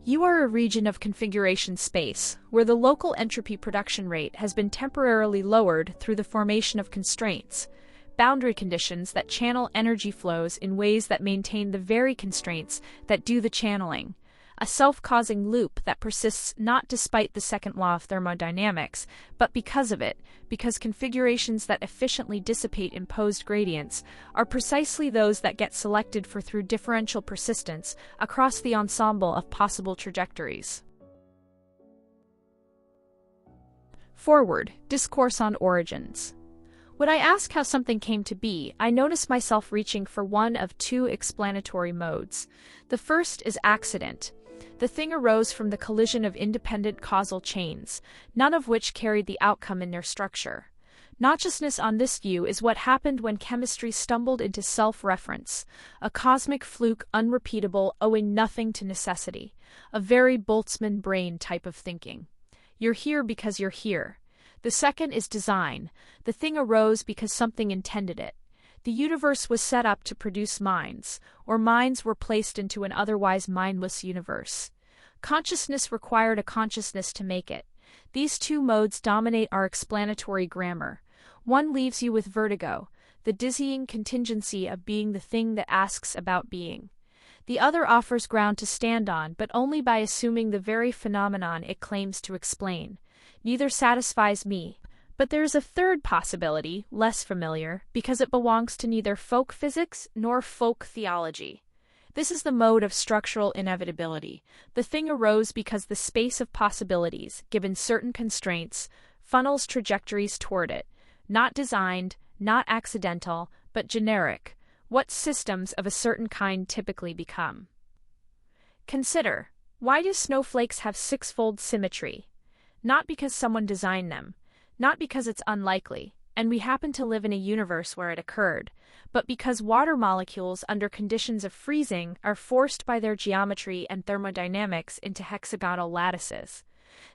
You are a region of configuration space, where the local entropy production rate has been temporarily lowered through the formation of constraints, boundary conditions that channel energy flows in ways that maintain the very constraints that do the channeling, a self-causing loop that persists not despite the second law of thermodynamics, but because of it, because configurations that efficiently dissipate imposed gradients are precisely those that get selected for through differential persistence across the ensemble of possible trajectories. Foreword, Discourse on Origins. When I ask how something came to be, I notice myself reaching for one of two explanatory modes. The first is accident. The thing arose from the collision of independent causal chains, none of which carried the outcome in their structure. Notciousness on this view is what happened when chemistry stumbled into self-reference, a cosmic fluke unrepeatable, owing nothing to necessity, a very Boltzmann brain type of thinking. You're here because you're here. The second is design. The thing arose because something intended it. The universe was set up to produce minds, or minds were placed into an otherwise mindless universe. Consciousness required a consciousness to make it. These two modes dominate our explanatory grammar. One leaves you with vertigo, the dizzying contingency of being the thing that asks about being. The other offers ground to stand on, but only by assuming the very phenomenon it claims to explain. Neither satisfies me. But there is a third possibility, less familiar, because it belongs to neither folk physics nor folk theology. This is the mode of structural inevitability. The thing arose because the space of possibilities, given certain constraints, funnels trajectories toward it, not designed, not accidental, but generic, what systems of a certain kind typically become. Consider, why do snowflakes have six-fold symmetry? Not because someone designed them, not because it's unlikely, and we happen to live in a universe where it occurred, but because water molecules under conditions of freezing are forced by their geometry and thermodynamics into hexagonal lattices.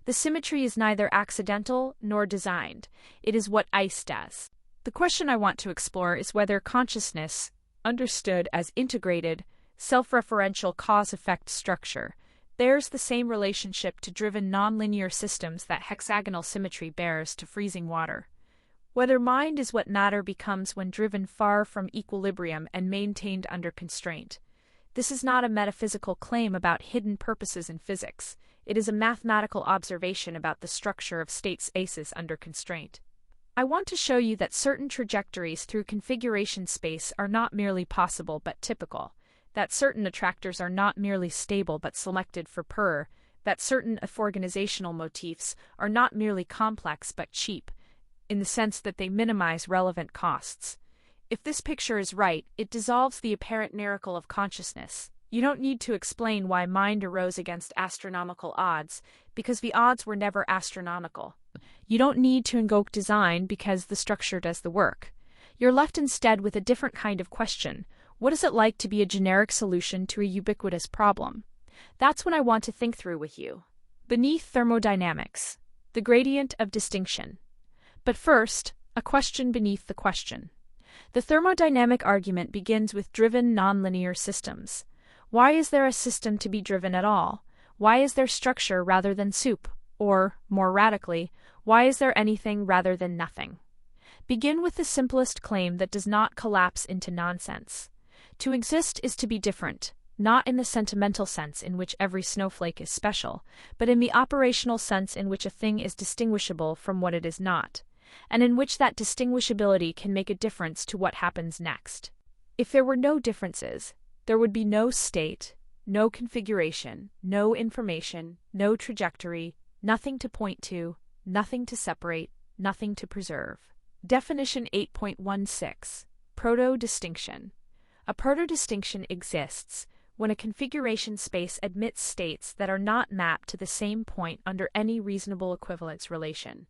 The symmetry is neither accidental nor designed. It is what ice does. The question I want to explore is whether consciousness, understood as integrated, self-referential cause-effect structure, bears the same relationship to driven nonlinear systems that hexagonal symmetry bears to freezing water. Whether mind is what matter becomes when driven far from equilibrium and maintained under constraint. This is not a metaphysical claim about hidden purposes in physics. It is a mathematical observation about the structure of state spaces under constraint. I want to show you that certain trajectories through configuration space are not merely possible but typical, that certain attractors are not merely stable but selected for that certain organizational motifs are not merely complex but cheap, in the sense that they minimize relevant costs. If this picture is right, it dissolves the apparent miracle of consciousness. You don't need to explain why mind arose against astronomical odds, because the odds were never astronomical. You don't need to invoke design because the structure does the work. You're left instead with a different kind of question. What is it like to be a generic solution to a ubiquitous problem? That's what I want to think through with you. Beneath thermodynamics, the gradient of distinction. But first, a question beneath the question. The thermodynamic argument begins with driven nonlinear systems. Why is there a system to be driven at all? Why is there structure rather than soup? Or, more radically, why is there anything rather than nothing? Begin with the simplest claim that does not collapse into nonsense. To exist is to be different, not in the sentimental sense in which every snowflake is special, but in the operational sense in which a thing is distinguishable from what it is not, and in which that distinguishability can make a difference to what happens next. If there were no differences, there would be no state, no configuration, no information, no trajectory, nothing to point to, nothing to separate, nothing to preserve. Definition 8.16. Proto-distinction. A proto-distinction exists when a configuration space admits states that are not mapped to the same point under any reasonable equivalence relation.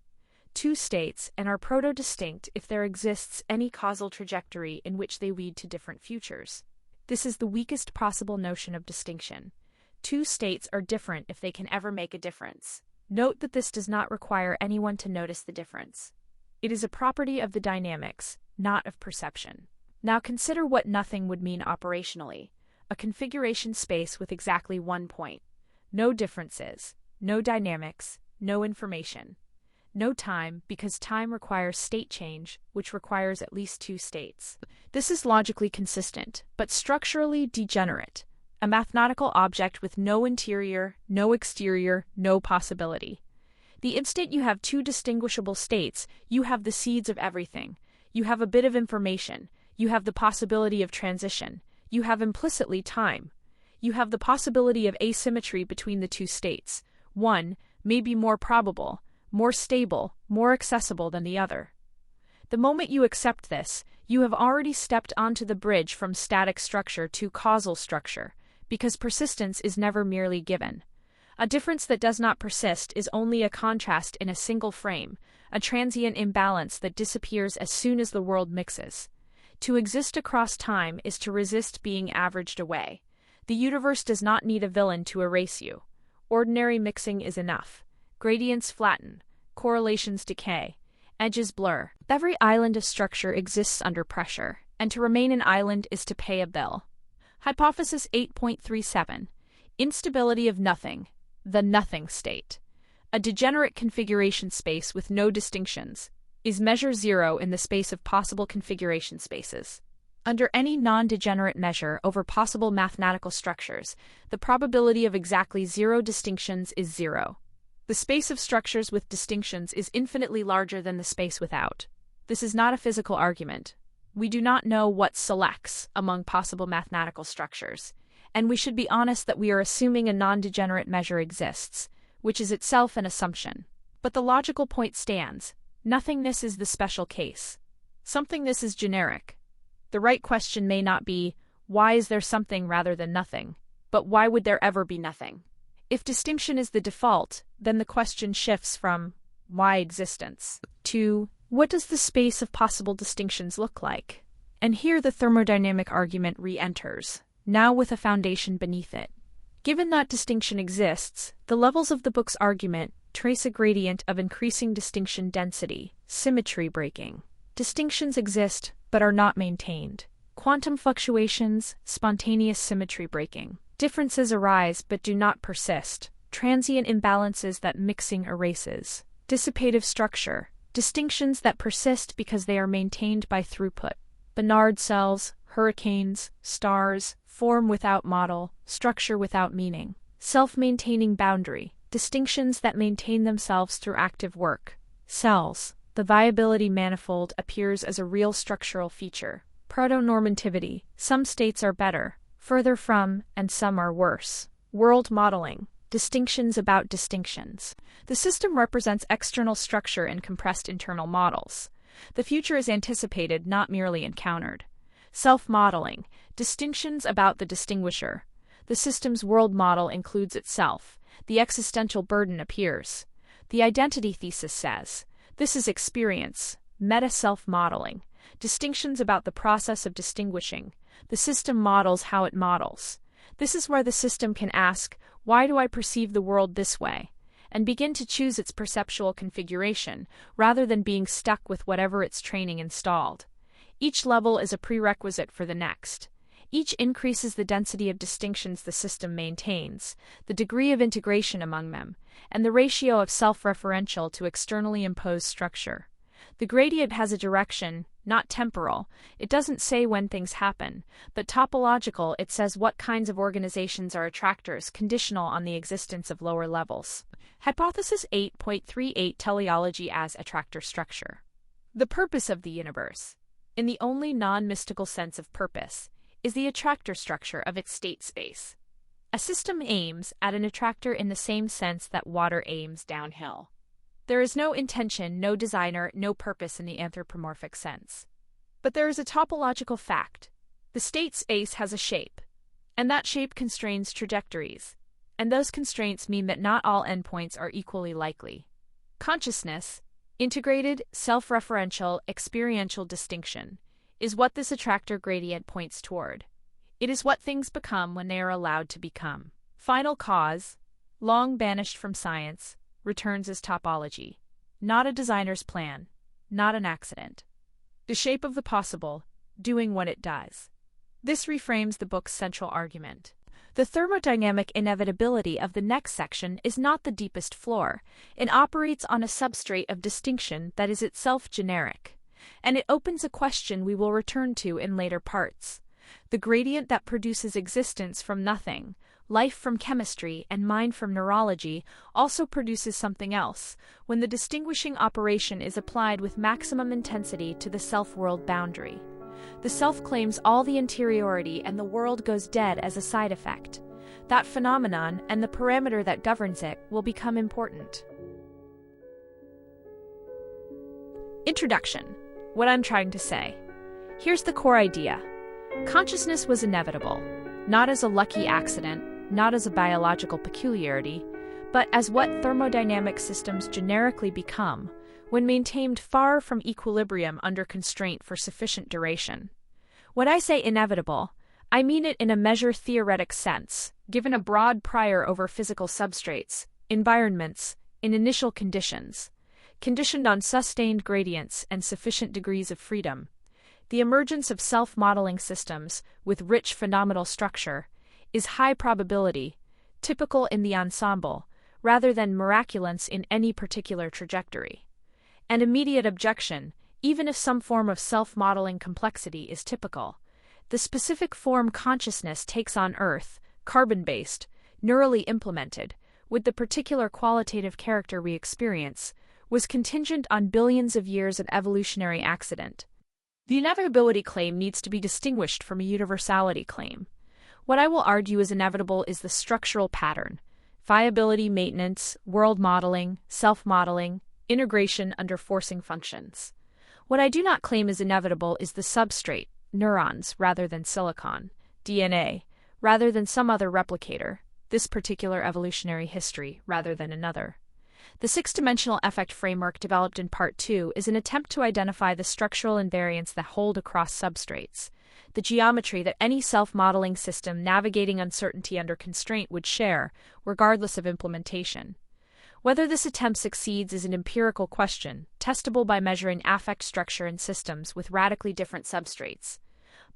Two states and are proto-distinct if there exists any causal trajectory in which they lead to different futures. This is the weakest possible notion of distinction. Two states are different if they can ever make a difference. Note that this does not require anyone to notice the difference. It is a property of the dynamics, not of perception. Now consider what nothing would mean operationally. A configuration space with exactly one point. no differences, no dynamics, no information. No time, because time requires state change, which requires at least two states. This is logically consistent, but structurally degenerate. A mathematical object with no interior, no exterior, no possibility. The instant you have two distinguishable states, you have the seeds of everything. You have a bit of information. You have the possibility of transition. You have implicitly time. You have the possibility of asymmetry between the two states. One may be more probable, more stable, more accessible than the other. The moment you accept this, you have already stepped onto the bridge from static structure to causal structure, because persistence is never merely given. A difference that does not persist is only a contrast in a single frame, a transient imbalance that disappears as soon as the world mixes. To exist across time is to resist being averaged away. The universe does not need a villain to erase you. Ordinary mixing is enough. Gradients flatten, correlations decay, edges blur. Every island of structure exists under pressure, and to remain an island is to pay a bill. Hypothesis 8.37. Instability of nothing, the nothing state. A degenerate configuration space with no distinctions is measure zero in the space of possible configuration spaces. Under any non-degenerate measure over possible mathematical structures, the probability of exactly zero distinctions is zero. The space of structures with distinctions is infinitely larger than the space without. This is not a physical argument. We do not know what selects among possible mathematical structures, and we should be honest that we are assuming a non-degenerate measure exists, which is itself an assumption. But the logical point stands. Nothingness is the special case. Somethingness is generic. The right question may not be, why is there something rather than nothing, but why would there ever be nothing? If distinction is the default, then the question shifts from why existence to what does the space of possible distinctions look like? And here the thermodynamic argument re-enters, now with a foundation beneath it. Given that distinction exists, the levels of the book's argument trace a gradient of increasing distinction density, symmetry breaking. Distinctions exist, but are not maintained. Quantum fluctuations, spontaneous symmetry breaking. Differences arise but do not persist. Transient imbalances that mixing erases. Dissipative structure. Distinctions that persist because they are maintained by throughput. Barnard cells, hurricanes, stars, form without model, structure without meaning. Self-maintaining boundary. Distinctions that maintain themselves through active work. Cells. The viability manifold appears as a real structural feature. Proto-normativity. Some states are better, further from, and some are worse. World modeling. Distinctions about distinctions. The system represents external structure in compressed internal models. The future is anticipated, not merely encountered. Self-modeling. Distinctions about the distinguisher. The system's world model includes itself. The existential burden appears. The identity thesis says, this is experience, meta-self-modeling. Distinctions about the process of distinguishing. The system models how it models. This is where the system can ask, why do I perceive the world this way? And begin to choose its perceptual configuration, rather than being stuck with whatever its training installed. Each level is a prerequisite for the next. Each increases the density of distinctions the system maintains, the degree of integration among them, and the ratio of self-referential to externally imposed structure. The gradient has a direction, not temporal. It doesn't say when things happen, but topological. It says what kinds of organizations are attractors, conditional on the existence of lower levels. Hypothesis 8.38. Teleology as attractor structure. The purpose of the universe, in the only non-mystical sense of purpose, is the attractor structure of its state space. A system aims at an attractor in the same sense that water aims downhill. There is no intention, no designer, no purpose in the anthropomorphic sense. But there is a topological fact. The state space has a shape, and that shape constrains trajectories, and those constraints mean that not all endpoints are equally likely. Consciousness, integrated, self-referential, experiential distinction, is what this attractor gradient points toward. It is what things become when they are allowed to become. Final cause, long banished from science, returns as topology. Not a designer's plan, not an accident. The shape of the possible, doing what it does. This reframes the book's central argument. The thermodynamic inevitability of the next section is not the deepest floor. It operates on a substrate of distinction that is itself generic. And it opens a question we will return to in later parts. The gradient that produces existence from nothing, life from chemistry, and mind from neurology also produces something else, when the distinguishing operation is applied with maximum intensity to the self-world boundary. The self claims all the interiority and the world goes dead as a side effect. That phenomenon and the parameter that governs it will become important. Introduction. What I'm trying to say. Here's the core idea. Consciousness was inevitable, not as a lucky accident, not as a biological peculiarity, but as what thermodynamic systems generically become when maintained far from equilibrium under constraint for sufficient duration. When I say inevitable, I mean it in a measure-theoretic sense, given a broad prior over physical substrates, environments, in initial conditions, conditioned on sustained gradients and sufficient degrees of freedom. The emergence of self-modeling systems with rich phenomenal structure is high probability, typical in the ensemble, rather than miraculous in any particular trajectory. An immediate objection, even if some form of self-modeling complexity is typical. The specific form consciousness takes on Earth, carbon-based, neurally implemented, with the particular qualitative character we experience, was contingent on billions of years of evolutionary accident. The inevitability claim needs to be distinguished from a universality claim. What I will argue is inevitable is the structural pattern, viability maintenance, world modeling, self-modeling, integration under forcing functions. What I do not claim is inevitable is the substrate, neurons rather than silicon, DNA, rather than some other replicator, this particular evolutionary history rather than another. The six-dimensional effect framework developed in Part 2 is an attempt to identify the structural invariants that hold across substrates, the geometry that any self-modeling system navigating uncertainty under constraint would share, regardless of implementation. Whether this attempt succeeds is an empirical question, testable by measuring affect structure in systems with radically different substrates.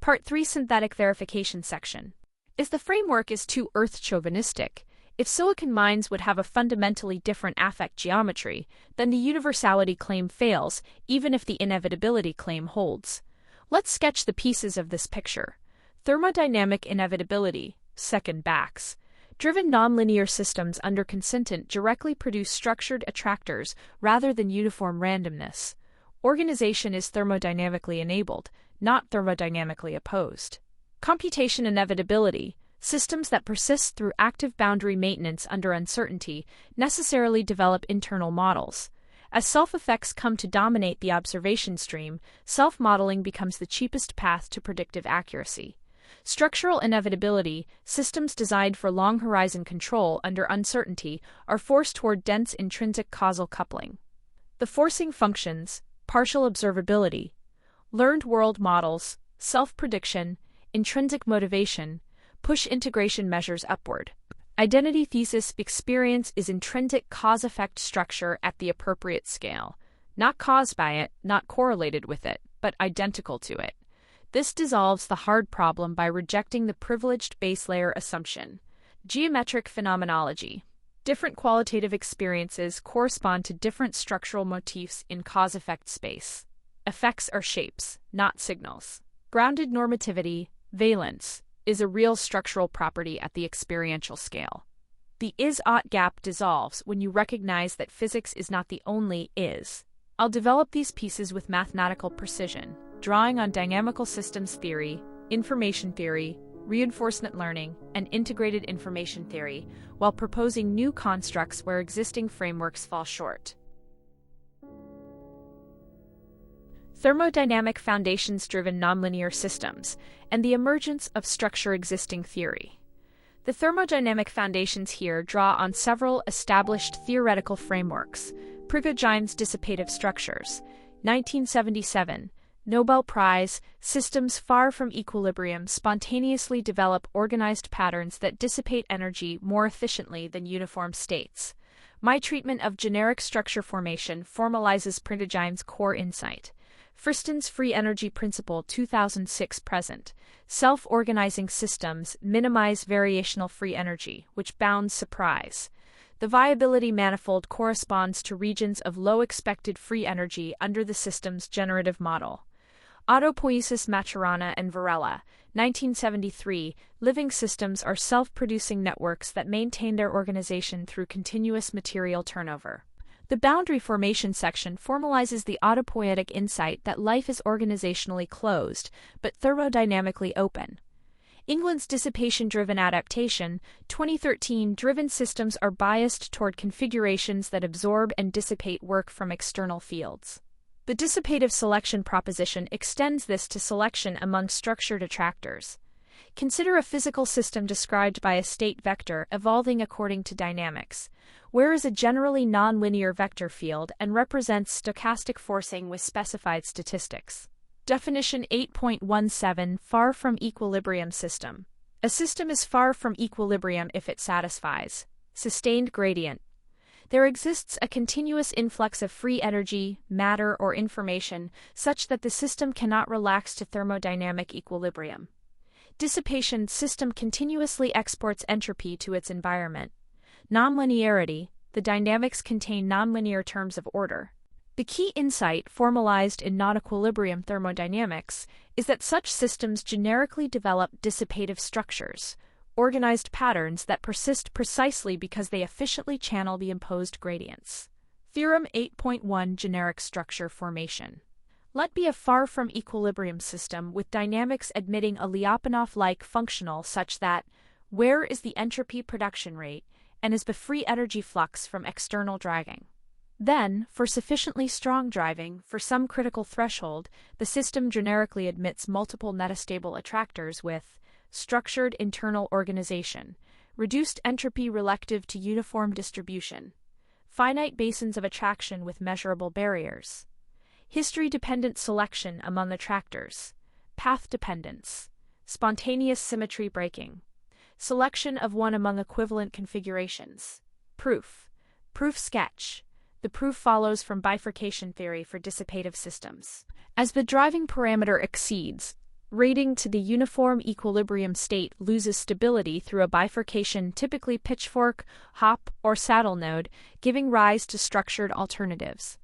Part 3 Synthetic Verification section. If the framework is too Earth-chauvinistic, if silicon minds would have a fundamentally different affect geometry, then the universality claim fails, even if the inevitability claim holds. Let's sketch the pieces of this picture. Thermodynamic inevitability, second backs. Driven nonlinear systems under constraint directly produce structured attractors rather than uniform randomness. Organization is thermodynamically enabled, not thermodynamically opposed. Computation inevitability. Systems that persist through active boundary maintenance under uncertainty necessarily develop internal models. As self-effects come to dominate the observation stream, self-modeling becomes the cheapest path to predictive accuracy. Structural inevitability, systems designed for long-horizon control under uncertainty are forced toward dense intrinsic causal coupling. The forcing functions, partial observability, learned world models, self-prediction, intrinsic motivation, push integration measures upward. Identity thesis experience is intrinsic cause-effect structure at the appropriate scale, not caused by it, not correlated with it, but identical to it. This dissolves the hard problem by rejecting the privileged base layer assumption. Geometric phenomenology. Different qualitative experiences correspond to different structural motifs in cause-effect space. Effects are shapes, not signals. Grounded normativity, valence, is a real structural property at the experiential scale. The is-ought gap dissolves when you recognize that physics is not the only is. I'll develop these pieces with mathematical precision, drawing on dynamical systems theory, information theory, reinforcement learning, and integrated information theory, while proposing new constructs where existing frameworks fall short. Thermodynamic Foundations-driven nonlinear systems, and the emergence of structure-existing theory. The thermodynamic foundations here draw on several established theoretical frameworks. Prigoghine's dissipative structures, 1977, Nobel Prize, systems far from equilibrium spontaneously develop organized patterns that dissipate energy more efficiently than uniform states. My treatment of generic structure formation formalizes Prigoghine's core insight. Friston's Free Energy Principle 2006 present. Self-organizing systems minimize variational free energy, which bounds surprise. The viability manifold corresponds to regions of low expected free energy under the system's generative model. Autopoiesis Maturana and Varela, 1973, living systems are self-producing networks that maintain their organization through continuous material turnover. The boundary formation section formalizes the autopoietic insight that life is organizationally closed, but thermodynamically open. England's dissipation-driven adaptation, 2013. Driven systems are biased toward configurations that absorb and dissipate work from external fields. The dissipative selection proposition extends this to selection among structured attractors. Consider a physical system described by a state vector evolving according to dynamics, where is a generally nonlinear vector field and represents stochastic forcing with specified statistics. Definition 8.17 Far from equilibrium system. A system is far from equilibrium if it satisfies sustained gradient. There exists a continuous influx of free energy, matter, or information such that the system cannot relax to thermodynamic equilibrium. Dissipation system continuously exports entropy to its environment. Nonlinearity, the dynamics contain nonlinear terms of order. The key insight formalized in non-equilibrium thermodynamics is that such systems generically develop dissipative structures, organized patterns that persist precisely because they efficiently channel the imposed gradients. Theorem 8.1 Generic structure formation. Let be a far from equilibrium system with dynamics admitting a Lyapunov-like functional such that where is the entropy production rate and is the free energy flux from external dragging. Then, for sufficiently strong driving, for some critical threshold, the system generically admits multiple metastable attractors with structured internal organization, reduced entropy relative to uniform distribution, finite basins of attraction with measurable barriers, history-dependent selection among attractors, path dependence, spontaneous symmetry breaking, selection of one among equivalent configurations. Proof sketch. The proof follows from bifurcation theory for dissipative systems. As the driving parameter exceeds, rating to the uniform equilibrium state loses stability through a bifurcation, typically pitchfork, hop, or saddle node, giving rise to structured alternatives.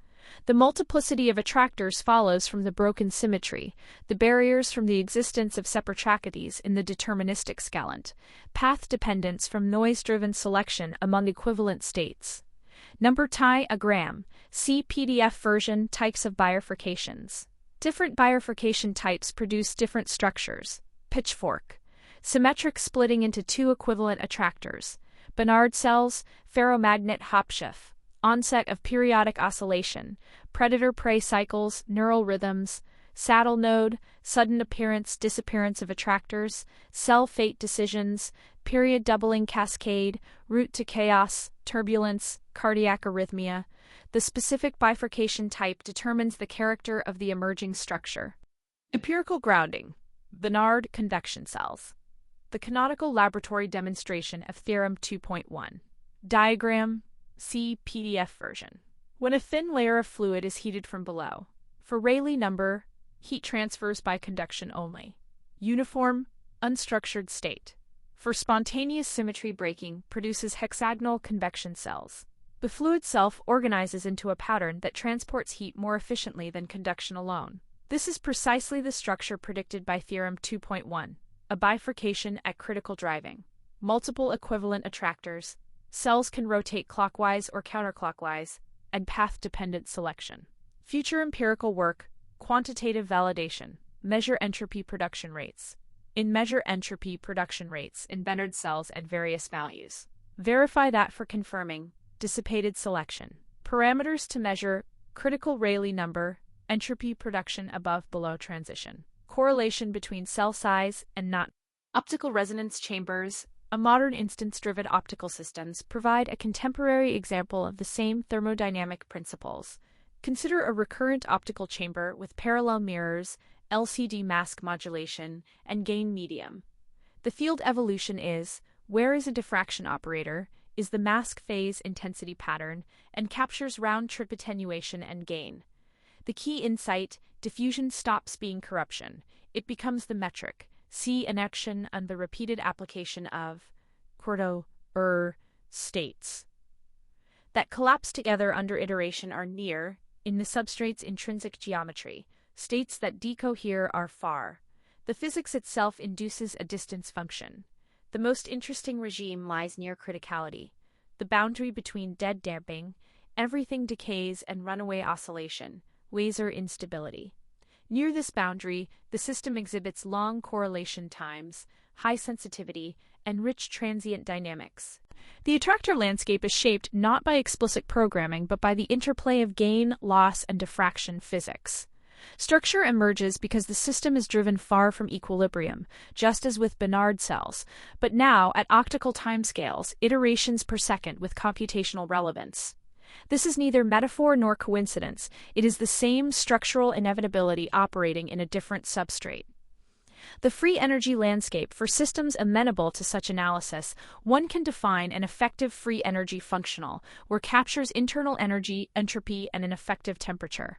The multiplicity of attractors follows from the broken symmetry, the barriers from the existence of separatites in the deterministic scalent, path dependence from noise-driven selection among equivalent states. Number diagram. See PDF version types of bifurcations. Different bifurcation types produce different structures. Pitchfork. Symmetric splitting into two equivalent attractors. Barnard cells, ferromagnet Hopschiff. Onset of periodic oscillation. Predator-prey cycles, neural rhythms. Saddle node, sudden appearance-disappearance of attractors. Cell fate decisions. Period doubling cascade, route to chaos, turbulence, cardiac arrhythmia. The specific bifurcation type determines the character of the emerging structure. Empirical grounding. Barnard convection cells. The canonical laboratory demonstration of Theorem 2.1. Diagram. See PDF version. When a thin layer of fluid is heated from below. For Rayleigh number, heat transfers by conduction only. Uniform, unstructured state. For spontaneous symmetry breaking produces hexagonal convection cells. The fluid self-organizes into a pattern that transports heat more efficiently than conduction alone. This is precisely the structure predicted by Theorem 2.1, a bifurcation at critical driving. Multiple equivalent attractors, cells can rotate clockwise or counterclockwise, and path-dependent selection. Future empirical work, quantitative validation, measure entropy production rates. Measure entropy production rates in Barnard cells at various values. Verify that for confirming dissipated selection. Parameters to measure critical Rayleigh number, entropy production above-below transition. Correlation between cell size and not. Optical resonance chambers, a modern instance-driven optical systems, provide a contemporary example of the same thermodynamic principles. Consider a recurrent optical chamber with parallel mirrors, LCD mask modulation, and gain medium. The field evolution is, where is a diffraction operator, is the mask phase intensity pattern, and captures round-trip attenuation and gain. The key insight: diffusion stops being corruption. It becomes the metric. See Enaction and the repeated application of states that collapse together under iteration are near, in the substrate's intrinsic geometry. States that decohere are far. The physics itself induces a distance function. The most interesting regime lies near criticality, the boundary between dead damping, everything decays, and runaway oscillation, Weiser instability. Near this boundary, the system exhibits long correlation times, high sensitivity, and rich transient dynamics. The attractor landscape is shaped not by explicit programming but by the interplay of gain, loss, and diffraction physics. Structure emerges because the system is driven far from equilibrium, just as with Bénard cells, but now at octical timescales, iterations per second with computational relevance. This is neither metaphor nor coincidence. It is the same structural inevitability operating in a different substrate. The free energy landscape for systems amenable to such analysis, one can define an effective free energy functional, where captures internal energy, entropy, and an effective temperature.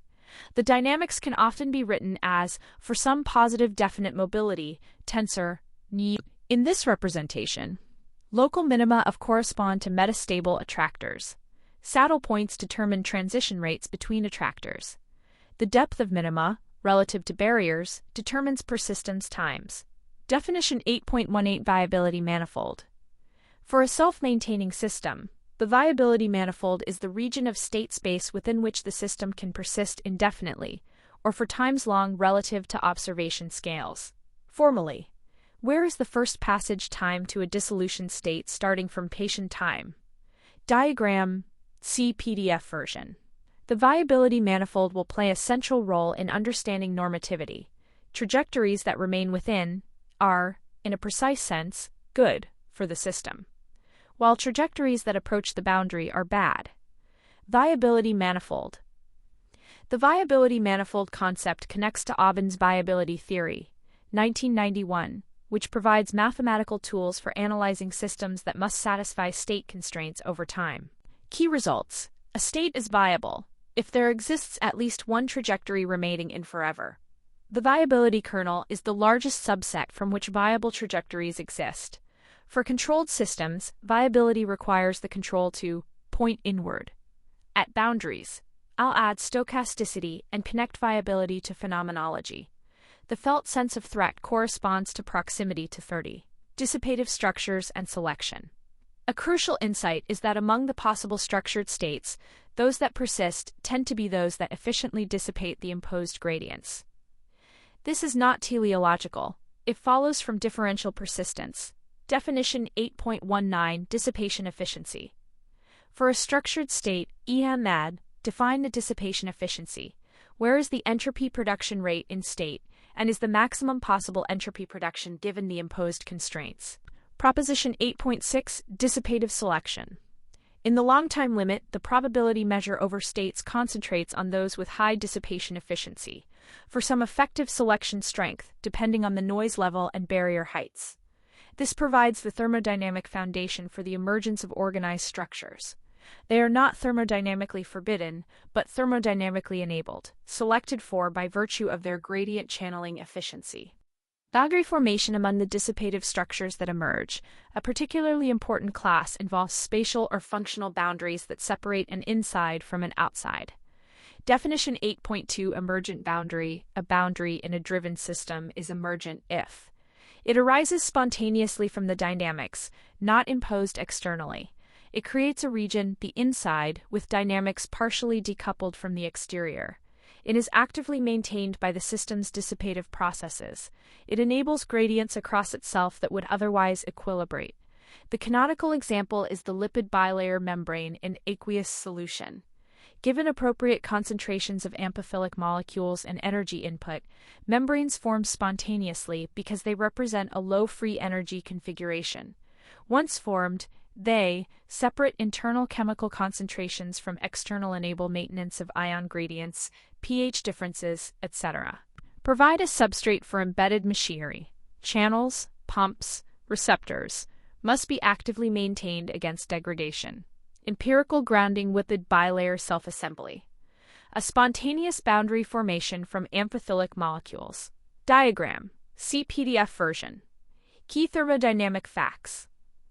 The dynamics can often be written as, for some positive definite mobility, tensor, Ni. In this representation, local minima correspond to metastable attractors. Saddle points determine transition rates between attractors. The depth of minima, relative to barriers, determines persistence times. Definition 8.18 Viability manifold. For a self-maintaining system, the viability manifold is the region of state space within which the system can persist indefinitely, or for times long relative to observation scales. Formally, where is the first passage time to a dissolution state starting from patient time? Diagram, see PDF version. The viability manifold will play a central role in understanding normativity. Trajectories that remain within are, in a precise sense, good for the system, while trajectories that approach the boundary are bad. Viability manifold. The viability manifold concept connects to Aubin's viability theory, 1991, which provides mathematical tools for analyzing systems that must satisfy state constraints over time. Key results. A state is viable if there exists at least one trajectory remaining in forever. The viability kernel is the largest subset from which viable trajectories exist. For controlled systems, viability requires the control to point inward. At boundaries, I'll add stochasticity and connect viability to phenomenology. The felt sense of threat corresponds to proximity to 30. Dissipative structures and selection. A crucial insight is that among the possible structured states, those that persist tend to be those that efficiently dissipate the imposed gradients. This is not teleological. It follows from differential persistence. Definition 8.19 Dissipation efficiency. For a structured state, EMAD, define the dissipation efficiency. Where is the entropy production rate in state, and is the maximum possible entropy production given the imposed constraints? Proposition 8.6 Dissipative selection. In the long-time limit, the probability measure over states concentrates on those with high dissipation efficiency, for some effective selection strength, depending on the noise level and barrier heights. This provides the thermodynamic foundation for the emergence of organized structures. They are not thermodynamically forbidden, but thermodynamically enabled, selected for by virtue of their gradient channeling efficiency. Boundary formation among the dissipative structures that emerge. A particularly important class involves spatial or functional boundaries that separate an inside from an outside. Definition 8.2 Emergent boundary. A boundary in a driven system is emergent if it arises spontaneously from the dynamics, not imposed externally. It creates a region, the inside, with dynamics partially decoupled from the exterior. It is actively maintained by the system's dissipative processes. It enables gradients across itself that would otherwise equilibrate. The canonical example is the lipid bilayer membrane in aqueous solution. Given appropriate concentrations of amphiphilic molecules and energy input, membranes form spontaneously because they represent a low free energy configuration. Once formed, they separate internal chemical concentrations from external, enable maintenance of ion gradients, pH differences, etc. Provide a substrate for embedded machinery. Channels, pumps, receptors must be actively maintained against degradation. Empirical grounding lipid bilayer self-assembly. a spontaneous boundary formation from amphiphilic molecules. Diagram. See PDF version. Key thermodynamic facts.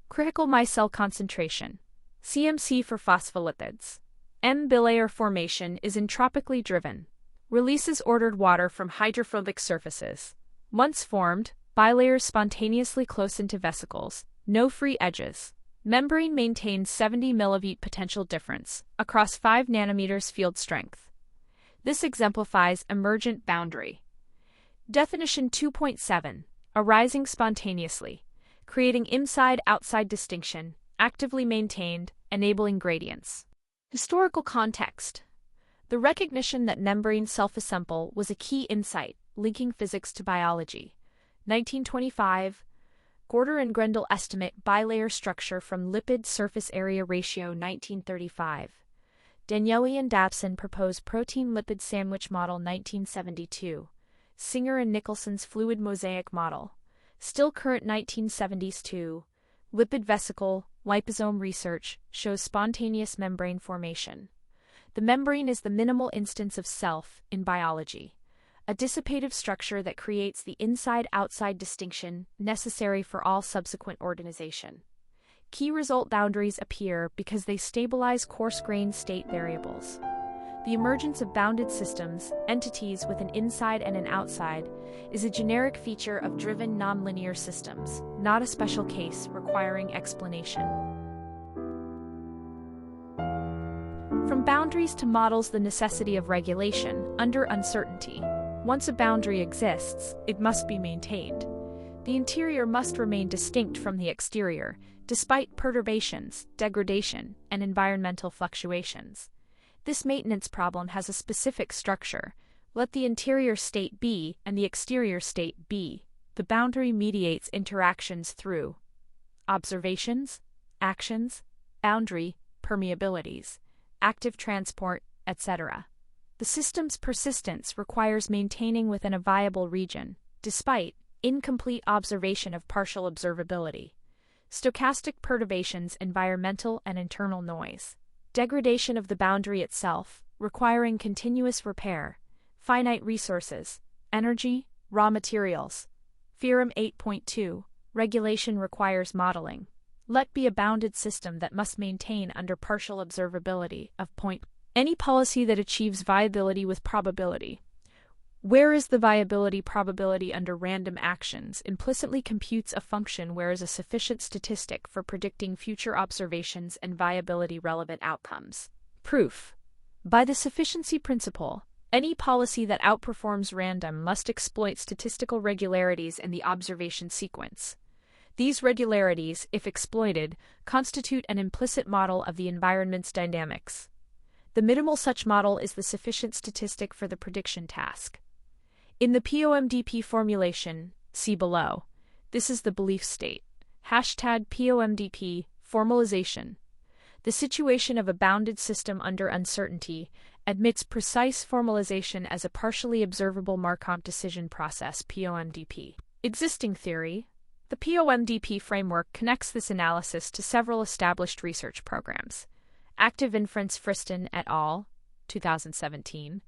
Critical micelle concentration. CMC for phospholipids. M-bilayer formation is entropically driven. Releases ordered water from hydrophobic surfaces. Once formed, bilayers spontaneously close into vesicles. No free edges. Membrane maintains 70 mV potential difference across 5 nanometers field strength. This exemplifies emergent boundary. Definition 2.7. Arising spontaneously, creating inside-outside distinction, actively maintained, enabling gradients. Historical context. The recognition that membranes self-assemble was a key insight, linking physics to biology. 1925. Gorder and Grendel estimate bilayer structure from lipid surface area ratio 1935. Danieli and Dabson propose protein-lipid sandwich model 1972. Singer and Nicholson's fluid mosaic model. Still current 1970s too. Lipid vesicle, liposome research shows spontaneous membrane formation. The membrane is the minimal instance of self in biology, a dissipative structure that creates the inside-outside distinction necessary for all subsequent organization. Key result boundaries appear because they stabilize coarse-grained state variables. The emergence of bounded systems, entities with an inside and an outside, is a generic feature of driven nonlinear systems, not a special case requiring explanation. From boundaries to models, the necessity of regulation under uncertainty. Once a boundary exists, it must be maintained. The interior must remain distinct from the exterior, despite perturbations, degradation, and environmental fluctuations. This maintenance problem has a specific structure. Let the interior state be and the exterior state be. The boundary mediates interactions through observations, actions, boundary, permeabilities, active transport, etc. The system's persistence requires maintaining within a viable region, despite incomplete observation of partial observability. Stochastic perturbations, environmental and internal noise. Degradation of the boundary itself, requiring continuous repair. Finite resources, energy, raw materials. Theorem 8.2. Regulation requires modeling. Let be a bounded system that must maintain under partial observability of point. Any policy that achieves viability with probability. Where is the viability probability under random actions implicitly computes a function where is a sufficient statistic for predicting future observations and viability relevant outcomes. Proof. By the sufficiency principle, any policy that outperforms random must exploit statistical regularities in the observation sequence. These regularities, if exploited, constitute an implicit model of the environment's dynamics. The minimal such model is the sufficient statistic for the prediction task. In the POMDP formulation, see below, this is the belief state. #POMDP formalization. The situation of a bounded system under uncertainty admits precise formalization as a partially observable Markov decision process POMDP. Existing theory. The POMDP framework connects this analysis to several established research programs. Active inference Friston et al., 2017.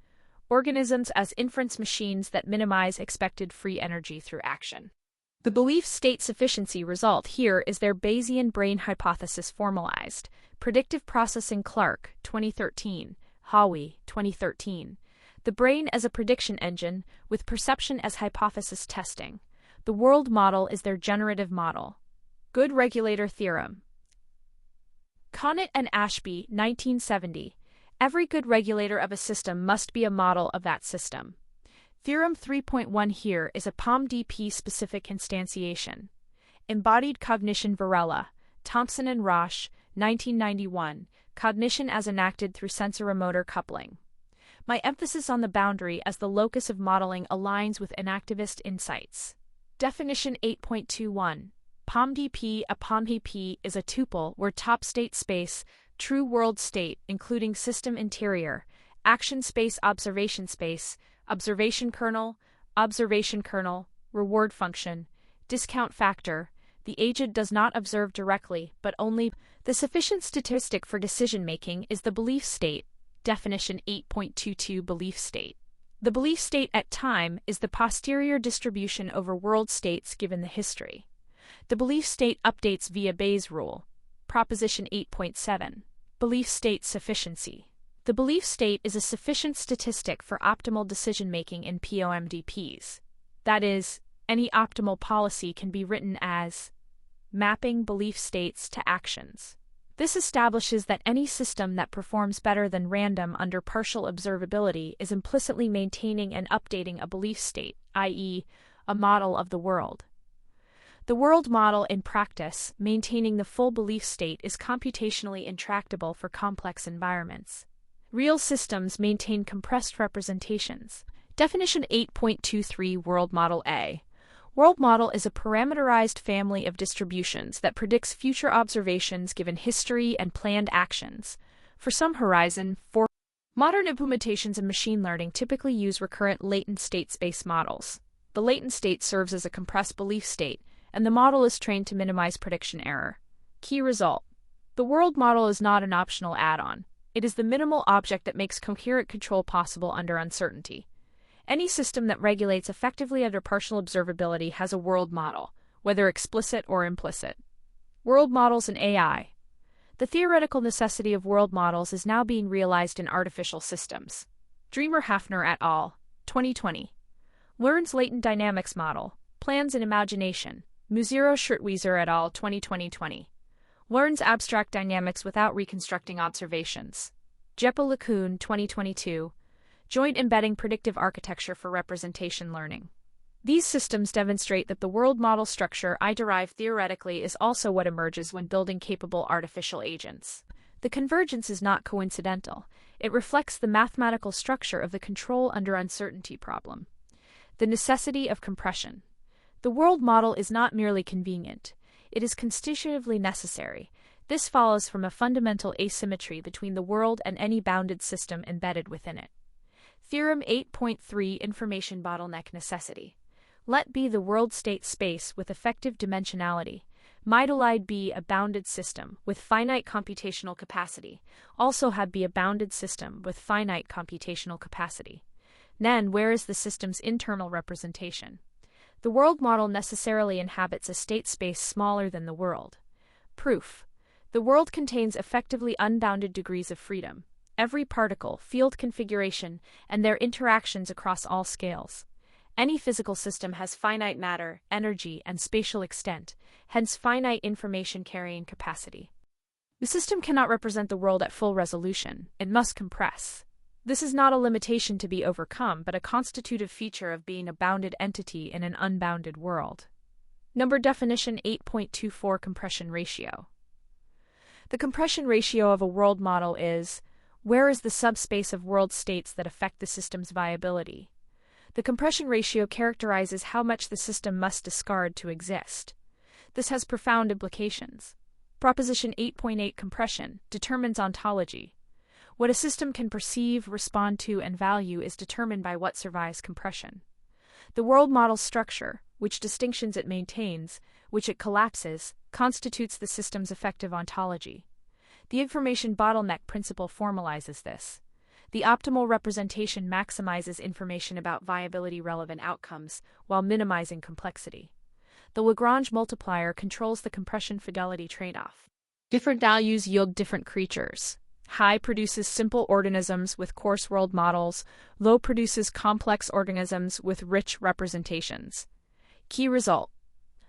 Organisms as inference machines that minimize expected free energy through action. The belief state sufficiency result here is their Bayesian brain hypothesis formalized. Predictive processing Clark, 2013. Hawi, 2013. The brain as a prediction engine, with perception as hypothesis testing. The world model is their generative model. Good regulator theorem. Conant and Ashby, 1970. Every good regulator of a system must be a model of that system. Theorem 3.1 here is a POMDP-specific instantiation. Embodied cognition Varela, Thompson and Roche, 1991. Cognition as enacted through sensoromotor coupling. My emphasis on the boundary as the locus of modeling aligns with enactivist insights. Definition 8.21. POMDP. A POMDP is a tuple where top state space, true world state, including system interior, action space, observation kernel, reward function, discount factor. The agent does not observe directly, but only. The sufficient statistic for decision-making is the belief state. Definition 8.22 Belief state. The belief state at time is the posterior distribution over world states given the history. The belief state updates via Bayes' rule. Proposition 8.7. Belief state sufficiency. The belief state is a sufficient statistic for optimal decision-making in POMDPs. That is, any optimal policy can be written as mapping belief states to actions. This establishes that any system that performs better than random under partial observability is implicitly maintaining and updating a belief state, i.e., a model of the world. The world model in practice, maintaining the full belief state, is computationally intractable for complex environments. Real systems maintain compressed representations. Definition 8.23 World Model A. World model is a parameterized family of distributions that predicts future observations given history and planned actions. For some horizon, modern implementations in machine learning typically use recurrent latent state space models. The latent state serves as a compressed belief state, and the model is trained to minimize prediction error. Key result. The world model is not an optional add-on. It is the minimal object that makes coherent control possible under uncertainty. Any system that regulates effectively under partial observability has a world model, whether explicit or implicit. World models in AI. The theoretical necessity of world models is now being realized in artificial systems. Dreamer-Hafner et al., 2020. Learn's latent dynamics model, plans and imagination. Muzero-Schurtwieser et al., 2020. Learns abstract dynamics without reconstructing observations. Jeppe-LeCun, 2022. Joint embedding predictive architecture for representation learning. These systems demonstrate that the world model structure I derive theoretically is also what emerges when building capable artificial agents. The convergence is not coincidental. It reflects the mathematical structure of the control under uncertainty problem. The necessity of compression. The world model is not merely convenient. It is constitutively necessary. This follows from a fundamental asymmetry between the world and any bounded system embedded within it. Theorem 8.3 Information bottleneck necessity. Let be the world state space with effective dimensionality. Might be a bounded system with finite computational capacity. Also have be a bounded system with finite computational capacity. Then where is the system's internal representation? The world model necessarily inhabits a state space smaller than the world. Proof. The world contains effectively unbounded degrees of freedom. Every particle, field configuration, and their interactions across all scales. Any physical system has finite matter, energy, and spatial extent, hence finite information carrying capacity. The system cannot represent the world at full resolution. It must compress. This is not a limitation to be overcome, but a constitutive feature of being a bounded entity in an unbounded world. Number definition 8.24 Compression ratio. The compression ratio of a world model is: where is the subspace of world states that affect the system's viability? The compression ratio characterizes how much the system must discard to exist. This has profound implications. Proposition 8.8 Compression determines ontology. What a system can perceive, respond to, and value is determined by what survives compression. The world model's structure, which distinctions it maintains, which it collapses, constitutes the system's effective ontology. The information bottleneck principle formalizes this. The optimal representation maximizes information about viability-relevant outcomes while minimizing complexity. The Lagrange multiplier controls the compression fidelity trade-off. Different values yield different creatures. High produces simple organisms with coarse world models. Low produces complex organisms with rich representations. Key result.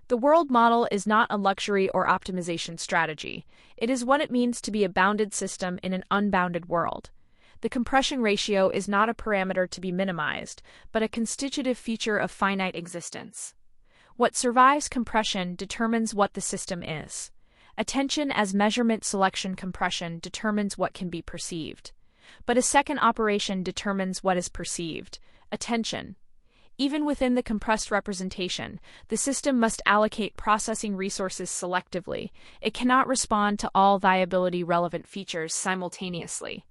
The world model is not a luxury or optimization strategy. It is what it means to be a bounded system in an unbounded world. The compression ratio is not a parameter to be minimized, but a constitutive feature of finite existence. What survives compression determines what the system is. Attention as measurement selection compression determines what can be perceived. But a second operation determines what is perceived. Attention. Even within the compressed representation, the system must allocate processing resources selectively. It cannot respond to all viability-relevant features simultaneously.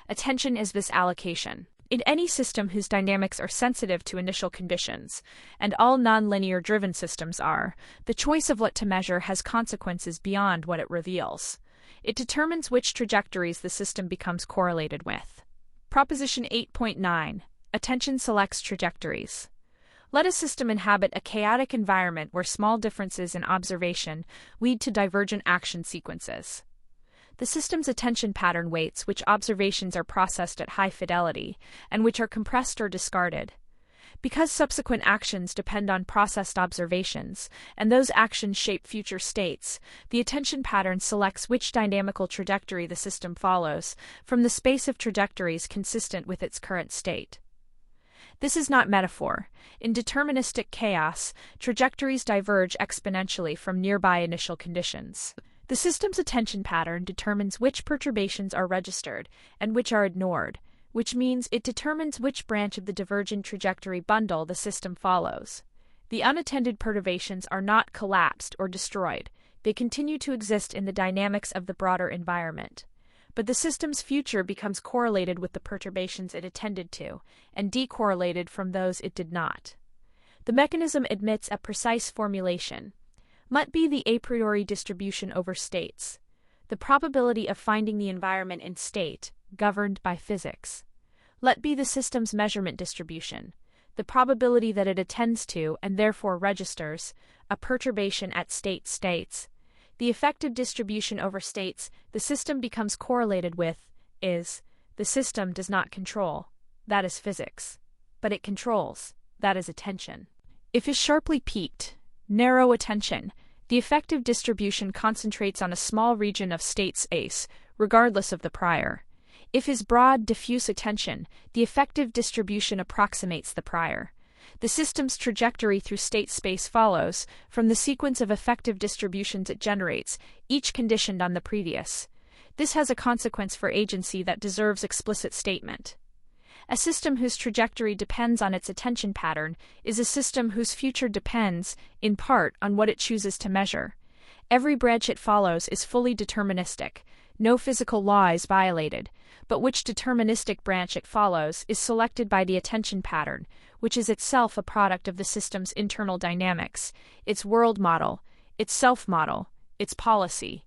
Attention is this allocation. In any system whose dynamics are sensitive to initial conditions, and all nonlinear driven systems are, the choice of what to measure has consequences beyond what it reveals. It determines which trajectories the system becomes correlated with. Proposition 8.9. Attention selects trajectories. Let a system inhabit a chaotic environment where small differences in observation lead to divergent action sequences. The system's attention pattern weights which observations are processed at high fidelity and which are compressed or discarded. Because subsequent actions depend on processed observations, and those actions shape future states, the attention pattern selects which dynamical trajectory the system follows from the space of trajectories consistent with its current state. This is not metaphor. In deterministic chaos, trajectories diverge exponentially from nearby initial conditions. The system's attention pattern determines which perturbations are registered and which are ignored, which means it determines which branch of the divergent trajectory bundle the system follows. The unattended perturbations are not collapsed or destroyed. They continue to exist in the dynamics of the broader environment. But the system's future becomes correlated with the perturbations it attended to, and decorrelated from those it did not. The mechanism admits a precise formulation. Let be the a priori distribution over states, the probability of finding the environment in state, governed by physics. Let be the system's measurement distribution, the probability that it attends to, and therefore registers, a perturbation at states. The effective distribution over states the system becomes correlated with is, the system does not control, that is physics, but it controls, that is attention. If is sharply peaked, narrow attention, the effective distribution concentrates on a small region of state space, regardless of the prior. If is broad, diffuse attention, the effective distribution approximates the prior. The system's trajectory through state space follows from the sequence of effective distributions it generates, each conditioned on the previous. This has a consequence for agency that deserves explicit statement. A system whose trajectory depends on its attention pattern is a system whose future depends, in part, on what it chooses to measure. Every branch it follows is fully deterministic. No physical law is violated, but which deterministic branch it follows is selected by the attention pattern, which is itself a product of the system's internal dynamics, its world model, its self-model, its policy.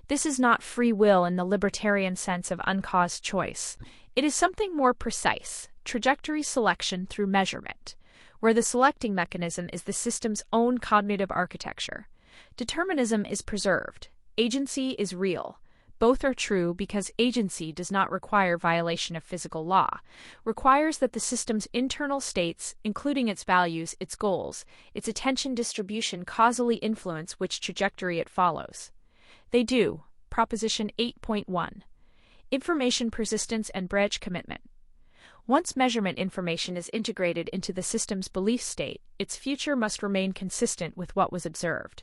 This is not free will in the libertarian sense of uncaused choice. It is something more precise, trajectory selection through measurement, where the selecting mechanism is the system's own cognitive architecture. Determinism is preserved. Agency is real. Both are true because agency does not require violation of physical law, requires that the system's internal states, including its values, its goals, its attention distribution causally influence which trajectory it follows. They do. Proposition 8.1. Information persistence and branch commitment. Once measurement information is integrated into the system's belief state, its future must remain consistent with what was observed.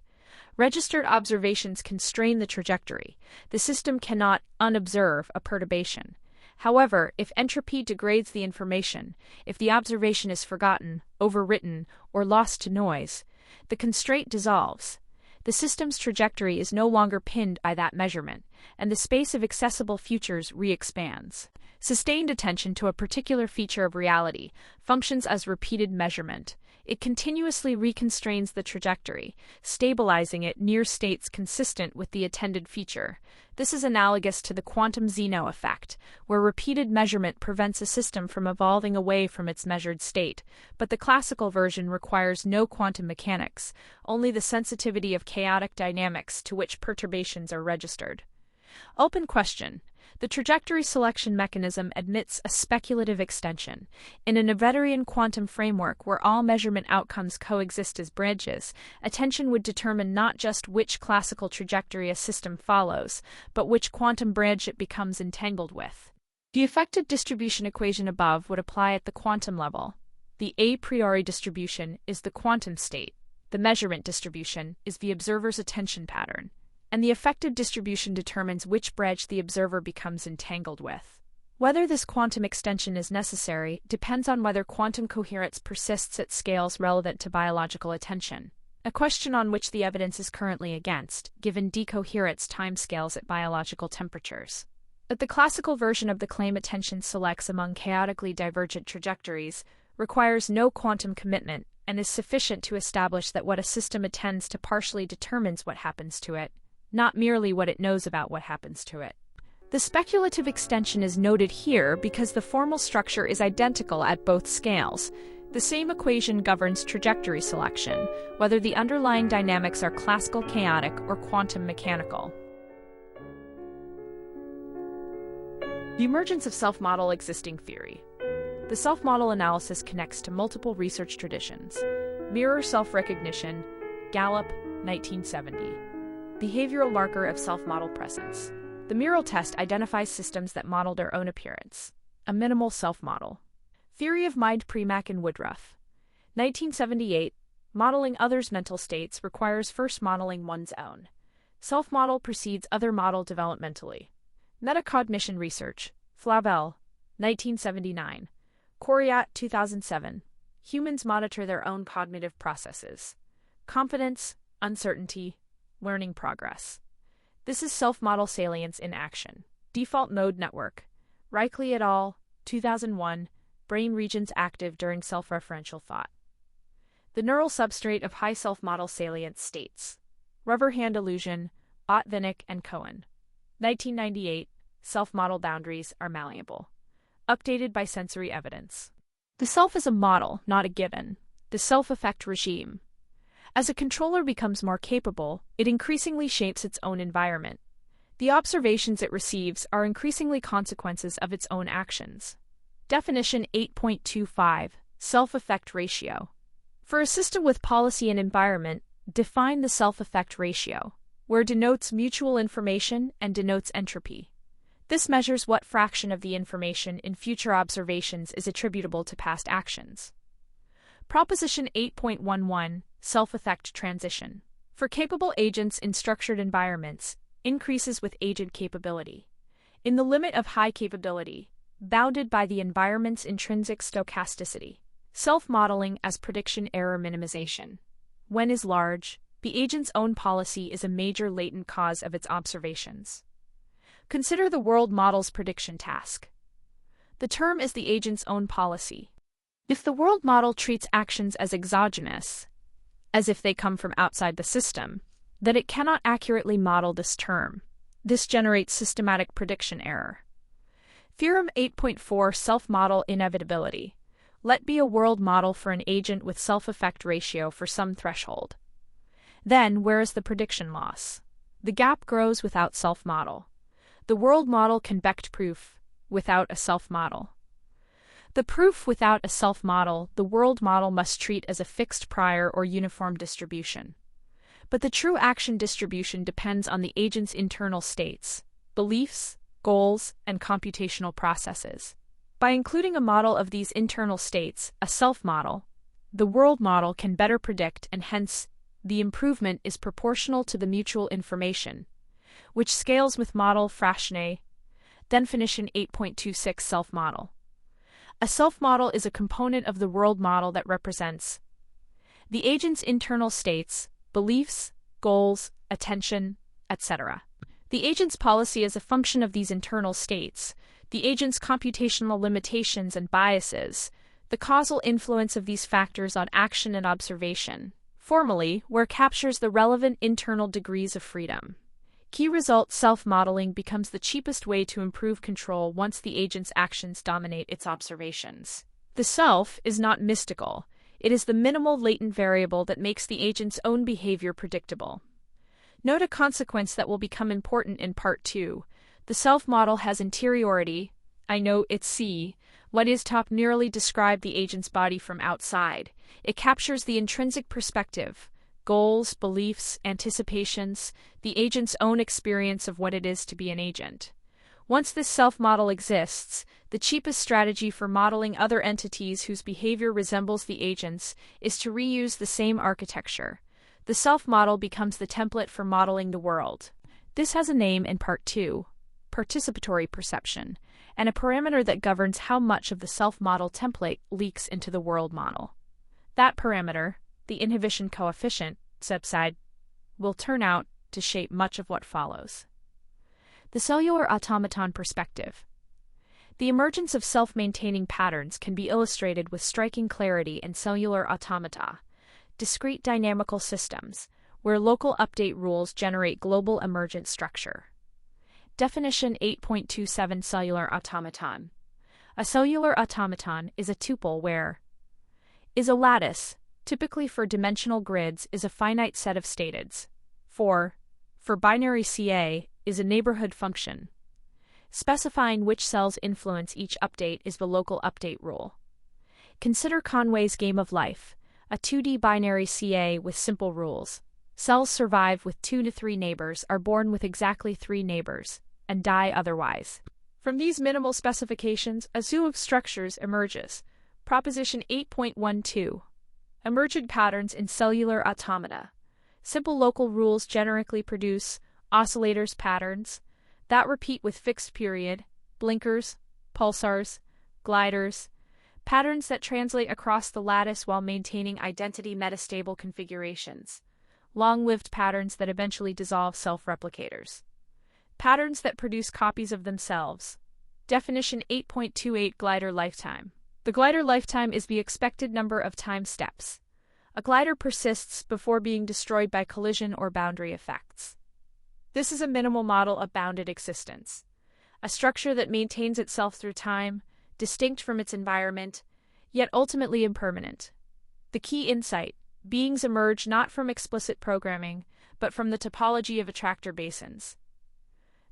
Registered observations constrain the trajectory. The system cannot unobserve a perturbation. However, if entropy degrades the information, if the observation is forgotten, overwritten, or lost to noise, the constraint dissolves. The system's trajectory is no longer pinned by that measurement, and the space of accessible futures re-expands. Sustained attention to a particular feature of reality functions as repeated measurement. It continuously reconstrains the trajectory, stabilizing it near states consistent with the attended feature. This is analogous to the quantum Zeno effect, where repeated measurement prevents a system from evolving away from its measured state, but the classical version requires no quantum mechanics, only the sensitivity of chaotic dynamics to which perturbations are registered. Open question. The trajectory selection mechanism admits a speculative extension. In a Noetherian quantum framework where all measurement outcomes coexist as branches, attention would determine not just which classical trajectory a system follows, but which quantum branch it becomes entangled with. The effective distribution equation above would apply at the quantum level. The a priori distribution is the quantum state. The measurement distribution is the observer's attention pattern, and the effective distribution determines which branch the observer becomes entangled with. Whether this quantum extension is necessary depends on whether quantum coherence persists at scales relevant to biological attention, a question on which the evidence is currently against, given decoherence timescales at biological temperatures. But the classical version of the claim attention selects among chaotically divergent trajectories requires no quantum commitment and is sufficient to establish that what a system attends to partially determines what happens to it, not merely what it knows about what happens to it. The speculative extension is noted here because the formal structure is identical at both scales. The same equation governs trajectory selection, whether the underlying dynamics are classical chaotic or quantum mechanical. The emergence of self-model existing theory. The self-model analysis connects to multiple research traditions. Mirror self-recognition, Gallup, 1970. Behavioral marker of self-model presence. The mirror test identifies systems that model their own appearance. A minimal self-model. Theory of mind, Premack and Woodruff. 1978. Modeling others' mental states requires first modeling one's own. Self-model precedes other model developmentally. Metacognition research. Flavel, 1979. Coriat, 2007. Humans monitor their own cognitive processes. Confidence, uncertainty, learning progress. This is self-model salience in action. Default mode network. Reichle et al., 2001. Brain regions active during self-referential thought. The neural substrate of high self-model salience states. Rubber hand illusion, Ott, Vinnick, and Cohen. 1998. Self-model boundaries are malleable. Updated by sensory evidence. The self is a model, not a given. The self-effect regime. As a controller becomes more capable, it increasingly shapes its own environment. The observations it receives are increasingly consequences of its own actions. Definition 8.25. Self-effect ratio. For a system with policy and environment, define the self-effect ratio, where denotes mutual information and denotes entropy. This measures what fraction of the information in future observations is attributable to past actions. Proposition 8.11. Self-effect transition. For capable agents in structured environments, increases with agent capability. In the limit of high capability, bounded by the environment's intrinsic stochasticity. Self-modeling as prediction error minimization. When is large, the agent's own policy is a major latent cause of its observations. Consider the world model's prediction task. The term is the agent's own policy. If the world model treats actions as exogenous, as if they come from outside the system, then it cannot accurately model this term. This generates systematic prediction error. Theorem 8.4. Self-model inevitability. Let be a world model for an agent with self-effect ratio for some threshold. Then, where is the prediction loss? The gap grows without self-model. The world model can vect proof without a self-model. The proof without a self-model, the world model must treat as a fixed prior or uniform distribution. But the true action distribution depends on the agent's internal states, beliefs, goals, and computational processes. By including a model of these internal states, a self-model, the world model can better predict, and hence, the improvement is proportional to the mutual information, which scales with model Frashne. Definition 8.26. Self-model. A self-model is a component of the world model that represents the agent's internal states, beliefs, goals, attention, etc. The agent's policy is a function of these internal states, the agent's computational limitations and biases, the causal influence of these factors on action and observation. Formally, where captures the relevant internal degrees of freedom. Key result: self-modeling becomes the cheapest way to improve control once the agent's actions dominate its observations. The self is not mystical. It is the minimal latent variable that makes the agent's own behavior predictable. Note a consequence that will become important in Part 2. The self-model has interiority. I know it's C. What is top nearly describe the agent's body from outside. It captures the intrinsic perspective, goals, beliefs, anticipations, the agent's own experience of what it is to be an agent. Once this self-model exists, the cheapest strategy for modeling other entities whose behavior resembles the agent's is to reuse the same architecture. The self-model becomes the template for modeling the world. This has a name in Part 2, participatory perception, and a parameter that governs how much of the self-model template leaks into the world model. That parameter, the inhibition coefficient, subside, will turn out to shape much of what follows. The cellular automaton perspective. The emergence of self-maintaining patterns can be illustrated with striking clarity in cellular automata, discrete dynamical systems, where local update rules generate global emergent structure. Definition 8.27 Cellular automaton. A cellular automaton is a tuple where is a lattice, typically for dimensional grids, is a finite set of stateds. For binary CA, is a neighborhood function. Specifying which cells influence each update is the local update rule. Consider Conway's game of life, a 2D binary CA with simple rules. Cells survive with 2 to 3 neighbors, are born with exactly 3 neighbors, and die otherwise. From these minimal specifications, a zoo of structures emerges. Proposition 8.12. Emergent patterns in cellular automata. Simple local rules generically produce oscillators patterns that repeat with fixed period, blinkers, pulsars, gliders, patterns that translate across the lattice while maintaining identity metastable configurations, long-lived patterns that eventually dissolve self-replicators, patterns that produce copies of themselves. Definition 8.28 Glider lifetime. The glider lifetime is the expected number of time steps. A glider persists before being destroyed by collision or boundary effects. This is a minimal model of bounded existence, a structure that maintains itself through time, distinct from its environment, yet ultimately impermanent. The key insight: beings emerge not from explicit programming, but from the topology of attractor basins.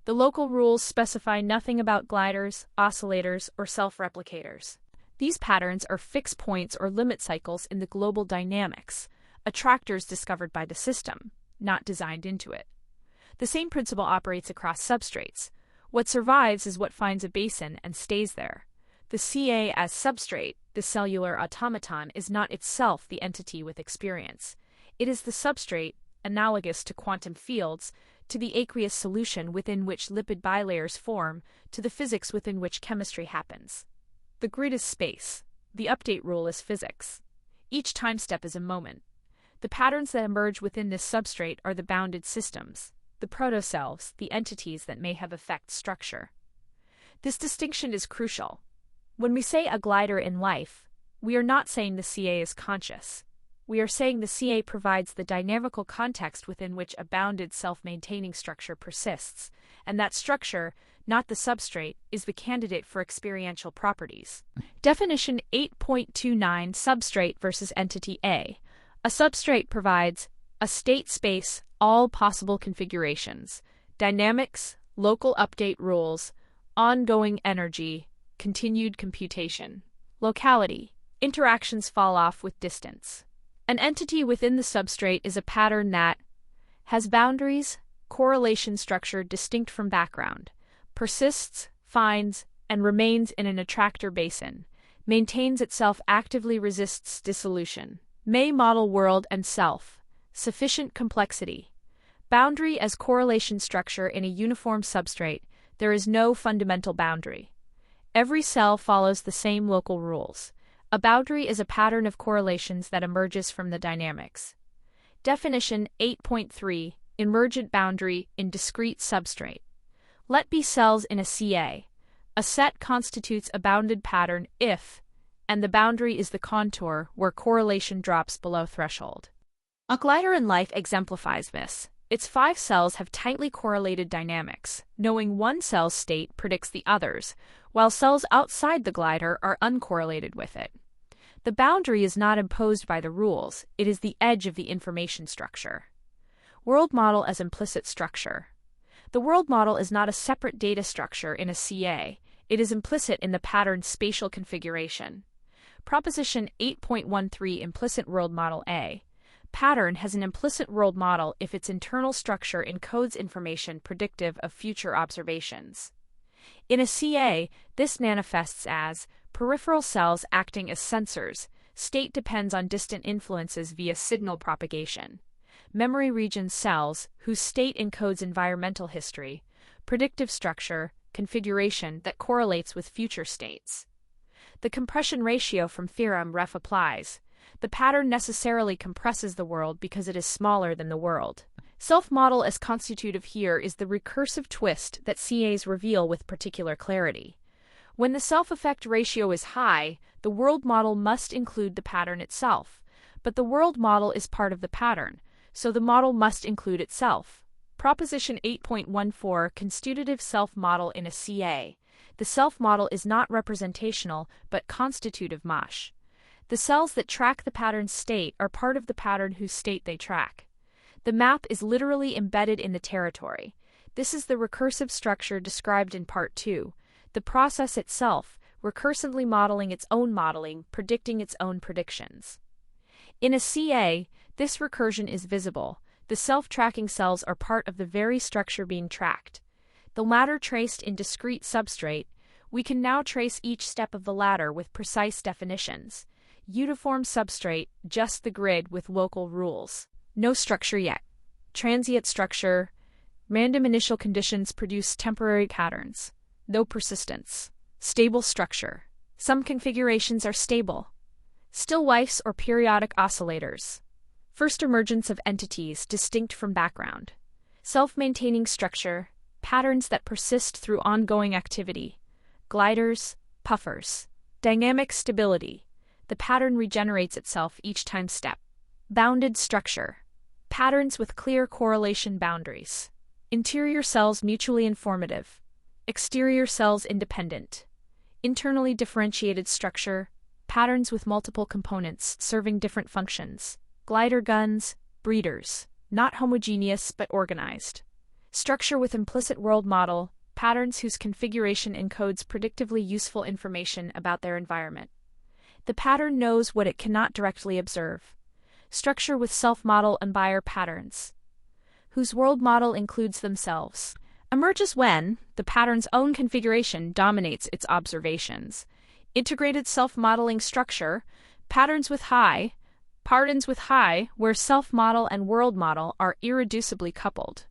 The local rules specify nothing about gliders, oscillators, or self-replicators. These patterns are fixed points or limit cycles in the global dynamics, attractors discovered by the system, not designed into it. The same principle operates across substrates. What survives is what finds a basin and stays there. The CA as substrate, the cellular automaton, is not itself the entity with experience. It is the substrate, analogous to quantum fields, to the aqueous solution within which lipid bilayers form, to the physics within which chemistry happens. The grid is space. The update rule is physics. Each time step is a moment. The patterns that emerge within this substrate are the bounded systems, the protocells, the entities that may have effect structure. This distinction is crucial. When we say a glider in life, we are not saying the CA is conscious. We are saying the CA provides the dynamical context within which a bounded self-maintaining structure persists, and that structure, not the substrate, is the candidate for experiential properties. Definition 8.29 Substrate versus Entity A. A substrate provides a state space, all possible configurations, dynamics, local update rules, ongoing energy, continued computation. Locality. Interactions fall off with distance. An entity within the substrate is a pattern that has boundaries, correlation structure distinct from background, persists, finds, and remains in an attractor basin, maintains itself, actively resists dissolution. May model world and self. Sufficient complexity. Boundary as correlation structure in a uniform substrate. There is no fundamental boundary. Every cell follows the same local rules. A boundary is a pattern of correlations that emerges from the dynamics. Definition 8.3 Emergent boundary in discrete substrate. Let be cells in a CA. A set constitutes a bounded pattern if, and the boundary is the contour where correlation drops below threshold. A glider in life exemplifies this. Its 5 cells have tightly correlated dynamics. Knowing one cell's state predicts the others, while cells outside the glider are uncorrelated with it. The boundary is not imposed by the rules, it is the edge of the information structure. World model as implicit structure. The world model is not a separate data structure in a CA, it is implicit in the pattern's spatial configuration. Proposition 8.13 Implicit world model A. Pattern has an implicit world model if its internal structure encodes information predictive of future observations. In a CA, this manifests as peripheral cells acting as sensors. State depends on distant influences via signal propagation. Memory region cells, whose state encodes environmental history, predictive structure, configuration that correlates with future states. The compression ratio from theorem ref applies. The pattern necessarily compresses the world because it is smaller than the world. Self-model as constitutive here is the recursive twist that CAs reveal with particular clarity. When the self-effect ratio is high, the world model must include the pattern itself, but the world model is part of the pattern, so the model must include itself. Proposition 8.14 Constitutive self-model in a CA. The self-model is not representational, but constitutive MOSH. The cells that track the pattern's state are part of the pattern whose state they track. The map is literally embedded in the territory. This is the recursive structure described in Part 2. The process itself, recursively modeling its own modeling, predicting its own predictions. In a CA, this recursion is visible. The self-tracking cells are part of the very structure being tracked. The ladder traced in discrete substrate, we can now trace each step of the ladder with precise definitions. Uniform substrate, just the grid with local rules. No structure yet. Transient structure. Random initial conditions produce temporary patterns. No persistence. Stable structure. Some configurations are stable. Still lifes or periodic oscillators. First emergence of entities distinct from background. Self-maintaining structure. Patterns that persist through ongoing activity. Gliders, puffers. Dynamic stability. The pattern regenerates itself each time step. Bounded structure. Patterns with clear correlation boundaries. Interior cells mutually informative. Exterior cells independent. Internally differentiated structure. Patterns with multiple components serving different functions. Glider guns, breeders. Not homogeneous but organized. Structure with implicit world model. Patterns whose configuration encodes predictively useful information about their environment. The pattern knows what it cannot directly observe. Structure with self-model and buyer patterns, whose world model includes themselves. Emerges when the pattern's own configuration dominates its observations. Integrated self-modeling structure, patterns with high, where self-model and world model are irreducibly coupled.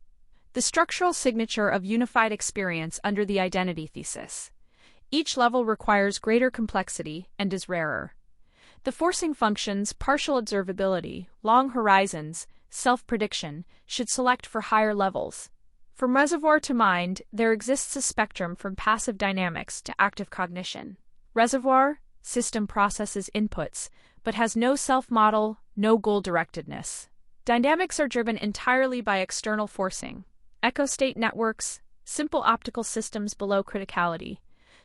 The structural signature of unified experience under the identity thesis. Each level requires greater complexity and is rarer. The forcing functions, partial observability, long horizons, self-prediction, should select for higher levels. From reservoir to mind, there exists a spectrum from passive dynamics to active cognition. Reservoir, system processes inputs, but has no self-model, no goal-directedness. Dynamics are driven entirely by external forcing. Echo-state networks, simple optical systems below criticality.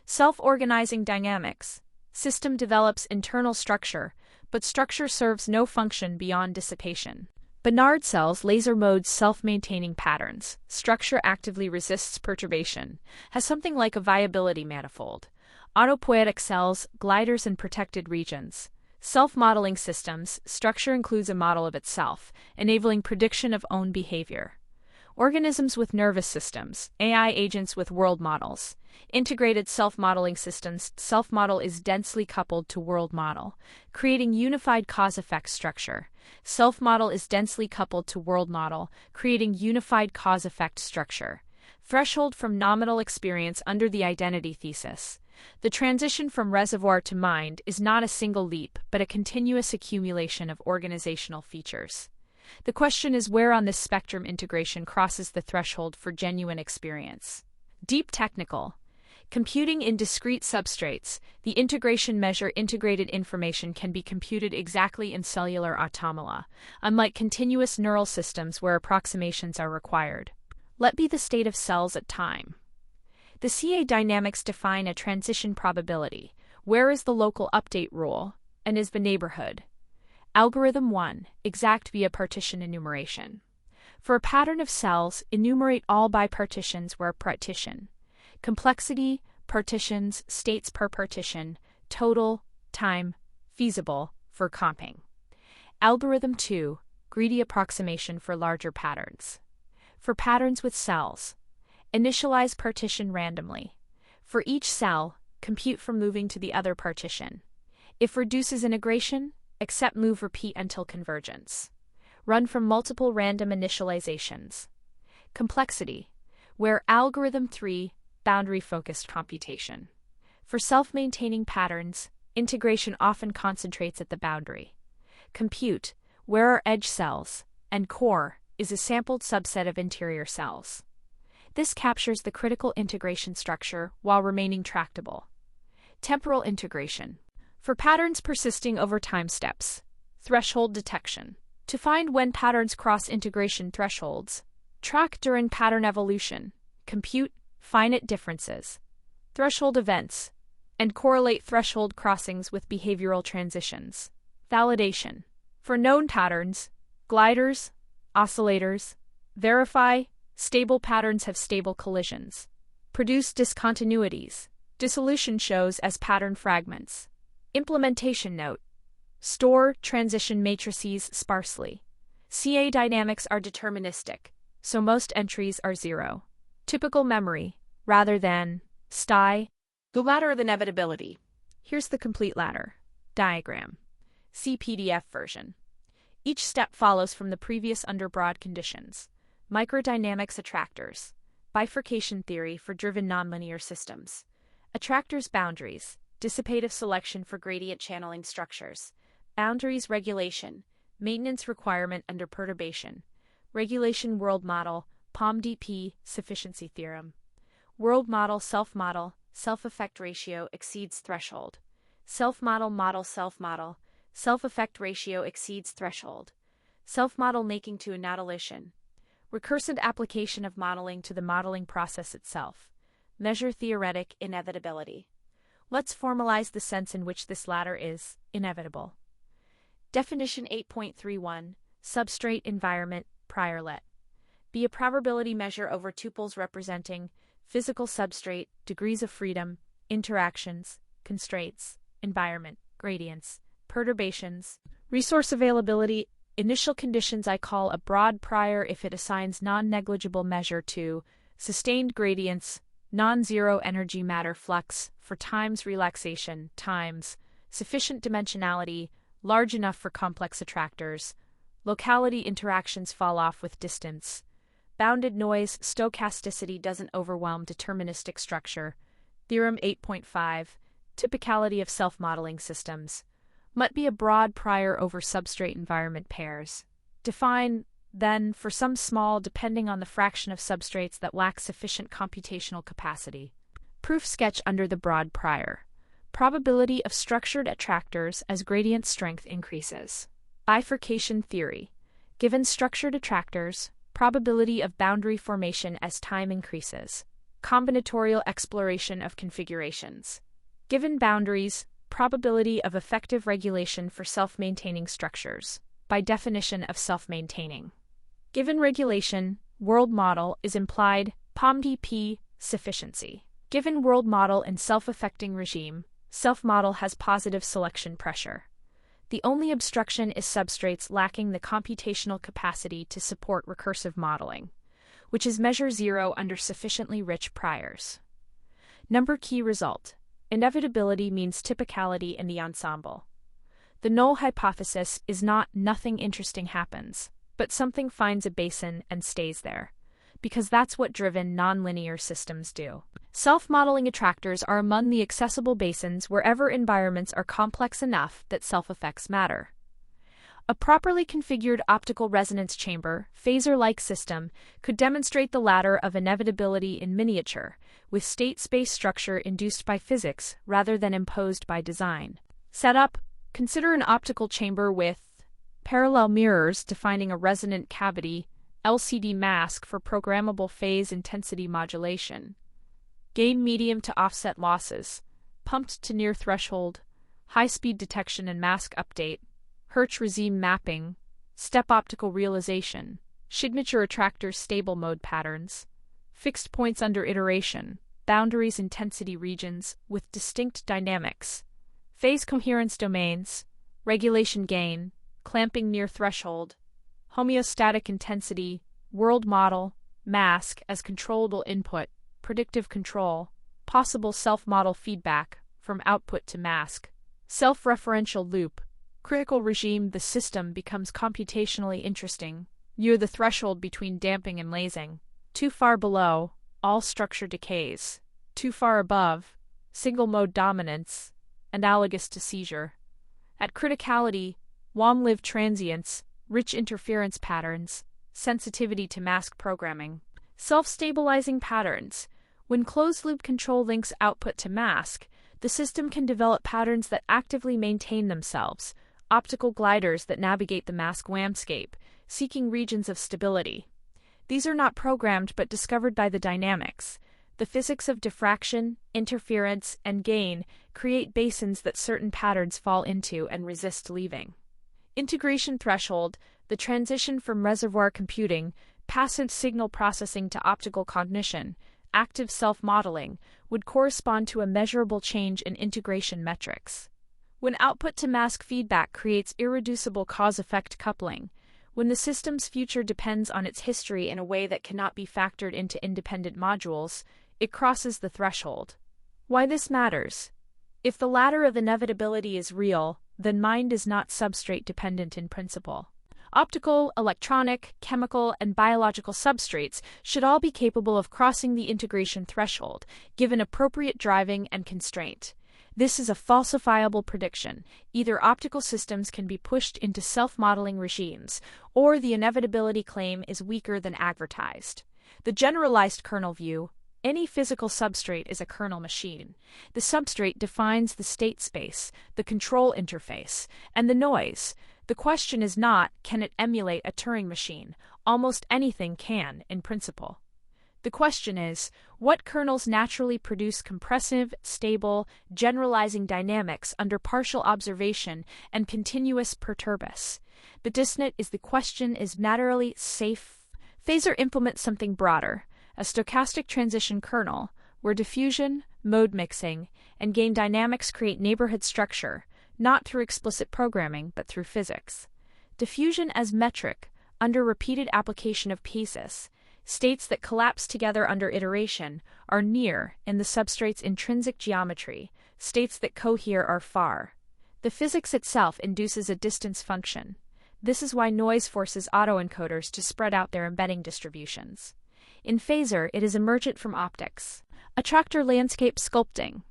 Self-organizing dynamics. System develops internal structure, but structure serves no function beyond dissipation. Bernard cells laser modes self-maintaining patterns. Structure actively resists perturbation. Has something like a viability manifold. Autopoietic cells, gliders in protected regions. Self-modeling systems, structure includes a model of itself, enabling prediction of own behavior. Organisms with nervous systems, AI agents with world models. Integrated self-modeling systems, self-model is densely coupled to world model, creating unified cause-effect structure. Self-model is densely coupled to world model, creating unified cause-effect structure. Threshold from nominal experience under the identity thesis. The transition from reservoir to mind is not a single leap, but a continuous accumulation of organizational features. The question is where on this spectrum integration crosses the threshold for genuine experience. Deep technical. Computing in discrete substrates, the integration measure integrated information can be computed exactly in cellular automata, unlike continuous neural systems where approximations are required. Let be the state of cells at time. The CA dynamics define a transition probability. Where is the local update rule, and is the neighborhood? Algorithm 1. Exact via partition enumeration. For a pattern of cells, enumerate all by partitions where partition. Complexity, partitions, states per partition, total, time, feasible, for comping. Algorithm 2. Greedy approximation for larger patterns. For patterns with cells, initialize partition randomly. For each cell, compute from moving to the other partition. If reduces integration, accept move repeat until convergence. Run from multiple random initializations. Complexity, where algorithm 3, boundary-focused computation. For self-maintaining patterns, integration often concentrates at the boundary. Compute, where are edge cells, and core is a sampled subset of interior cells. This captures the critical integration structure while remaining tractable. Temporal integration. For patterns persisting over time steps. Threshold detection. To find when patterns cross integration thresholds. Track during pattern evolution, compute finite differences, threshold events, and correlate threshold crossings with behavioral transitions. Validation. For known patterns, gliders, oscillators, verify stable patterns have stable collisions. Produce discontinuities. Dissolution shows as pattern fragments. Implementation note. Store transition matrices sparsely. CA dynamics are deterministic, so most entries are zero. Typical memory, rather than STI. The ladder of inevitability. Here's the complete ladder. Diagram. See PDF version. Each step follows from the previous under broad conditions. Microdynamics attractors. Bifurcation theory for driven nonlinear systems. Attractors boundaries. Dissipative selection for gradient channeling structures. Boundaries regulation. Maintenance requirement under perturbation. Regulation world model. POM-DP sufficiency theorem. World model self-model. Self-effect ratio exceeds threshold. Self-model model self-model. Self-effect ratio exceeds threshold. Self-model making to annihilation. Recursive application of modeling to the modeling process itself. Measure theoretic inevitability. Let's formalize the sense in which this latter is inevitable. Definition 8.31. Substrate environment prior let. Be a probability measure over tuples representing physical substrate, degrees of freedom, interactions, constraints, environment, gradients, perturbations, resource availability. Initial conditions I call a broad prior if it assigns non-negligible measure to sustained gradients, non-zero energy matter flux for times relaxation, times, sufficient dimensionality, large enough for complex attractors, locality interactions fall off with distance, bounded noise stochasticity doesn't overwhelm deterministic structure, theorem 8.5, typicality of self-modeling systems. Might be a broad prior over substrate environment pairs. Define, then, for some small depending on the fraction of substrates that lack sufficient computational capacity. Proof sketch under the broad prior. Probability of structured attractors as gradient strength increases. Bifurcation theory. Given structured attractors, probability of boundary formation as time increases. Combinatorial exploration of configurations. Given boundaries, probability of effective regulation for self-maintaining structures, by definition of self-maintaining. Given regulation, world model is implied POM-DP sufficiency. Given world model in self-affecting regime, self-model has positive selection pressure. The only obstruction is substrates lacking the computational capacity to support recursive modeling, which is measure zero under sufficiently rich priors. Number key result. Inevitability means typicality in the ensemble. The null hypothesis is not nothing interesting happens, but something finds a basin and stays there, because that's what driven nonlinear systems do. Self-modeling attractors are among the accessible basins wherever environments are complex enough that self-effects matter. A properly configured optical resonance chamber, phasor-like system, could demonstrate the latter of inevitability in miniature, with state-space structure induced by physics rather than imposed by design. Setup: consider an optical chamber with parallel mirrors defining a resonant cavity, LCD mask for programmable phase intensity modulation, gain medium to offset losses, pumped to near threshold, high-speed detection and mask update, Hertz regime mapping, step optical realization, signature attractors stable mode patterns, fixed points under iteration, boundaries intensity regions with distinct dynamics, phase coherence domains, regulation gain, clamping near threshold, homeostatic intensity, world model, mask as controllable input, predictive control, possible self-model feedback from output to mask, self-referential loop, critical regime. The system becomes computationally interesting near the threshold between damping and lasing. Too far below, all structure decays. Too far above, single-mode dominance, analogous to seizure. At criticality, long-lived transients, rich interference patterns, sensitivity to mask programming. Self-stabilizing patterns. When closed-loop control links output to mask, the system can develop patterns that actively maintain themselves, optical gliders that navigate the mask landscape, seeking regions of stability. These are not programmed but discovered by the dynamics. The physics of diffraction, interference, and gain create basins that certain patterns fall into and resist leaving. Integration threshold, the transition from reservoir computing, passive signal processing to optical cognition, active self-modeling, would correspond to a measurable change in integration metrics. When output-to-mask feedback creates irreducible cause-effect coupling, when the system's future depends on its history in a way that cannot be factored into independent modules, it crosses the threshold. Why this matters? If the ladder of inevitability is real, then mind is not substrate-dependent in principle. Optical, electronic, chemical, and biological substrates should all be capable of crossing the integration threshold, given appropriate driving and constraint. This is a falsifiable prediction. Either optical systems can be pushed into self-modeling regimes, or the inevitability claim is weaker than advertised. The generalized kernel view: any physical substrate is a kernel machine. The substrate defines the state space, the control interface, and the noise. The question is not, can it emulate a Turing machine? Almost anything can, in principle. The question is, what kernels naturally produce compressive, stable, generalizing dynamics under partial observation and continuous perturbance? The dissonant is the question is naturally safe. Phaser implements something broader, a stochastic transition kernel, where diffusion, mode mixing, and gain dynamics create neighborhood structure, not through explicit programming but through physics. Diffusion as metric, under repeated application of pieces, states that collapse together under iteration are near in the substrate's intrinsic geometry, states that cohere are far. The physics itself induces a distance function. This is why noise forces autoencoders to spread out their embedding distributions. In phaser, it is emergent from optics. Attractor landscape sculpting.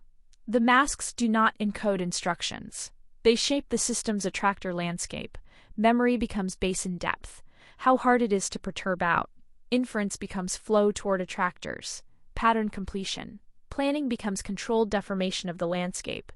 The masks do not encode instructions. They shape the system's attractor landscape. Memory becomes basin depth, how hard it is to perturb out. Inference becomes flow toward attractors. Pattern completion. Planning becomes controlled deformation of the landscape.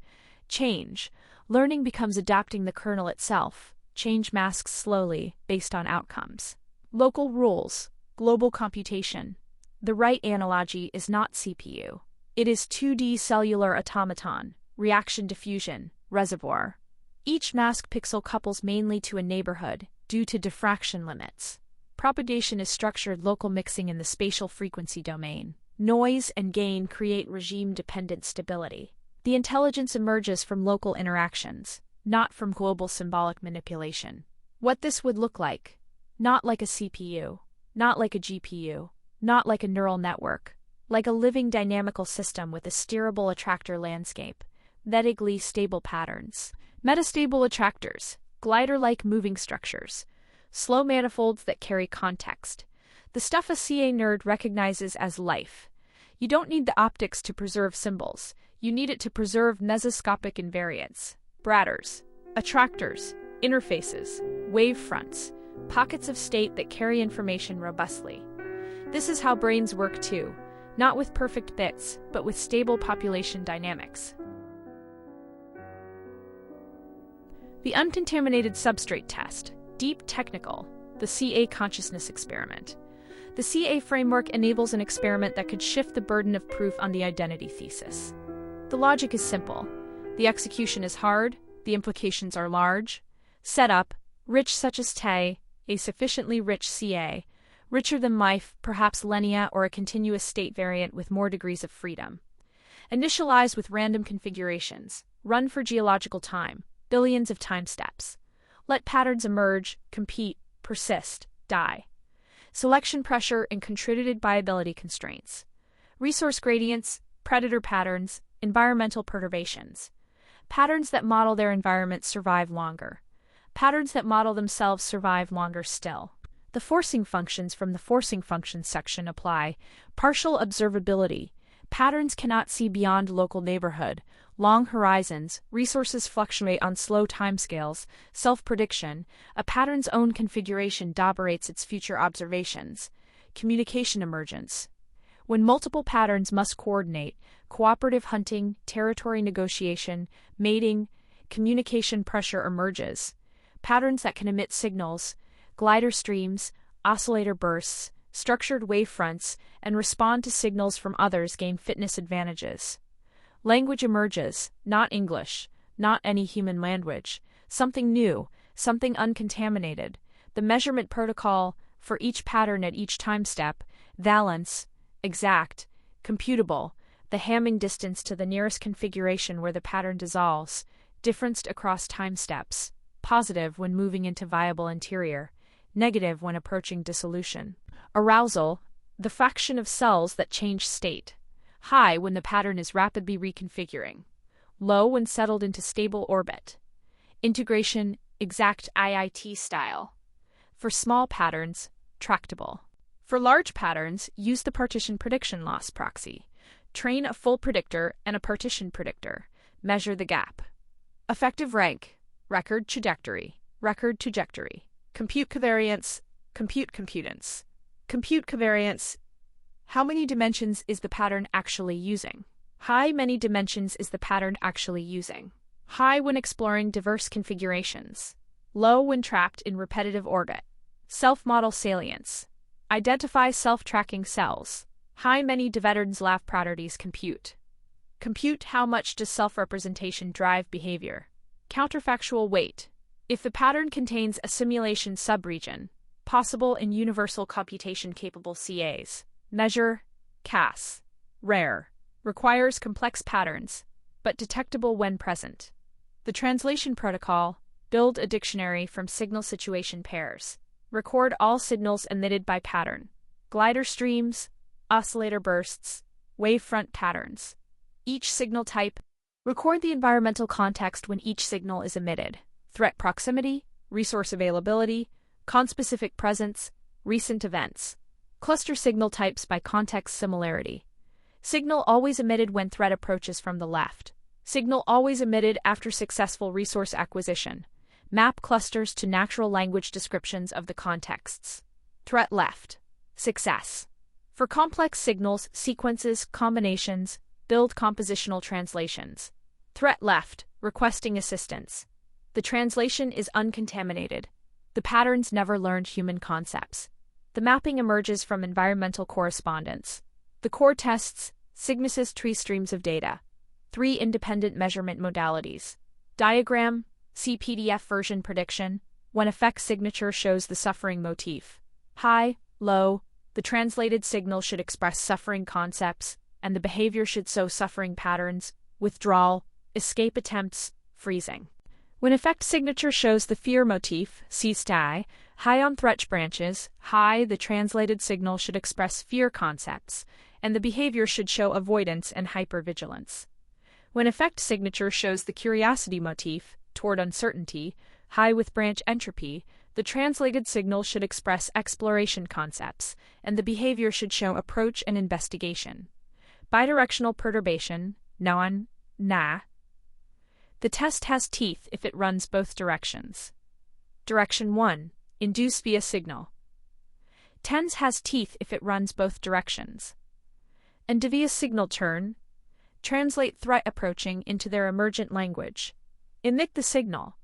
Change. Learning becomes adapting the kernel itself. Change masks slowly, based on outcomes. Local rules. Global computation. The right analogy is not CPU. It is 2D cellular automaton, reaction diffusion, reservoir. Each mask pixel couples mainly to a neighborhood, due to diffraction limits. Propagation is structured local mixing in the spatial frequency domain. Noise and gain create regime-dependent stability. The intelligence emerges from local interactions, not from global symbolic manipulation. What this would look like: not like a CPU, not like a GPU, not like a neural network, like a living dynamical system with a steerable attractor landscape, vaguely stable patterns. Metastable attractors, glider-like moving structures, slow manifolds that carry context. The stuff a CA nerd recognizes as life. You don't need the optics to preserve symbols. You need it to preserve mesoscopic invariants, bratters, attractors, interfaces, wavefronts, pockets of state that carry information robustly. This is how brains work too, not with perfect bits, but with stable population dynamics. The uncontaminated substrate test. Deep technical, the CA consciousness experiment. The CA framework enables an experiment that could shift the burden of proof on the identity thesis. The logic is simple. The execution is hard, the implications are large. Setup: rich such as Te, a sufficiently rich CA, richer than Mife, perhaps Lenia or a continuous state variant with more degrees of freedom. Initialize with random configurations. Run for geological time, billions of time steps. Let patterns emerge, compete, persist, die. Selection pressure and contributed viability constraints. Resource gradients, predator patterns, environmental perturbations. Patterns that model their environment survive longer. Patterns that model themselves survive longer still. The forcing functions from the forcing functions section apply. Partial observability. Patterns cannot see beyond local neighborhood. Long horizons, resources fluctuate on slow timescales. Self-prediction. A pattern's own configuration dominates its future observations. Communication emergence. When multiple patterns must coordinate, cooperative hunting, territory negotiation, mating, communication pressure emerges. Patterns that can emit signals, glider streams, oscillator bursts, structured wavefronts, and respond to signals from others gain fitness advantages. Language emerges, not English, not any human language, something new, something uncontaminated. The measurement protocol for each pattern at each time step, valence, exact, computable, the Hamming distance to the nearest configuration where the pattern dissolves, differenced across time steps, positive when moving into viable interior, negative when approaching dissolution. Arousal, the fraction of cells that change state, high when the pattern is rapidly reconfiguring, low when settled into stable orbit. Integration, exact IIT style. For small patterns, tractable. For large patterns, use the partition prediction loss proxy. Train a full predictor and a partition predictor. Measure the gap. Effective rank, record trajectory, record trajectory. Compute covariance, compute computance. Compute covariance, how many dimensions is the pattern actually using? How many dimensions is the pattern actually using? High when exploring diverse configurations. Low when trapped in repetitive orbit. Self-model salience. Identify self-tracking cells. How many dividends lav properties compute? Compute how much does self-representation drive behavior. Counterfactual weight. If the pattern contains a simulation subregion, possible in universal computation-capable CAs. Measure, CAS. Rare. Requires complex patterns, but detectable when present. The translation protocol. Build a dictionary from signal situation pairs. Record all signals emitted by pattern. Glider streams, oscillator bursts, wavefront patterns. Each signal type. Record the environmental context when each signal is emitted. Threat proximity, resource availability, conspecific presence, recent events. Cluster signal types by context similarity. Signal always emitted when threat approaches from the left. Signal always emitted after successful resource acquisition. Map clusters to natural language descriptions of the contexts. Threat left. Success. For complex signals, sequences, combinations, build compositional translations. Threat left. Requesting assistance. The translation is uncontaminated. The patterns never learned human concepts. The mapping emerges from environmental correspondence. The core tests, Sigmasys tree streams of data. 3 independent measurement modalities. Diagram, CPDF version prediction, when effect signature shows the suffering motif. High, low, the translated signal should express suffering concepts, and the behavior should show suffering patterns, withdrawal, escape attempts, freezing. When effect signature shows the fear motif, C-STI, high on threat branches, high, the translated signal should express fear concepts, and the behavior should show avoidance and hypervigilance. When effect signature shows the curiosity motif, toward uncertainty, high with branch entropy, the translated signal should express exploration concepts, and the behavior should show approach and investigation. Bidirectional perturbation, na. The test has teeth if it runs both directions. Direction 1. Induce via signal. Tens has teeth if it runs both directions. And via signal turn. Translate threat approaching into their emergent language. Emit the signal.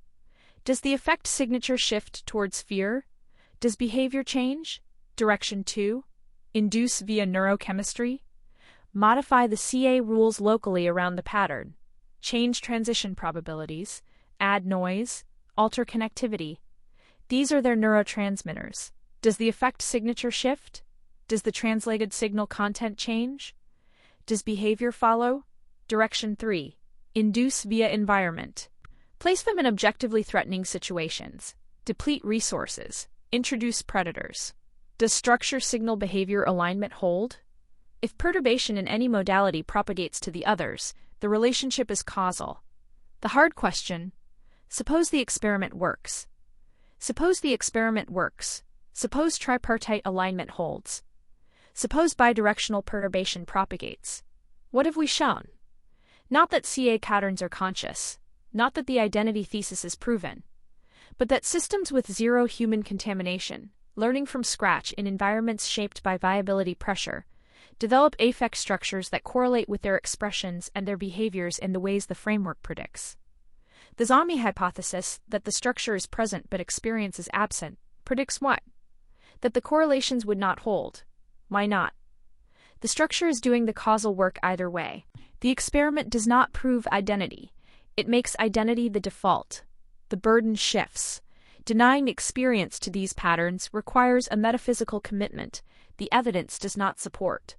Does the effect signature shift towards fear? Does behavior change? Direction 2. Induce via neurochemistry. Modify the CA rules locally around the pattern. Change transition probabilities, add noise, alter connectivity. These are their neurotransmitters. Does the effect signature shift? Does the translated signal content change? Does behavior follow? Direction 3. Induce via environment. Place them in objectively threatening situations. Deplete resources. Introduce predators. Does structure signal behavior alignment hold? If perturbation in any modality propagates to the others, the relationship is causal. The hard question: suppose the experiment works. Suppose the experiment works. Suppose tripartite alignment holds. Suppose bidirectional perturbation propagates. What have we shown? Not that CA patterns are conscious, not that the identity thesis is proven, but that systems with zero human contamination, learning from scratch in environments shaped by viability pressure, develop affect structures that correlate with their expressions and their behaviors in the ways the framework predicts. The zombie hypothesis, that the structure is present but experience is absent, predicts what? that the correlations would not hold. Why not? The structure is doing the causal work either way. The experiment does not prove identity. It makes identity the default. The burden shifts. Denying experience to these patterns requires a metaphysical commitment the evidence does not support.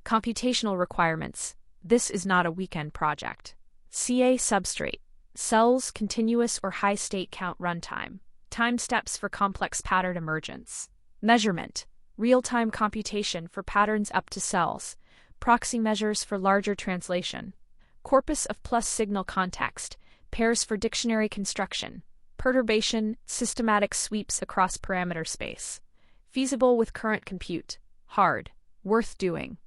Computational requirements. This is not a weekend project. CA substrate. Cells, continuous or high state count runtime. Time steps for complex pattern emergence. Measurement. Real-time computation for patterns up to cells. Proxy measures for larger translation. Corpus of plus signal context. Pairs for dictionary construction. Perturbation, systematic sweeps across parameter space. Feasible with current compute. Hard. Worth doing.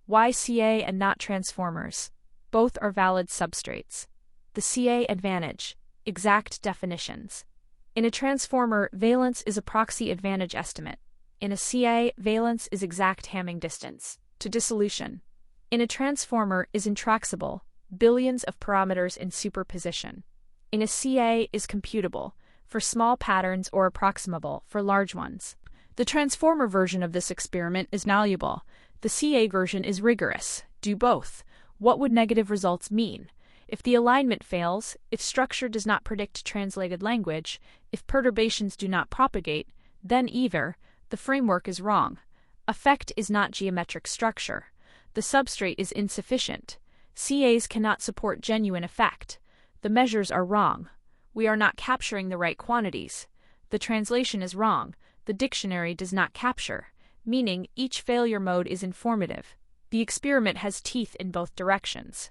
Why CA and not transformers? Both are valid substrates. The CA advantage. Exact definitions. In a transformer, valence is a proxy advantage estimate. In a CA, valence is exact Hamming distance to dissolution. In a transformer is intractable, billions of parameters in superposition. In a CA is computable, for small patterns or approximable for large ones. The transformer version of this experiment is malleable. The CA version is rigorous. Do both. What would negative results mean? If the alignment fails, if structure does not predict translated language, if perturbations do not propagate, then either the framework is wrong. Effect is not geometric structure. The substrate is insufficient. CAs cannot support genuine effect. The measures are wrong. We are not capturing the right quantities. The translation is wrong. The dictionary does not capture, meaning each failure mode is informative. The experiment has teeth in both directions.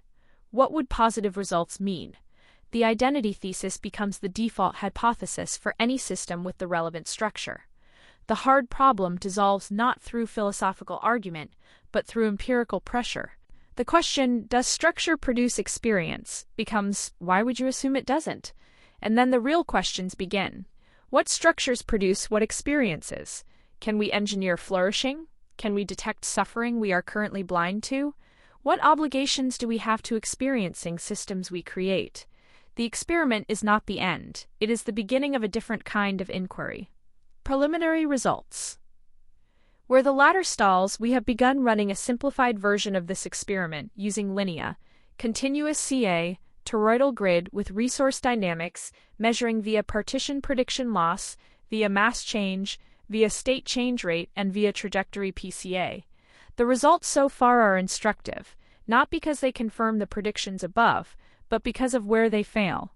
What would positive results mean? The identity thesis becomes the default hypothesis for any system with the relevant structure. The hard problem dissolves not through philosophical argument, but through empirical pressure. The question, does structure produce experience, becomes, why would you assume it doesn't? And then the real questions begin. What structures produce what experiences? Can we engineer flourishing? Can we detect suffering we are currently blind to? What obligations do we have to experiencing systems we create? The experiment is not the end. It is the beginning of a different kind of inquiry. Preliminary results. Where the latter stalls, we have begun running a simplified version of this experiment using linear, continuous CA, toroidal grid with resource dynamics, measuring via partition prediction loss, via mass change, via state change rate, and via trajectory PCA. The results so far are instructive, not because they confirm the predictions above, but because of where they fail.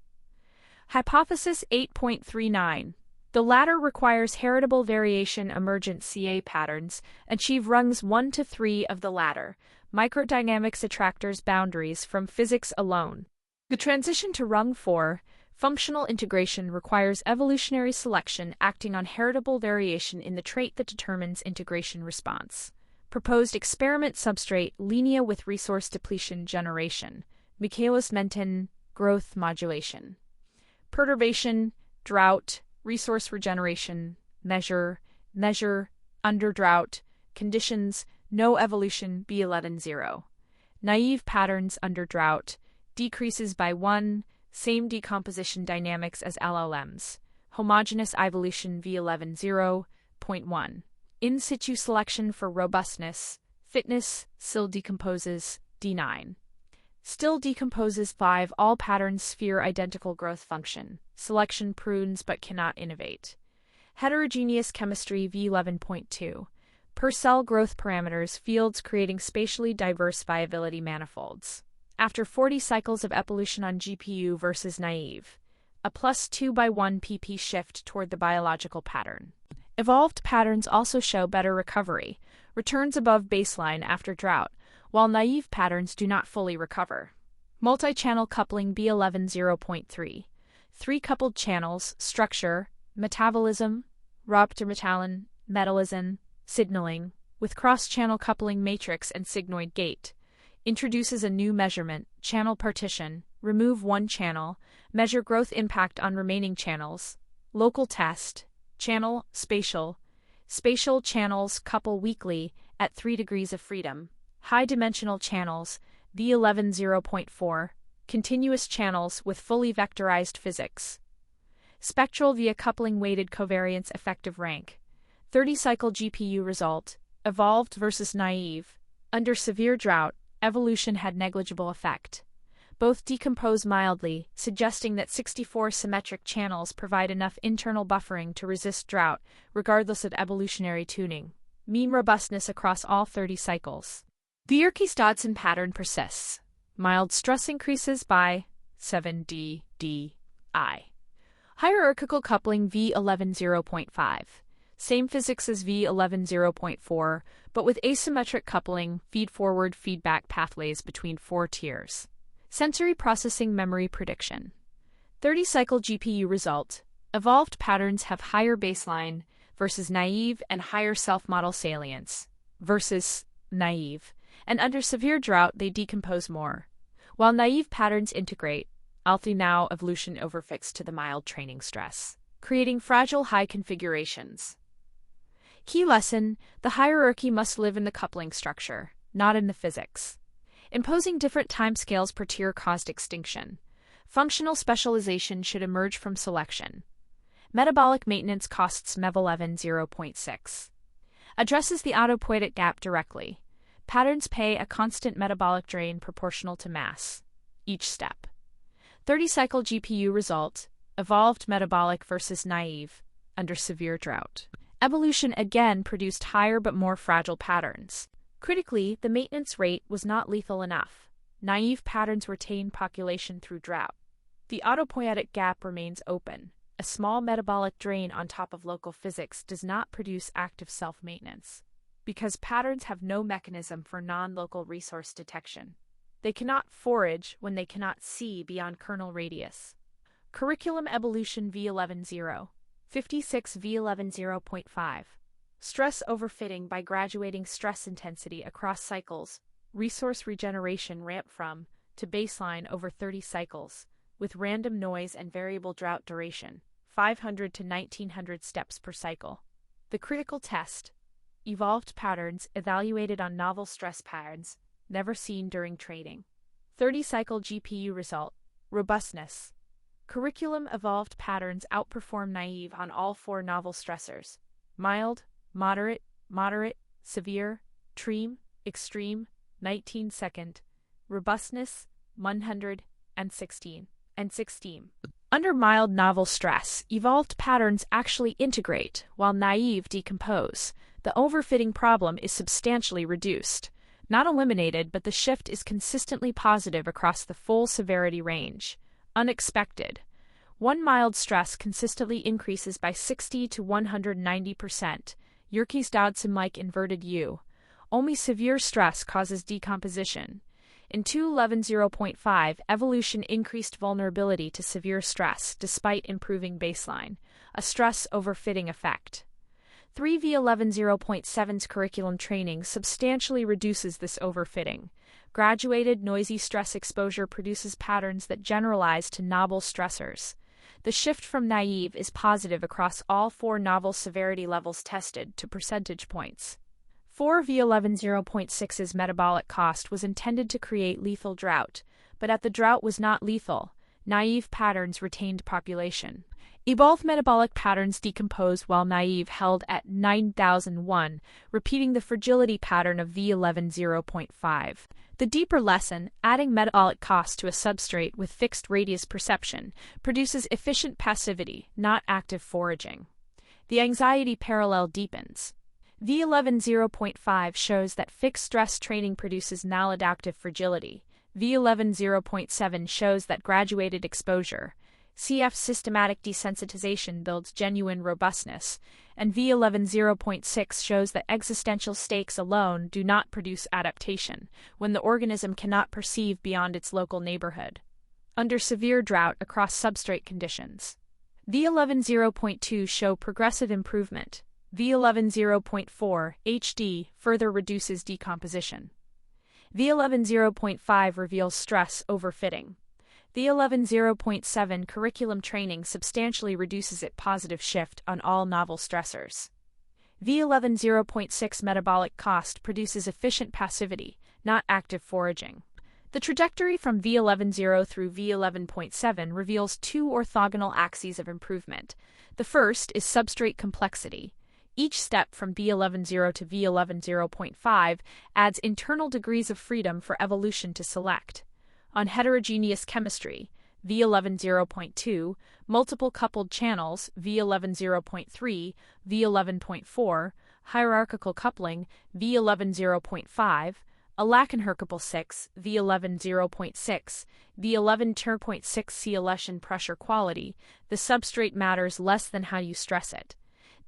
Hypothesis 8.39. The latter requires heritable variation emergent CA patterns, achieve rungs 1 to 3 of the latter, microdynamics attractors boundaries from physics alone. The transition to rung 4, functional integration, requires evolutionary selection acting on heritable variation in the trait that determines integration response. Proposed experiment substrate linear with resource depletion generation, Michaelis-Menten, growth modulation. Perturbation, drought, resource regeneration, measure, under drought, conditions, no evolution, B11 0. Naive patterns under drought, decreases by 1, same decomposition dynamics as LLMs. Homogeneous evolution V11 0.1. In situ selection for robustness, fitness, still decomposes, D9. Still decomposes 5, all patterns sphere identical growth function. Selection prunes but cannot innovate. Heterogeneous chemistry V11.2. Per cell growth parameters, fields creating spatially diverse viability manifolds. After 40 cycles of evolution on GPU versus naive. A plus 2 by 1 pp shift toward the biological pattern. Evolved patterns also show better recovery, returns above baseline after drought, while naive patterns do not fully recover. Multi-channel coupling B11 0.3. 3 coupled channels, structure, metabolism, rhabdometabolism, metallism, signaling, with cross-channel coupling matrix and sigmoid gate. Introduces a new measurement, channel partition, remove one channel, measure growth impact on remaining channels, local test, channel, spatial channels couple weakly at 3 degrees of freedom, high-dimensional channels, V11 0.4, continuous channels with fully vectorized physics. Spectral via coupling weighted covariance effective rank. 30-cycle GPU result, evolved versus naive. Under severe drought, evolution had negligible effect. Both decompose mildly, suggesting that 64 symmetric channels provide enough internal buffering to resist drought, regardless of evolutionary tuning. Mean robustness across all 30 cycles. The Yerkes-Dodson pattern persists. Mild stress increases by 7 dI. Hierarchical coupling V11 0.5. Same physics as V11 0.4, but with asymmetric coupling, feed-forward feedback pathways between 4 tiers. Sensory processing memory prediction. 30-cycle GPU result. Evolved patterns have higher baseline versus naive and higher self-model salience versus naive, and under severe drought they decompose more. While naive patterns integrate, now evolution overfixed to the mild training stress, creating fragile high configurations. Key lesson: the hierarchy must live in the coupling structure, not in the physics. Imposing different timescales per tier caused extinction. Functional specialization should emerge from selection. Metabolic maintenance costs MEV11 0.6. Addresses the autopoietic gap directly. Patterns pay a constant metabolic drain proportional to mass. Each step. 30-cycle GPU result, evolved metabolic versus naive, under severe drought. Evolution again produced higher but more fragile patterns. Critically, the maintenance rate was not lethal enough. Naive patterns retain population through drought. The autopoietic gap remains open. A small metabolic drain on top of local physics does not produce active self-maintenance, because patterns have no mechanism for non-local resource detection. They cannot forage when they cannot see beyond kernel radius. Curriculum evolution V11.0. 56 V11.0.5. Stress overfitting by graduating stress intensity across cycles. Resource regeneration ramp from to baseline over 30 cycles, with random noise and variable drought duration, 500 to 1900 steps per cycle. The critical test. Evolved patterns evaluated on novel stress patterns, never seen during training. 30-cycle GPU result. Robustness. Curriculum evolved patterns outperform naive on all 4 novel stressors: mild, moderate, severe, extreme, 19-second, robustness, 116. Under mild novel stress, evolved patterns actually integrate, while naive decompose. The overfitting problem is substantially reduced. Not eliminated, but the shift is consistently positive across the full severity range. Unexpected. One mild stress consistently increases by 60 to 190%. Yerkes-Dodson-like inverted U. Only severe stress causes decomposition. In 2.11.0.5, evolution increased vulnerability to severe stress despite improving baseline, a stress overfitting effect. 3v11.0.7's curriculum training substantially reduces this overfitting. Graduated noisy stress exposure produces patterns that generalize to novel stressors. The shift from naive is positive across all 4 novel severity levels tested to percentage points. 4v11.0.6's metabolic cost was intended to create lethal drought, but at the drought was not lethal. Naive patterns retained population. Evolved metabolic patterns decompose while naive held at 9001, repeating the fragility pattern of V11.0.5. The deeper lesson, adding metabolic cost to a substrate with fixed radius perception, produces efficient passivity, not active foraging. The anxiety parallel deepens. V11.0.5 shows that fixed stress training produces maladaptive fragility. V11.0.7 shows that graduated exposure, CF systematic desensitization builds genuine robustness, and V11.0.6 shows that existential stakes alone do not produce adaptation when the organism cannot perceive beyond its local neighborhood. Under severe drought across substrate conditions. V11.0.2 show progressive improvement. V11.0.4 HD further reduces decomposition. V11.0.5 reveals stress overfitting. V11.0.7 curriculum training substantially reduces its positive shift on all novel stressors. V11.0.6 metabolic cost produces efficient passivity, not active foraging. The trajectory from V11.0 through V11.7 reveals 2 orthogonal axes of improvement. The first is substrate complexity. Each step from V11.0 to V11.0.5 adds internal degrees of freedom for evolution to select. On heterogeneous chemistry, V11.0.2, multiple coupled channels, V11.0.3, V11.4, hierarchical coupling, V11.0.5, a Lachenherkupel 6, V11.0.6, V11.0.6 coalition pressure quality, the substrate matters less than how you stress it.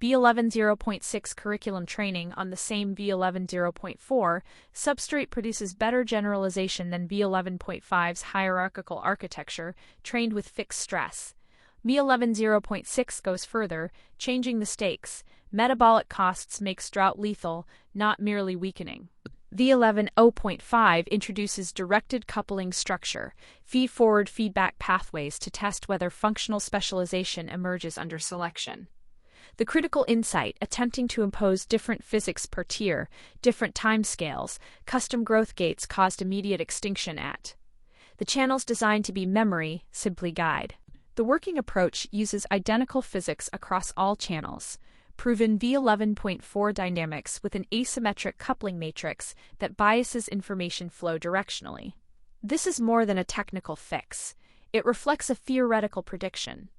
V11.0.6 curriculum training on the same V11.0.4, substrate produces better generalization than V11.5's hierarchical architecture, trained with fixed stress. V11.0.6 goes further, changing the stakes. Metabolic costs makes drought lethal, not merely weakening. V11.0.5 introduces directed coupling structure, feed-forward feedback pathways to test whether functional specialization emerges under selection. The critical insight, attempting to impose different physics per tier, different timescales, custom growth gates caused immediate extinction at. The channels designed to be memory simply guide. The working approach uses identical physics across all channels, proven V11.4 dynamics with an asymmetric coupling matrix that biases information flow directionally. This is more than a technical fix. It reflects a theoretical prediction.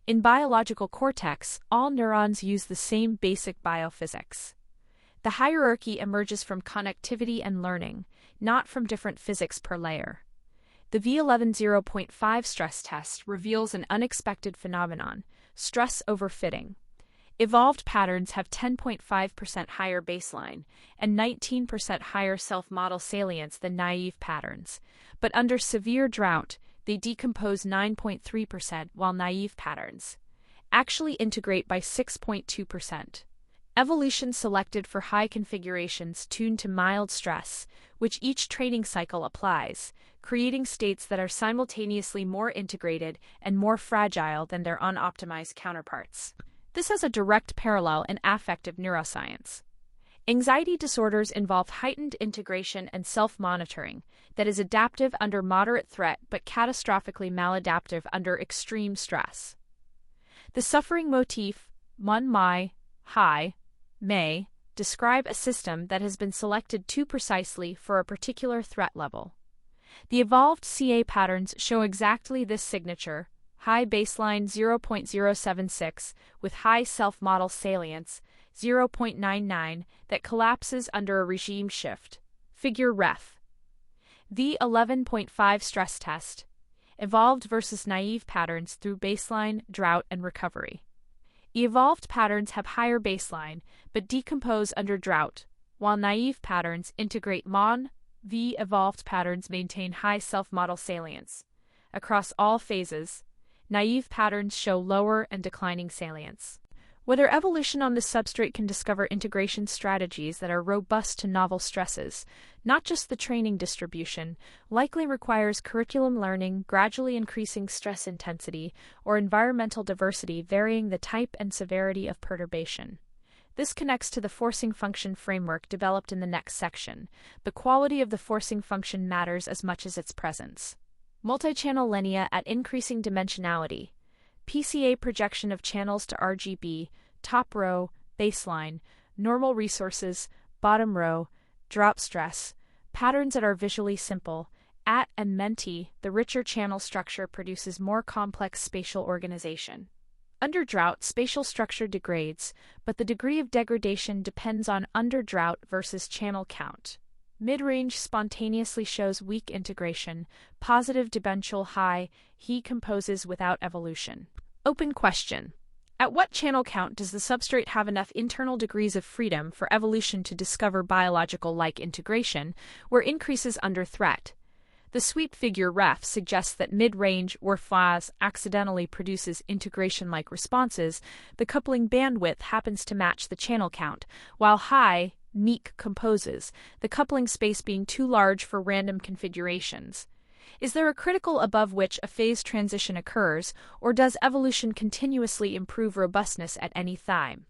In biological cortex, all neurons use the same basic biophysics. The hierarchy emerges from connectivity and learning, not from different physics per layer. The V11.0.5 stress test reveals an unexpected phenomenon: stress overfitting. Evolved patterns have 10.5% higher baseline and 19% higher self-model salience than naive patterns, but under severe drought, they decompose 9.3%, while naive patterns actually integrate by 6.2%. Evolution selected for high configurations tuned to mild stress, which each training cycle applies, creating states that are simultaneously more integrated and more fragile than their unoptimized counterparts. This has a direct parallel in affective neuroscience. Anxiety disorders involve heightened integration and self-monitoring that is adaptive under moderate threat but catastrophically maladaptive under extreme stress. The suffering motif, mun mai, hai, may, describe a system that has been selected too precisely for a particular threat level. The evolved CA patterns show exactly this signature: high baseline 0.076 with high self-model salience 0.99 that collapses under a regime shift. Figure ref. V11.5 stress test. Evolved versus naive patterns through baseline, drought, and recovery. Evolved patterns have higher baseline but decompose under drought, while naive patterns integrate MON. V-evolved patterns maintain high self-model salience. Across all phases, naive patterns show lower and declining salience. Whether evolution on this substrate can discover integration strategies that are robust to novel stresses, not just the training distribution, likely requires curriculum learning, gradually increasing stress intensity, or environmental diversity varying the type and severity of perturbation. This connects to the forcing function framework developed in the next section. The quality of the forcing function matters as much as its presence. Multi-channel linea at increasing dimensionality. PCA projection of channels to RGB, top row, baseline, normal resources, bottom row, drop stress, patterns that are visually simple. At and Menti, the richer channel structure produces more complex spatial organization. Under drought, spatial structure degrades, but the degree of degradation depends on under drought versus channel count. Mid-range spontaneously shows weak integration, positive dimensional high, he composes without evolution. Open question. At what channel count does the substrate have enough internal degrees of freedom for evolution to discover biological-like integration, where increases under threat? The sweep figure ref suggests that mid-range, where phase accidentally produces integration-like responses, the coupling bandwidth happens to match the channel count, while high, meek composes, the coupling space being too large for random configurations. Is there a critical above which a phase transition occurs, or does evolution continuously improve robustness at any time?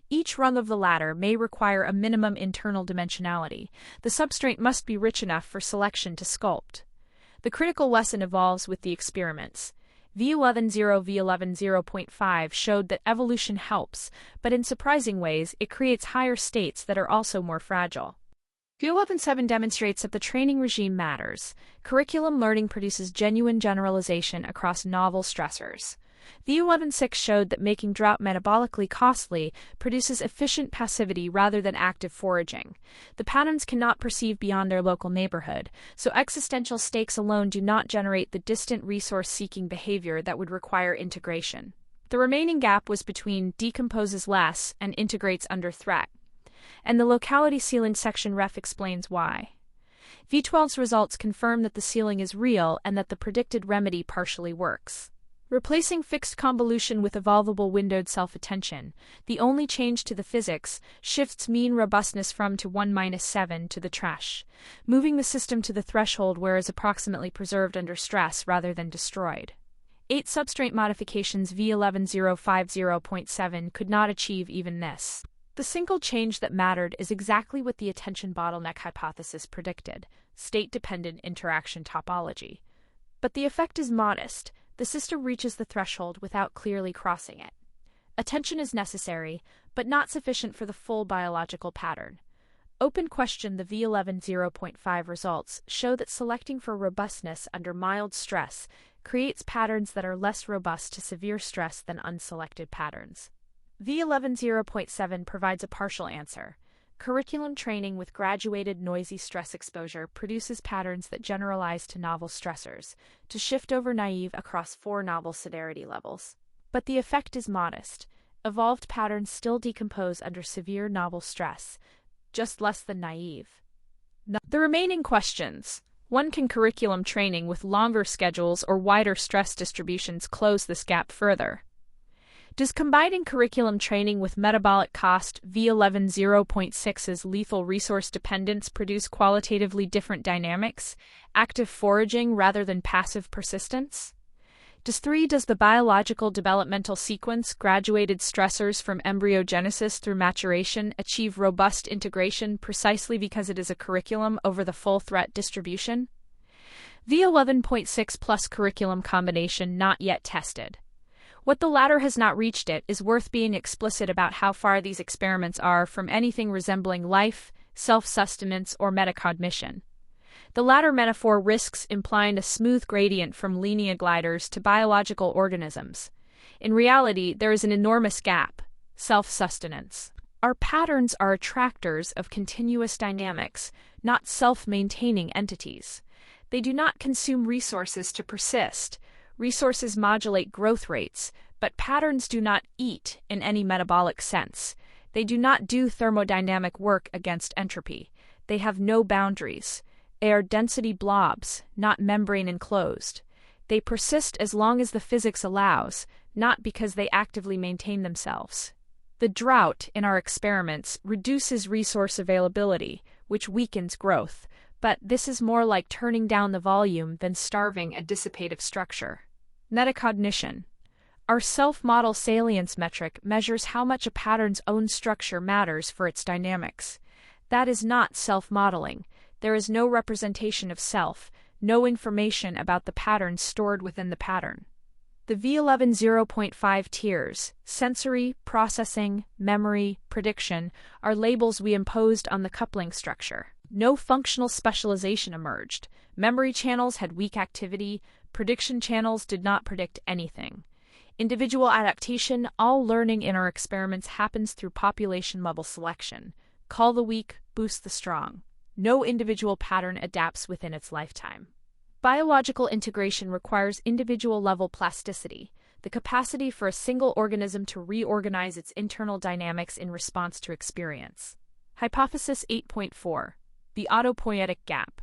Each rung of the ladder may require a minimum internal dimensionality. The substrate must be rich enough for selection to sculpt. The critical lesson evolves with the experiments. V11.0.5 showed that evolution helps, but in surprising ways, it creates higher states that are also more fragile. V11.7 demonstrates that the training regime matters. Curriculum learning produces genuine generalization across novel stressors. V11.6 showed that making drought metabolically costly produces efficient passivity rather than active foraging. The patterns cannot perceive beyond their local neighborhood, so existential stakes alone do not generate the distant resource-seeking behavior that would require integration. The remaining gap was between decomposes less and integrates under threat. And the locality ceiling section ref explains why. V12's results confirm that the ceiling is real and that the predicted remedy partially works. Replacing fixed convolution with evolvable windowed self-attention, the only change to the physics, shifts mean robustness from to 1-7 to the trash, moving the system to the threshold where it is approximately preserved under stress rather than destroyed. 8 substrate modifications V11.050.7 could not achieve even this. The single change that mattered is exactly what the attention bottleneck hypothesis predicted, state-dependent interaction topology. But the effect is modest. The system reaches the threshold without clearly crossing it. Attention is necessary, but not sufficient for the full biological pattern. Open question. The V11.0.5 results show that selecting for robustness under mild stress creates patterns that are less robust to severe stress than unselected patterns. V11.0.7 provides a partial answer. Curriculum training with graduated noisy stress exposure produces patterns that generalize to novel stressors, to shift over naive across 4 novel severity levels. But the effect is modest. Evolved patterns still decompose under severe novel stress, just less than naive. The remaining questions. 1. Can curriculum training with longer schedules or wider stress distributions close this gap further? Does combining curriculum training with metabolic cost V11.0.6's lethal resource dependence produce qualitatively different dynamics, active foraging rather than passive persistence? Does the biological developmental sequence, graduated stressors from embryogenesis through maturation, achieve robust integration precisely because it is a curriculum over the full threat distribution? V11.6 plus curriculum combination not yet tested. What the latter has not reached, it is worth being explicit about how far these experiments are from anything resembling life, self-sustenance, or metacognition. The latter metaphor risks implying a smooth gradient from linear gliders to biological organisms. In reality, there is an enormous gap: self-sustenance. Our patterns are attractors of continuous dynamics, not self-maintaining entities. They do not consume resources to persist. Resources modulate growth rates, but patterns do not eat in any metabolic sense. They do not do thermodynamic work against entropy. They have no boundaries. They are density blobs, not membrane enclosed. They persist as long as the physics allows, not because they actively maintain themselves. The drought in our experiments reduces resource availability, which weakens growth, but this is more like turning down the volume than starving a dissipative structure. Metacognition. Our self-model salience metric measures how much a pattern's own structure matters for its dynamics. That is not self-modeling. There is no representation of self, no information about the pattern stored within the pattern. The V11.0.5 tiers, sensory, processing, memory, prediction, are labels we imposed on the coupling structure. No functional specialization emerged. Memory channels had weak activity. Prediction channels did not predict anything. Individual adaptation. All learning in our experiments happens through population-level selection. Cull the weak, boost the strong. No individual pattern adapts within its lifetime. Biological integration requires individual-level plasticity, the capacity for a single organism to reorganize its internal dynamics in response to experience. Hypothesis 8.4. The autopoietic gap.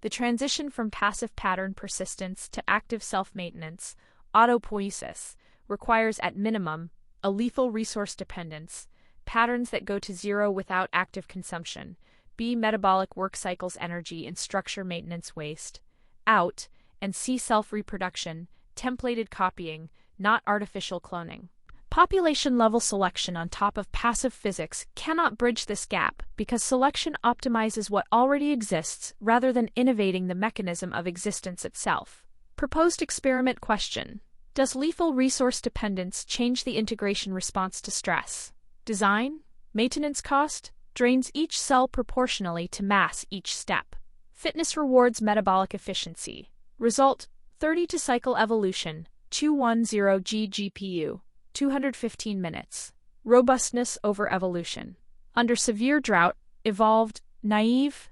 The transition from passive pattern persistence to active self-maintenance, autopoiesis, requires at minimum a lethal resource dependence, patterns that go to zero without active consumption, B. Metabolic work cycles energy and structure maintenance waste, out, and C. Self-reproduction, templated copying, not artificial cloning. Population-level selection on top of passive physics cannot bridge this gap because selection optimizes what already exists rather than innovating the mechanism of existence itself. Proposed experiment question. Does lethal resource dependence change the integration response to stress? Design, maintenance cost, drains each cell proportionally to mass each step. Fitness rewards metabolic efficiency. Result, 30 cycle evolution, 210 G GPU, 215 minutes. Robustness over evolution. Under severe drought, evolved, naive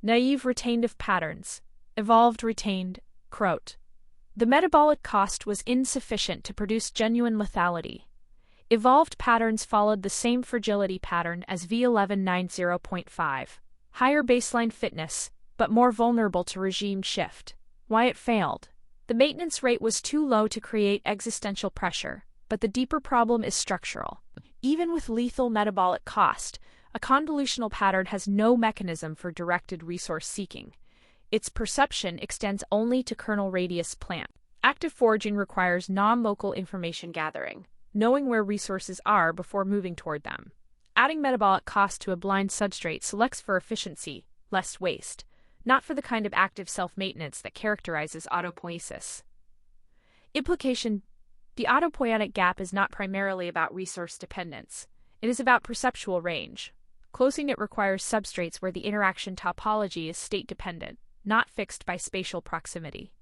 retained of patterns, evolved retained, Croat. The metabolic cost was insufficient to produce genuine lethality. Evolved patterns followed the same fragility pattern as V1190.5, higher baseline fitness, but more vulnerable to regime shift. Why it failed. The maintenance rate was too low to create existential pressure, but the deeper problem is structural. Even with lethal metabolic cost, a convolutional pattern has no mechanism for directed resource seeking. Its perception extends only to kernel radius plant. Active foraging requires non-local information gathering, knowing where resources are before moving toward them. Adding metabolic cost to a blind substrate selects for efficiency, less waste, not for the kind of active self-maintenance that characterizes autopoiesis. Implication: the autopoietic gap is not primarily about resource dependence. It is about perceptual range. Closing it requires substrates where the interaction topology is state-dependent, not fixed by spatial proximity.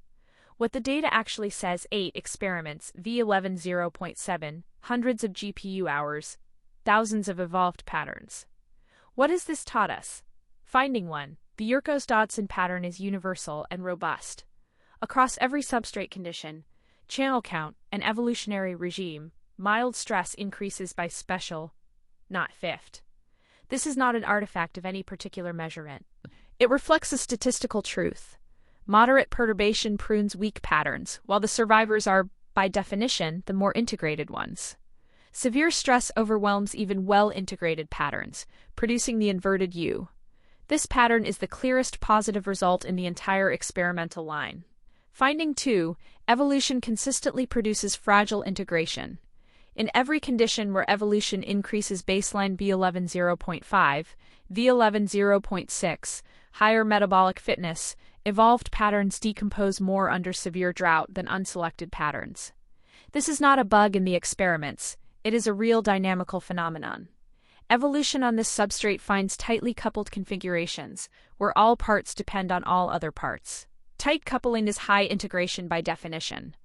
What the data actually says: 8 experiments, V11.0.7, hundreds of GPU hours, thousands of evolved patterns. What has this taught us? Finding 1. The Yerkes-Dodson pattern is universal and robust. Across every substrate condition, channel count, and evolutionary regime, mild stress increases by special, not fifth. This is not an artifact of any particular measurement. It reflects a statistical truth. Moderate perturbation prunes weak patterns, while the survivors are, by definition, the more integrated ones. Severe stress overwhelms even well-integrated patterns, producing the inverted U. This pattern is the clearest positive result in the entire experimental line. Finding 2. Evolution consistently produces fragile integration. In every condition where evolution increases baseline V11.0.5, V11.0.6, higher metabolic fitness, evolved patterns decompose more under severe drought than unselected patterns. This is not a bug in the experiments, it is a real dynamical phenomenon. Evolution on this substrate finds tightly coupled configurations, where all parts depend on all other parts. Tight coupling is high integration by definition,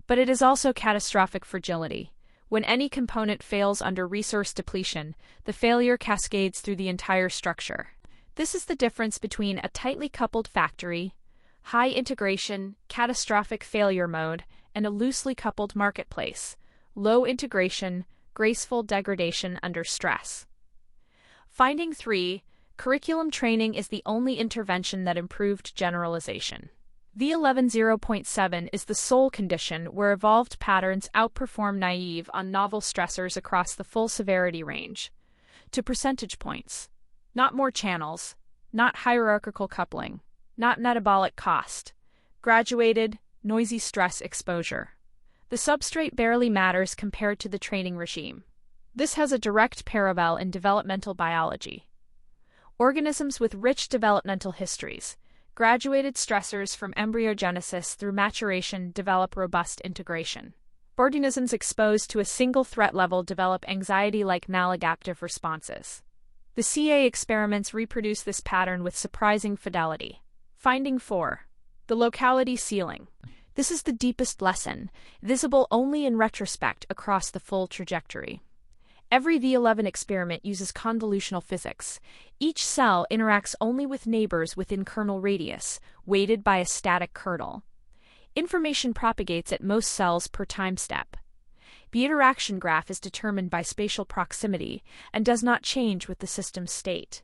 but it is also catastrophic fragility. When any component fails under resource depletion, the failure cascades through the entire structure. This is the difference between a tightly coupled factory, high integration, catastrophic failure mode, and a loosely coupled marketplace, low integration, graceful degradation under stress. Finding 3. Curriculum training is the only intervention that improved generalization. V11.0.7 is the sole condition where evolved patterns outperform naive on novel stressors across the full severity range. To percentage points. Not more channels, not hierarchical coupling, not metabolic cost. Graduated, noisy stress exposure. The substrate barely matters compared to the training regime. This has a direct parallel in developmental biology. Organisms with rich developmental histories, graduated stressors from embryogenesis through maturation develop robust integration. Organisms exposed to a single threat level develop anxiety-like maladaptive responses. The CA experiments reproduce this pattern with surprising fidelity. Finding 4. The locality ceiling. This is the deepest lesson, visible only in retrospect across the full trajectory. Every V11 experiment uses convolutional physics. Each cell interacts only with neighbors within kernel radius, weighted by a static kernel. Information propagates at most cells per time step. The interaction graph is determined by spatial proximity and does not change with the system's state.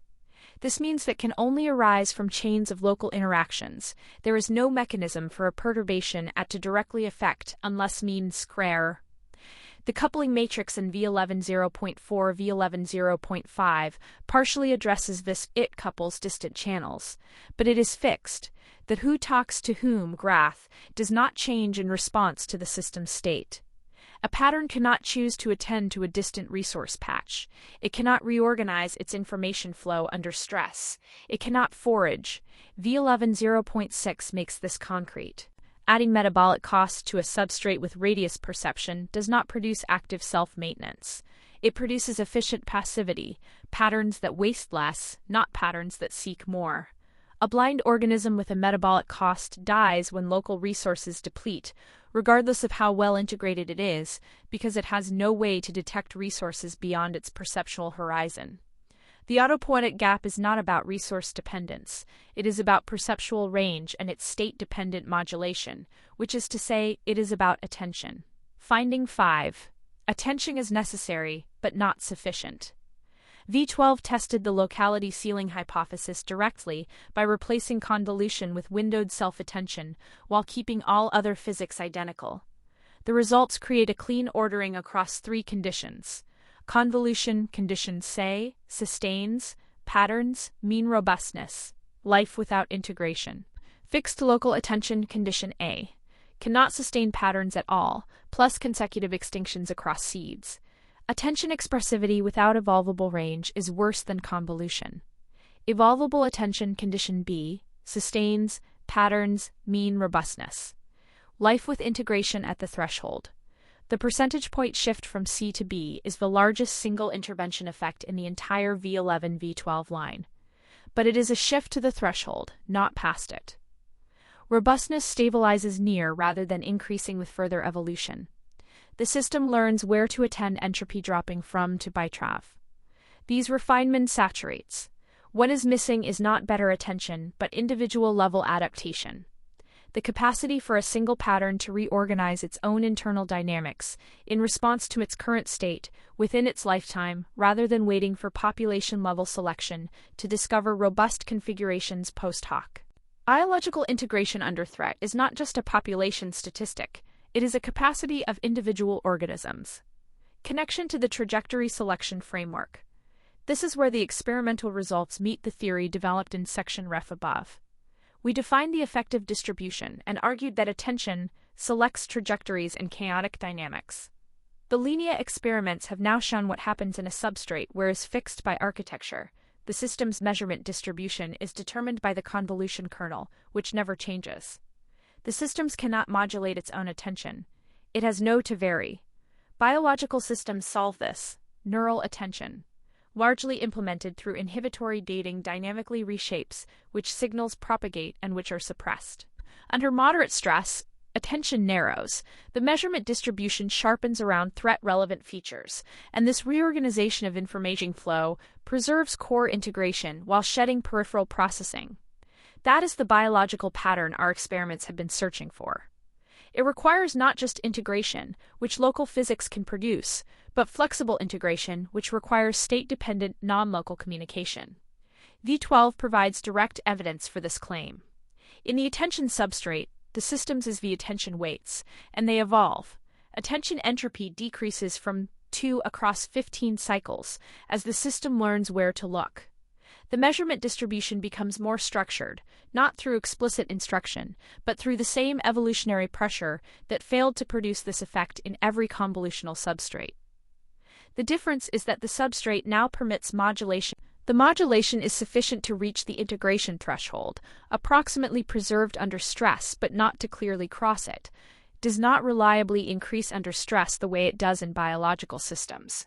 This means that can only arise from chains of local interactions. There is no mechanism for a perturbation at to directly affect unless mean square. The coupling matrix in V11.0.4, V11.0.5 partially addresses this. It couples distant channels, but it is fixed. That who talks to whom graph does not change in response to the system state. A pattern cannot choose to attend to a distant resource patch. It cannot reorganize its information flow under stress. It cannot forage. V11.0.6 makes this concrete. Adding metabolic cost to a substrate with radius perception does not produce active self-maintenance. It produces efficient passivity, patterns that waste less, not patterns that seek more. A blind organism with a metabolic cost dies when local resources deplete, regardless of how well integrated it is, because it has no way to detect resources beyond its perceptual horizon. The autopoietic gap is not about resource dependence. It is about perceptual range and its state-dependent modulation, which is to say, it is about attention. Finding 5. Attention is necessary, but not sufficient. V12 tested the locality ceiling hypothesis directly by replacing convolution with windowed self-attention while keeping all other physics identical. The results create a clean ordering across 3 conditions. Convolution, condition say, sustains, patterns, mean robustness, life without integration. Fixed local attention, condition A, cannot sustain patterns at all, plus consecutive extinctions across seeds. Attention expressivity without evolvable range is worse than convolution. Evolvable attention, condition B, sustains, patterns, mean robustness. Life with integration at the threshold. The percentage point shift from C to B is the largest single intervention effect in the entire V11-V12 line. But it is a shift to the threshold, not past it. Robustness stabilizes near rather than increasing with further evolution. The system learns where to attend entropy dropping from to by trav. These refinements saturates. What is missing is not better attention, but individual level adaptation. The capacity for a single pattern to reorganize its own internal dynamics in response to its current state within its lifetime, rather than waiting for population-level selection to discover robust configurations post hoc. Biological integration under threat is not just a population statistic, it is a capacity of individual organisms. Connection to the trajectory selection framework. This is where the experimental results meet the theory developed in section ref above. We defined the effective distribution and argued that attention selects trajectories in chaotic dynamics. The linear experiments have now shown what happens in a substrate where is fixed by architecture. The system's measurement distribution is determined by the convolution kernel, which never changes. The systems cannot modulate its own attention. It has no to vary. Biological systems solve this. Neural attention, largely implemented through inhibitory gating, dynamically reshapes which signals propagate and which are suppressed. Under moderate stress, attention narrows. The measurement distribution sharpens around threat-relevant features, and this reorganization of information flow preserves core integration while shedding peripheral processing. That is the biological pattern our experiments have been searching for. It requires not just integration, which local physics can produce, but flexible integration, which requires state-dependent, non-local communication. V12 provides direct evidence for this claim. In the attention substrate, the systems is the attention weights, and they evolve. Attention entropy decreases from 2 across 15 cycles as the system learns where to look. The measurement distribution becomes more structured, not through explicit instruction, but through the same evolutionary pressure that failed to produce this effect in every convolutional substrate. The difference is that the substrate now permits modulation. The modulation is sufficient to reach the integration threshold, approximately preserved under stress but not to clearly cross it, does not reliably increase under stress the way it does in biological systems.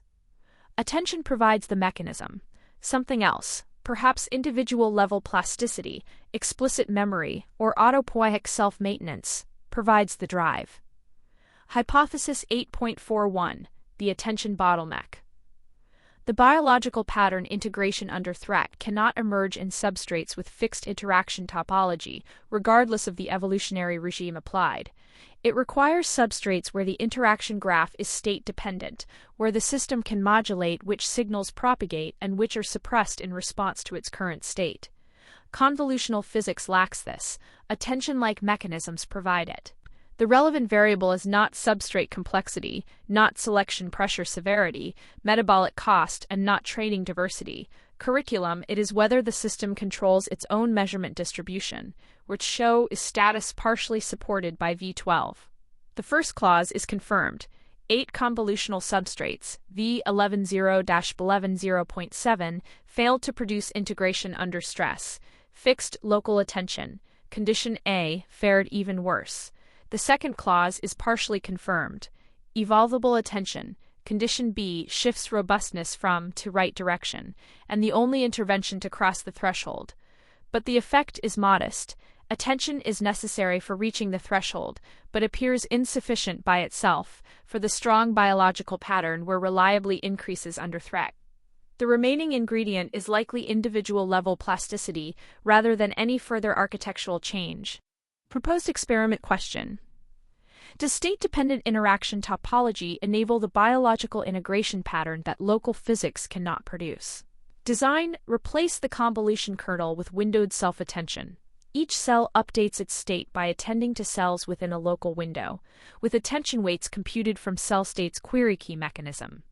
Attention provides the mechanism. Something else, perhaps individual-level plasticity, explicit memory, or autopoietic self-maintenance, provides the drive. Hypothesis 8.41, the attention bottleneck. The biological pattern integration under threat cannot emerge in substrates with fixed interaction topology, regardless of the evolutionary regime applied. It requires substrates where the interaction graph is state-dependent, where the system can modulate which signals propagate and which are suppressed in response to its current state. Convolutional physics lacks this. Attention-like mechanisms provide it. The relevant variable is not substrate complexity, not selection pressure severity, metabolic cost, and not training diversity. Curriculum, it is whether the system controls its own measurement distribution, which show is status partially supported by V12. The first clause is confirmed. 8 convolutional substrates, V11.0-11.0.7, failed to produce integration under stress. Fixed local attention, condition A, fared even worse. The second clause is partially confirmed. Evolvable attention. Condition B shifts robustness from to right direction, and the only intervention to cross the threshold. But the effect is modest. Attention is necessary for reaching the threshold, but appears insufficient by itself for the strong biological pattern where reliably increases under threat. The remaining ingredient is likely individual-level plasticity rather than any further architectural change. Proposed experiment question. Does state-dependent interaction topology enable the biological integration pattern that local physics cannot produce? Design: replace the convolution kernel with windowed self-attention. Each cell updates its state by attending to cells within a local window, with attention weights computed from cell state's query key mechanism.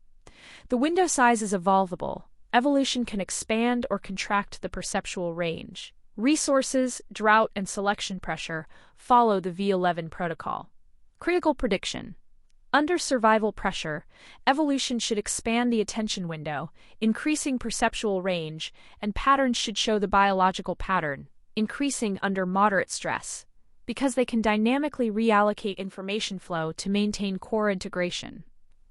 The window size is evolvable. Evolution can expand or contract the perceptual range. Resources, drought, and selection pressure follow the V11 protocol. Critical prediction. Under survival pressure, evolution should expand the attention window, increasing perceptual range, and patterns should show the biological pattern, increasing under moderate stress, because they can dynamically reallocate information flow to maintain core integration.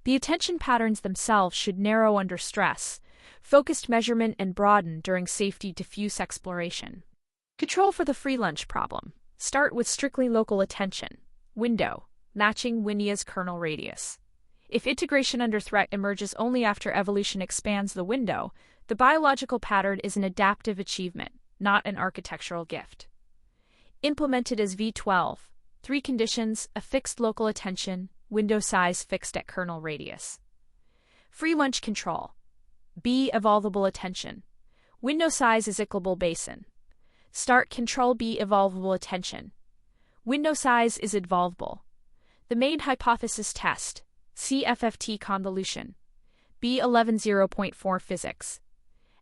The attention patterns themselves should narrow under stress, focused measurement, and broaden during safety diffuse exploration. Control for the free lunch problem. Start with strictly local attention. Window. Matching Winnia's kernel radius. If integration under threat emerges only after evolution expands the window, the biological pattern is an adaptive achievement, not an architectural gift. Implemented as V12. 3 conditions: a fixed local attention, window size fixed at kernel radius. Free lunch control. B. Evolvable attention. Window size is equable basin. Start control B. Evolvable attention. Window size is evolvable. The main hypothesis test. CFFT convolution. B11.0.4 physics.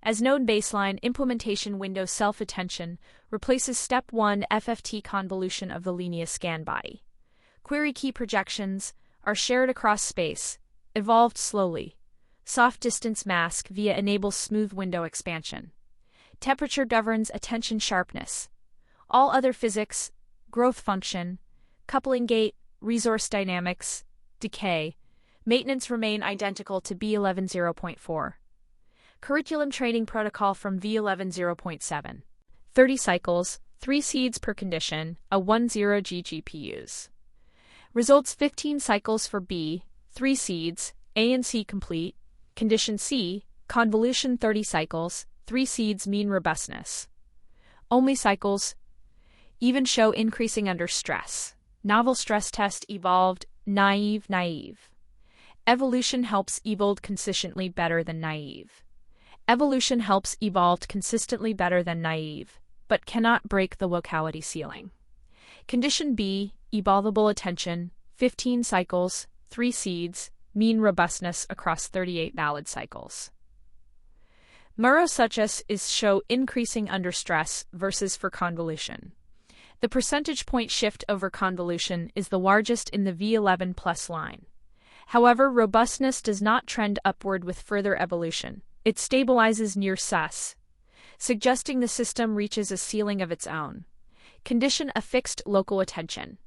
As known baseline, implementation window self-attention replaces step 1 FFT convolution of the linear scan body. Query key projections are shared across space, evolved slowly. Soft distance mask via enables smooth window expansion. Temperature governs attention sharpness. All other physics, growth function, coupling gate, resource dynamics, decay, maintenance remain identical to B11.0.4. Curriculum training protocol from V11.0.7. 30 cycles, 3 seeds per condition, a 10 G GPUs. Results: 15 cycles for B, 3 seeds, A and C complete. Condition C, convolution 30 cycles, 3 seeds mean robustness. Only cycles even show increasing under stress. Novel stress test evolved, naive. Evolution helps evolved consistently better than naive. Evolution helps evolved consistently better than naive, but cannot break the locality ceiling. Condition B, evolvable attention, 15 cycles, 3 seeds, mean robustness across 38 valid cycles. Muro such as is show increasing under stress versus for convolution. The percentage point shift over convolution is the largest in the V11 plus line. However, robustness does not trend upward with further evolution. It stabilizes near sus, suggesting the system reaches a ceiling of its own. Condition: a fixed local attention.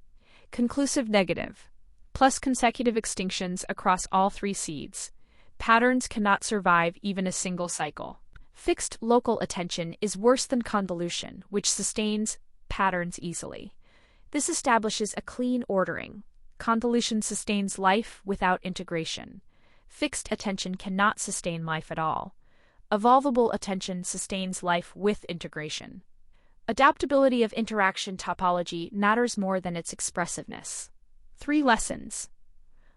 Conclusive negative. Plus consecutive extinctions across all 3 seeds. Patterns cannot survive even a single cycle. Fixed local attention is worse than convolution, which sustains patterns easily. This establishes a clean ordering. Convolution sustains life without integration. Fixed attention cannot sustain life at all. Evolvable attention sustains life with integration. Adaptability of interaction topology matters more than its expressiveness. 3 lessons.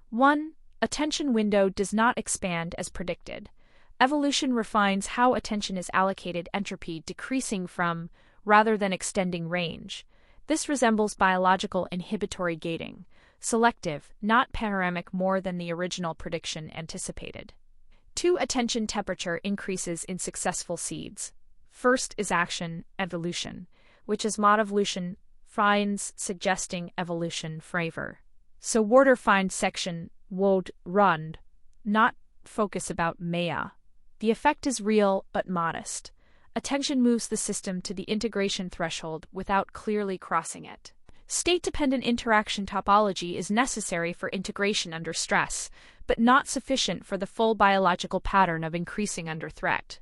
1. Attention window does not expand as predicted. Evolution refines how attention is allocated, entropy decreasing from, rather than extending range. This resembles biological inhibitory gating, selective, not panoramic more than the original prediction anticipated. 2. Attention temperature increases in successful seeds. First is action, evolution, which is modevolution, finds suggesting evolution flavor. So Warder finds section, wod, rund, not focus about mea. The effect is real but modest. Attention moves the system to the integration threshold without clearly crossing it. State-dependent interaction topology is necessary for integration under stress, but not sufficient for the full biological pattern of increasing under threat.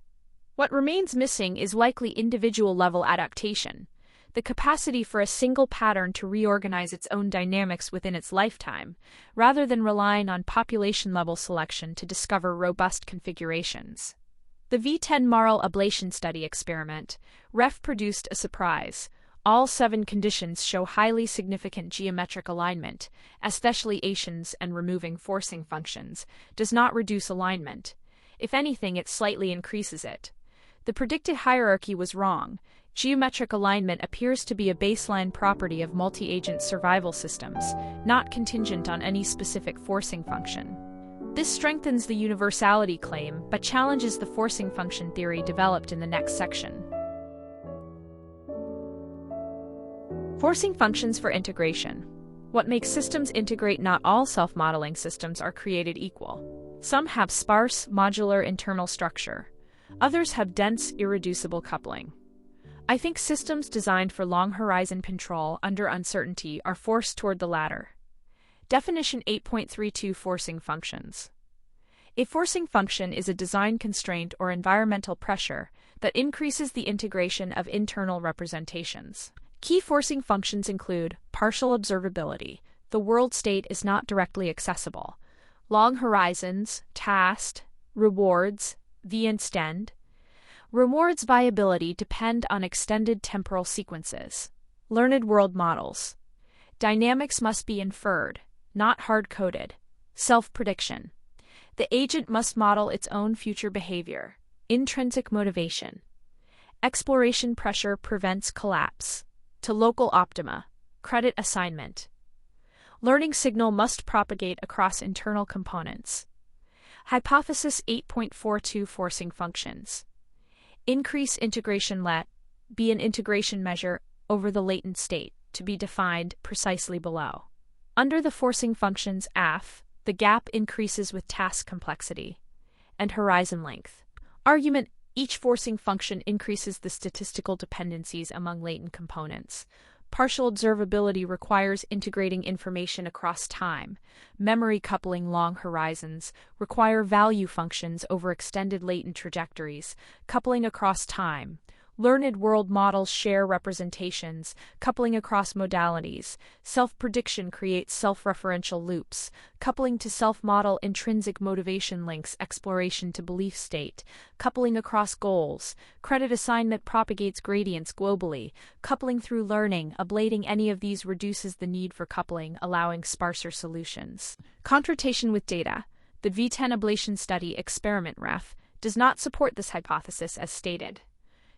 What remains missing is likely individual-level adaptation, the capacity for a single pattern to reorganize its own dynamics within its lifetime, rather than relying on population-level selection to discover robust configurations. The V10 Marl ablation study experiment, REF, produced a surprise. All 7 conditions show highly significant geometric alignment. Aesthetizations and removing forcing functions does not reduce alignment. If anything, it slightly increases it. The predicted hierarchy was wrong. Geometric alignment appears to be a baseline property of multi-agent survival systems, not contingent on any specific forcing function. This strengthens the universality claim, but challenges the forcing function theory developed in the next section. Forcing functions for integration. What makes systems integrate? Not all self-modeling systems are created equal. Some have sparse, modular internal structure. Others have dense, irreducible coupling. I think systems designed for long-horizon control under uncertainty are forced toward the latter. Definition 8.32 Forcing functions. A forcing function is a design constraint or environmental pressure that increases the integration of internal representations. Key forcing functions include partial observability, the world state is not directly accessible, long horizons, tasked, rewards, the extend. Rewards viability depend on extended temporal sequences. Learned world models. Dynamics must be inferred, not hard-coded. Self-prediction. The agent must model its own future behavior. Intrinsic motivation. Exploration pressure prevents collapse. To local optima. Credit assignment. Learning signal must propagate across internal components. Hypothesis 8.42 Forcing functions. Increase integration. Let be an integration measure over the latent state, to be defined precisely below. Under the forcing functions AF, the gap increases with task complexity and horizon length. Argument: each forcing function increases the statistical dependencies among latent components. Partial observability requires integrating information across time. Memory coupling long horizons require value functions over extended latent trajectories, coupling across time. Learned world models share representations, coupling across modalities. Self-prediction creates self-referential loops, coupling to self-model intrinsic motivation links exploration to belief state, coupling across goals. Credit assignment propagates gradients globally, coupling through learning. Ablating any of these reduces the need for coupling, allowing sparser solutions. Contrastation with data. The V10 ablation study experiment REF does not support this hypothesis as stated.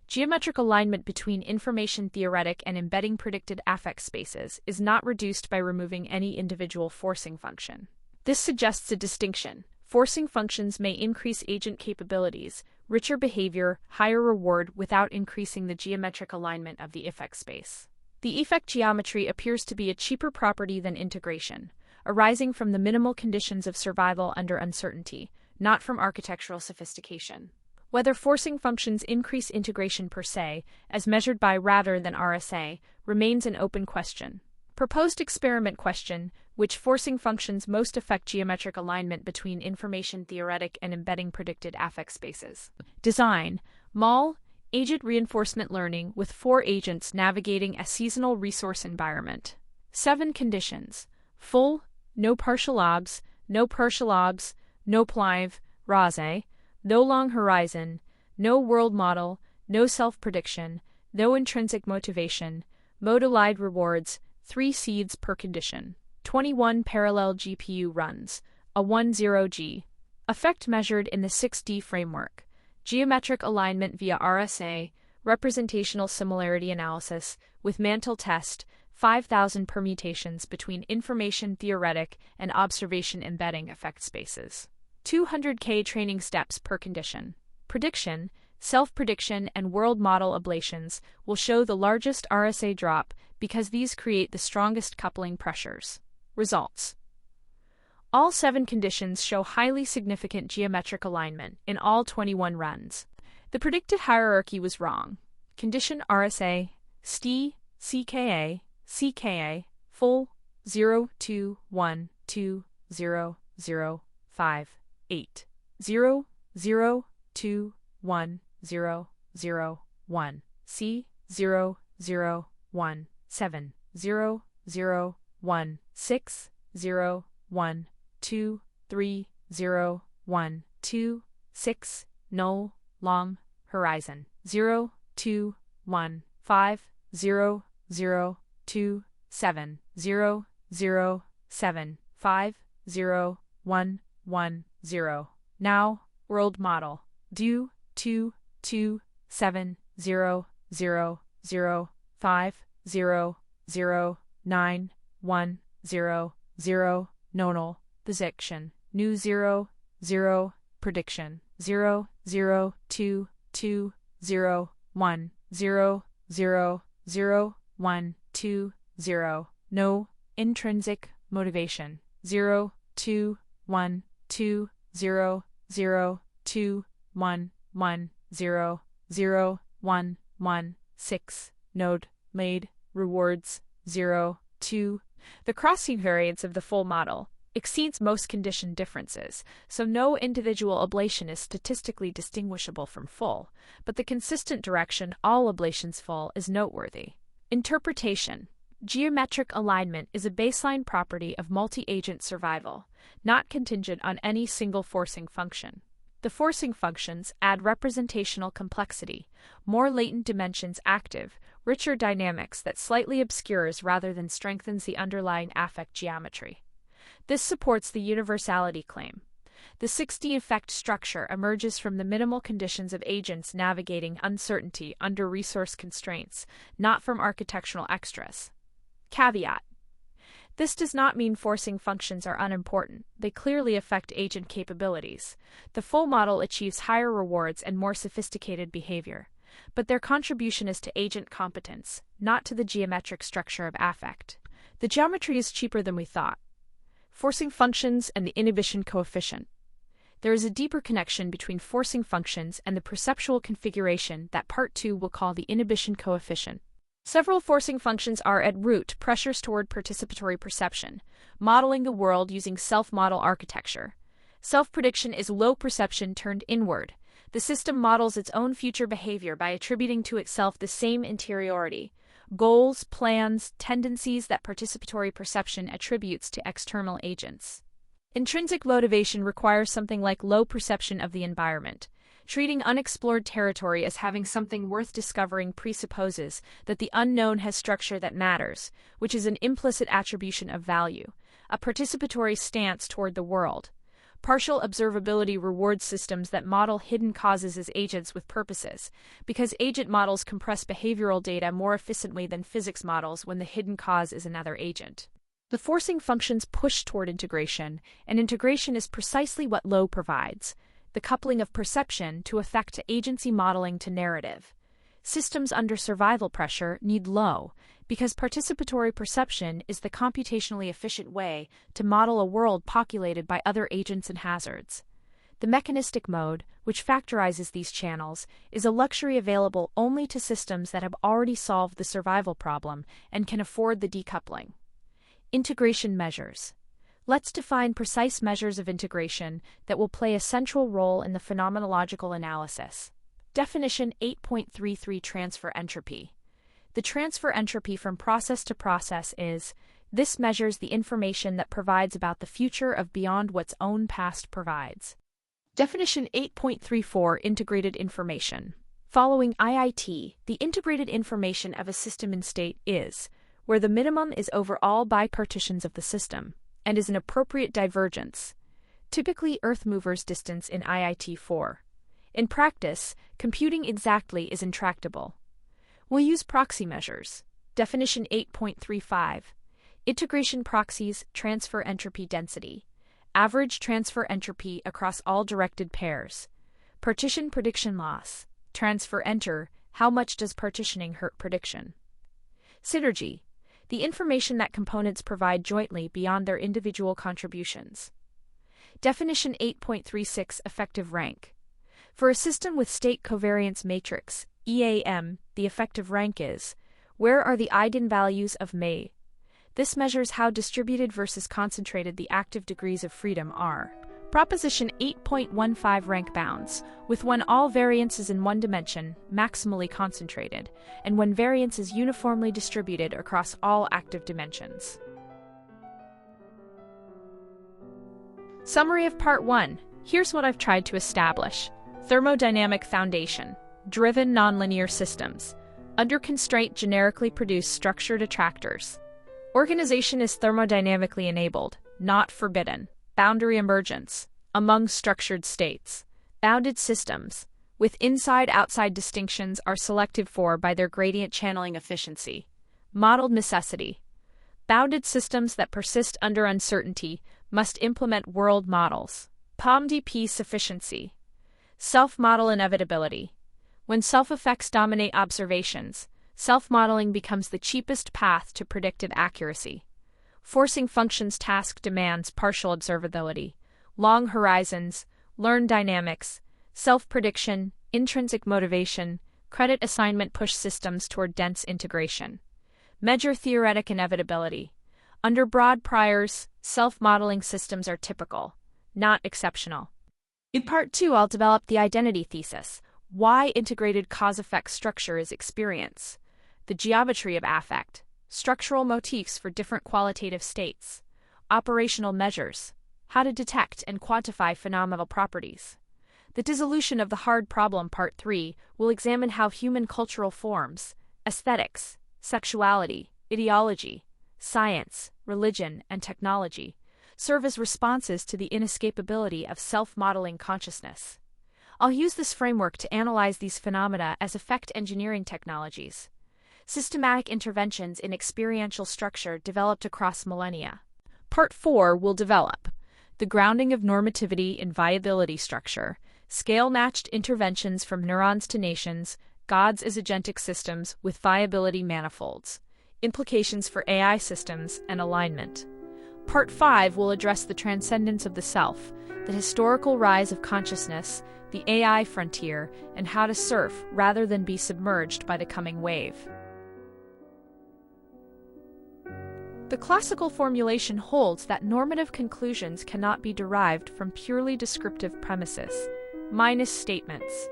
Geometric alignment between information theoretic and embedding predicted affect spaces is not reduced by removing any individual forcing function. This suggests a distinction. Forcing functions may increase agent capabilities, richer behavior, higher reward without increasing the geometric alignment of the effect space. The effect geometry appears to be a cheaper property than integration, arising from the minimal conditions of survival under uncertainty, not from architectural sophistication. Whether forcing functions increase integration per se, as measured by rather than RSA, remains an open question. Proposed experiment question: which forcing functions most affect geometric alignment between information theoretic and embedding predicted affect spaces? Design: MAL, agent reinforcement learning with 4 agents navigating a seasonal resource environment. 7 conditions: full, no partial obs, no plive, rase, no long horizon, no world model, no self-prediction, no intrinsic motivation, modalized rewards, 3 seeds per condition. 21 parallel GPU runs, a 10G. Effect measured in the 6D framework. Geometric alignment via RSA, representational similarity analysis, with mantle test, 5,000 permutations between information theoretic and observation embedding effect spaces. 200K training steps per condition. Prediction, self-prediction, and world model ablations will show the largest RSA drop because these create the strongest coupling pressures. Results: all 7 conditions show highly significant geometric alignment in all 21 runs. The predicted hierarchy was wrong. Condition RSA, ST, CKA, CKA, full, 0, 2, 1, 2, 0, 0, 5, 8, 0, 0, 2, 1, 0, 0, 1, C, 0, 0, 1, 7, 0, 0, 1, 6, 0, 1, 2, 3, 0, 1, 2, 6, null, long, horizon, 0, 2, 1, 5, 0, 0, 2, 7, 0, 0, 7, 5, 0, 1, 1, 0. Now, world model. Do, 2, 2, 7, 0, 0, 0, 5, 0, 0, 9, 1, 0, 0, nonal, position, new 0, 0, prediction, 0, 0, 2, 2, 0, 1, 0, 0, 0, 1, 2, 0, no, intrinsic motivation, 0, 2, 1, 2, 0, 0, 2, 1, 1, 0, 0, 1, 1, 6, node, made, rewards, 0, 2. The crossing variance of the full model exceeds most condition differences, so no individual ablation is statistically distinguishable from full, but the consistent direction all ablations full is noteworthy. Interpretation. Geometric alignment is a baseline property of multi-agent survival, not contingent on any single forcing function. The forcing functions add representational complexity, more latent dimensions active, richer dynamics that slightly obscures rather than strengthens the underlying affect geometry. This supports the universality claim. The 6D effect structure emerges from the minimal conditions of agents navigating uncertainty under resource constraints, not from architectural extras. Caveat. This does not mean forcing functions are unimportant. They clearly affect agent capabilities. The full model achieves higher rewards and more sophisticated behavior, but their contribution is to agent competence, not to the geometric structure of affect. The geometry is cheaper than we thought. Forcing functions and the inhibition coefficient. There is a deeper connection between forcing functions and the perceptual configuration that Part 2 will call the inhibition coefficient. Several forcing functions are at root pressures toward participatory perception, modeling the world using self-model architecture. Self-prediction is low perception turned inward. The system models its own future behavior by attributing to itself the same interiority, goals, plans, tendencies that participatory perception attributes to external agents. Intrinsic motivation requires something like low perception of the environment. Treating unexplored territory as having something worth discovering presupposes that the unknown has structure that matters, which is an implicit attribution of value, a participatory stance toward the world. Partial observability rewards systems that model hidden causes as agents with purposes, because agent models compress behavioral data more efficiently than physics models when the hidden cause is another agent. The forcing functions push toward integration, and integration is precisely what low provides, the coupling of perception to effect to agency modeling to narrative. Systems under survival pressure need low, because participatory perception is the computationally efficient way to model a world populated by other agents and hazards. The mechanistic mode, which factorizes these channels, is a luxury available only to systems that have already solved the survival problem and can afford the decoupling. Integration measures. Let's define precise measures of integration that will play a central role in the phenomenological analysis. Definition 8.33 Transfer entropy. The transfer entropy from process to process is, this measures the information that provides about the future of beyond what's own past provides. Definition 8.34 Integrated information. Following IIT, the integrated information of a system in state is, where the minimum is over all bipartitions of the system, and is an appropriate divergence, typically earth-movers distance in IIT-4. In practice, computing exactly is intractable. We'll use proxy measures. Definition 8.35. Integration proxies transfer entropy density. Average transfer entropy across all directed pairs. Partition prediction loss. Transfer enter, how much does partitioning hurt prediction? Synergy. The information that components provide jointly beyond their individual contributions. Definition 8.36 Effective rank. For a system with state covariance matrix, EAM, the effective rank is Where are the eigenvalues of May? This measures how distributed versus concentrated the active degrees of freedom are. Proposition 8.15 rank bounds, with when all variance is in one dimension, maximally concentrated, and when variance is uniformly distributed across all active dimensions. Summary of Part 1. Here's what I've tried to establish. Thermodynamic foundation. Driven nonlinear systems. Under constraint generically produce structured attractors. Organization is thermodynamically enabled, not forbidden. Boundary emergence. Among structured states. Bounded systems, with inside-outside distinctions, are selected for by their gradient channeling efficiency. Modeled necessity. Bounded systems that persist under uncertainty must implement world models. POMDP sufficiency. Self-model inevitability. When self-effects dominate observations, self-modeling becomes the cheapest path to predictive accuracy. Forcing functions task demands partial observability, long horizons, learned dynamics, self-prediction, intrinsic motivation, credit assignment push systems toward dense integration. Measure theoretic inevitability. Under broad priors, self-modeling systems are typical, not exceptional. In Part 2, I'll develop the identity thesis, why integrated cause-effect structure is experience, the geometry of affect, structural motifs for different qualitative states, operational measures, how to detect and quantify phenomenal properties. The dissolution of the hard problem, Part 3, will examine how human cultural forms, aesthetics, sexuality, ideology, science, religion, and technology serve as responses to the inescapability of self-modeling consciousness. I'll use this framework to analyze these phenomena as effect engineering technologies. Systematic interventions in experiential structure developed across millennia. Part 4 will develop the grounding of normativity in viability structure, scale-matched interventions from neurons to nations, gods as agentic systems with viability manifolds, implications for AI systems, and alignment. Part 5 will address the transcendence of the self, the historical rise of consciousness, the AI frontier, and how to surf rather than be submerged by the coming wave. The classical formulation holds that normative conclusions cannot be derived from purely descriptive premises, minus statements.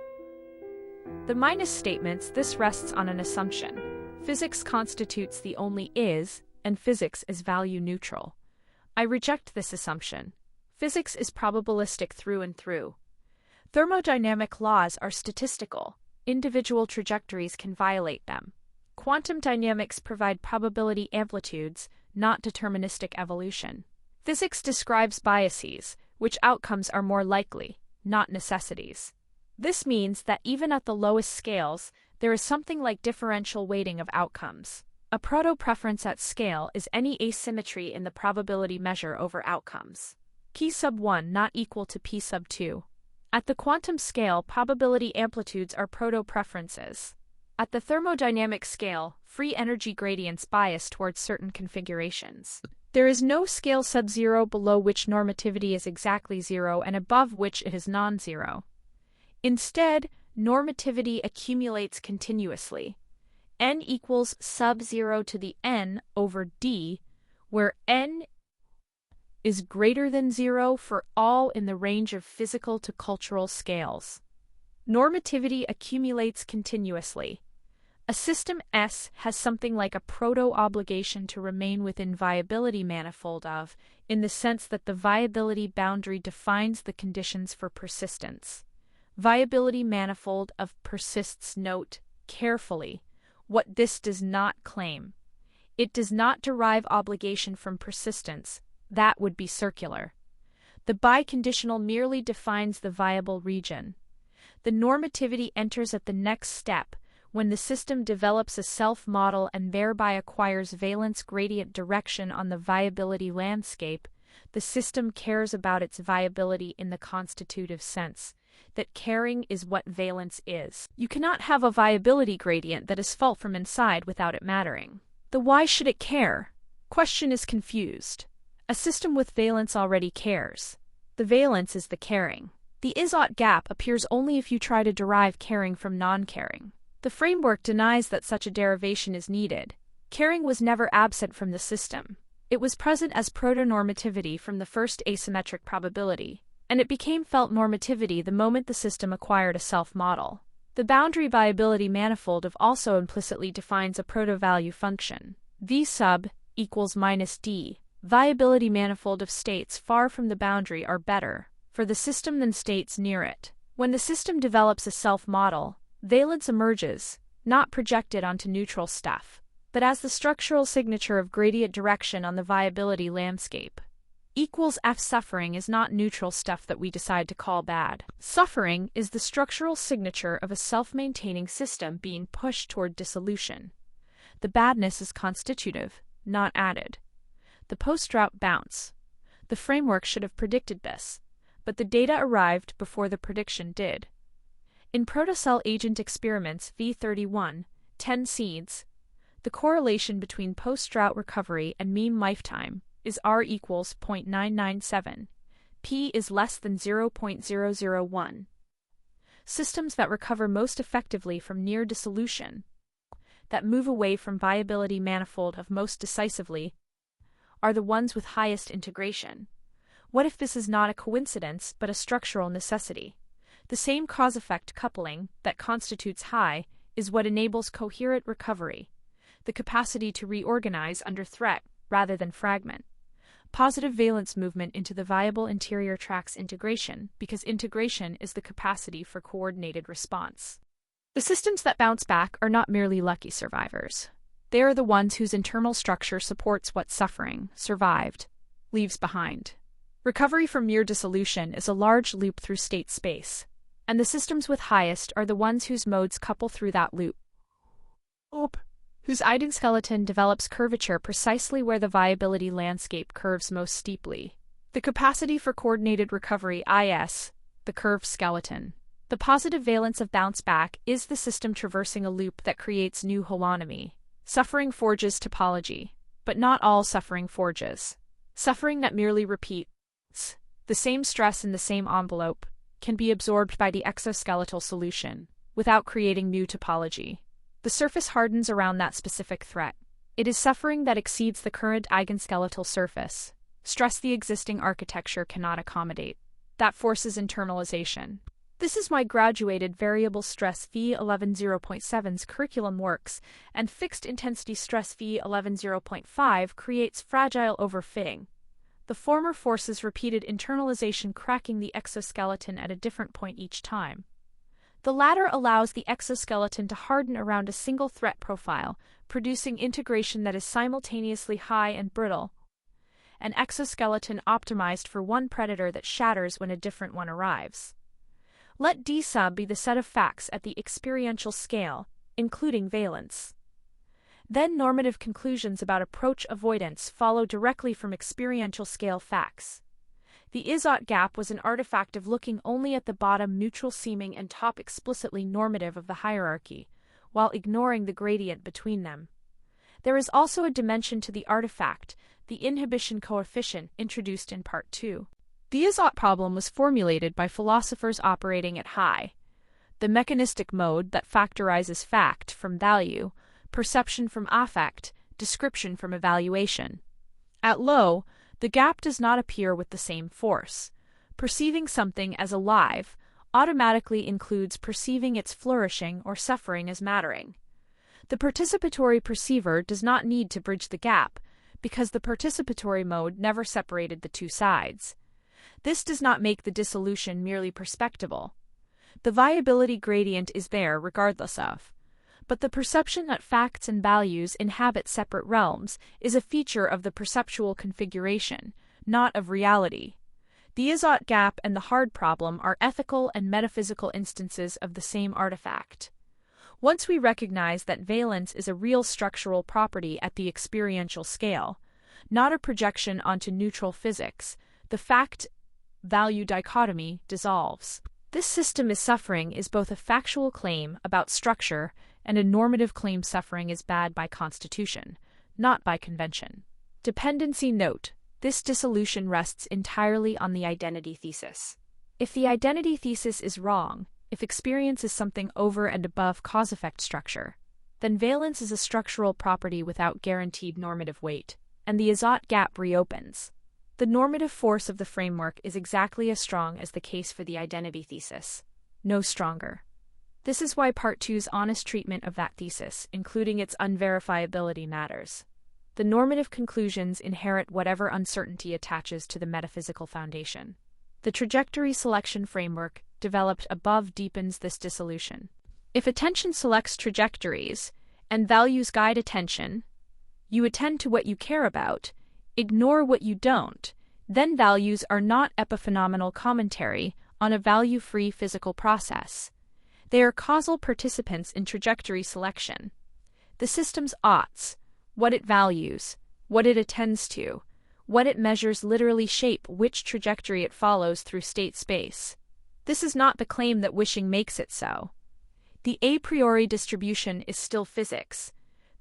The minus statements, this rests on an assumption. Physics constitutes the only is, and physics is value neutral. I reject this assumption. Physics is probabilistic through and through. Thermodynamic laws are statistical. Individual trajectories can violate them. Quantum dynamics provide probability amplitudes, not deterministic evolution. Physics describes biases, which outcomes are more likely, not necessities. This means that even at the lowest scales, there is something like differential weighting of outcomes. A proto-preference at scale is any asymmetry in the probability measure over outcomes. P sub 1 not equal to P sub 2. At the quantum scale, probability amplitudes are proto-preferences. At the thermodynamic scale, free energy gradients bias towards certain configurations. There is no scale sub-zero below which normativity is exactly zero and above which it is non-zero. Instead, normativity accumulates continuously. N equals sub-zero to the n over d, where n is greater than zero for all in the range of physical to cultural scales. Normativity accumulates continuously. A system S has something like a proto-obligation to remain within viability manifold of, in the sense that the viability boundary defines the conditions for persistence. Viability manifold of persists. Note carefully what this does not claim. It does not derive obligation from persistence. That would be circular. The biconditional merely defines the viable region. The normativity enters at the next step, when the system develops a self-model and thereby acquires valence gradient direction on the viability landscape. The system cares about its viability in the constitutive sense, that caring is what valence is. You cannot have a viability gradient that is full from inside without it mattering. The why should it care? Question is confused. A system with valence already cares. The valence is the caring. The is-ought gap appears only if you try to derive caring from non-caring. The framework denies that such a derivation is needed. Caring was never absent from the system. It was present as proto-normativity from the first asymmetric probability, and it became felt normativity the moment the system acquired a self-model. The boundary viability manifold of also implicitly defines a proto-value function. V sub equals minus d. Viability manifold of states far from the boundary are better for the system than states near it. When the system develops a self-model, valence emerges, not projected onto neutral stuff, but as the structural signature of gradient direction on the viability landscape. Equals F suffering is not neutral stuff that we decide to call bad. Suffering is the structural signature of a self-maintaining system being pushed toward dissolution. The badness is constitutive, not added. The post-drought bounce. The framework should have predicted this, but the data arrived before the prediction did. In protocell agent experiments V31, 10 seeds, the correlation between post-drought recovery and mean lifetime is R equals 0.997. P is less than 0.001. Systems that recover most effectively from near dissolution, that move away from viability manifold of most decisively, are the ones with highest integration. What if this is not a coincidence but a structural necessity? The same cause-effect coupling that constitutes high is what enables coherent recovery, the capacity to reorganize under threat rather than fragment. Positive valence movement into the viable interior tracks integration, because integration is the capacity for coordinated response. The systems that bounce back are not merely lucky survivors. They are the ones whose internal structure supports what suffering, survived, leaves behind. Recovery from mere dissolution is a large loop through state space, and the systems with highest are the ones whose modes couple through that loop. Whose skeleton develops curvature precisely where the viability landscape curves most steeply. The capacity for coordinated recovery is the curved skeleton. The positive valence of bounce back is the system traversing a loop that creates new holonomy. Suffering forges topology, but not all suffering forges. Suffering that merely repeats the same stress in the same envelope can be absorbed by the exoskeletal solution without creating new topology. The surface hardens around that specific threat. It is suffering that exceeds the current eigenskeletal surface, stress the existing architecture cannot accommodate. That forces internalization. This is why graduated variable stress V11.0.7's curriculum works, and fixed intensity stress V11.0.5 creates fragile overfitting. The former forces repeated internalization, cracking the exoskeleton at a different point each time. The latter allows the exoskeleton to harden around a single threat profile, producing integration that is simultaneously high and brittle, an exoskeleton optimized for one predator that shatters when a different one arrives. Let D sub be the set of facts at the experiential scale, including valence. Then normative conclusions about approach avoidance follow directly from experiential scale facts. The Izot gap was an artifact of looking only at the bottom neutral seeming and top explicitly normative of the hierarchy, while ignoring the gradient between them. There is also a dimension to the artifact, the inhibition coefficient introduced in Part 2. The Izot problem was formulated by philosophers operating at high, the mechanistic mode that factorizes fact from value, perception from affect, description from evaluation. At low, the gap does not appear with the same force. Perceiving something as alive automatically includes perceiving its flourishing or suffering as mattering. The participatory perceiver does not need to bridge the gap, because the participatory mode never separated the two sides. This does not make the dissolution merely perspectival. The viability gradient is there regardless of. But the perception that facts and values inhabit separate realms is a feature of the perceptual configuration, not of reality. The Izot gap and the hard problem are ethical and metaphysical instances of the same artifact. Once we recognize that valence is a real structural property at the experiential scale, not a projection onto neutral physics, the fact-value dichotomy dissolves. This system is suffering is both a factual claim about structure and a normative claim suffering is bad by constitution, not by convention. Dependency note: this dissolution rests entirely on the identity thesis. If the identity thesis is wrong, If experience is something over and above cause-effect structure, then valence is a structural property without guaranteed normative weight, and the Azot gap reopens. The normative force of the framework is exactly as strong as the case for the identity thesis, no stronger. This is why Part 2's honest treatment of that thesis, including its unverifiability, matters. The normative conclusions inherit whatever uncertainty attaches to the metaphysical foundation. The trajectory selection framework developed above deepens this dissolution. If attention selects trajectories, and values guide attention, you attend to what you care about, ignore what you don't, then values are not epiphenomenal commentary on a value-free physical process. They are causal participants in trajectory selection. The system's oughts, what it values, what it attends to, what it measures literally shape which trajectory it follows through state space. This is not the claim that wishing makes it so. The a priori distribution is still physics,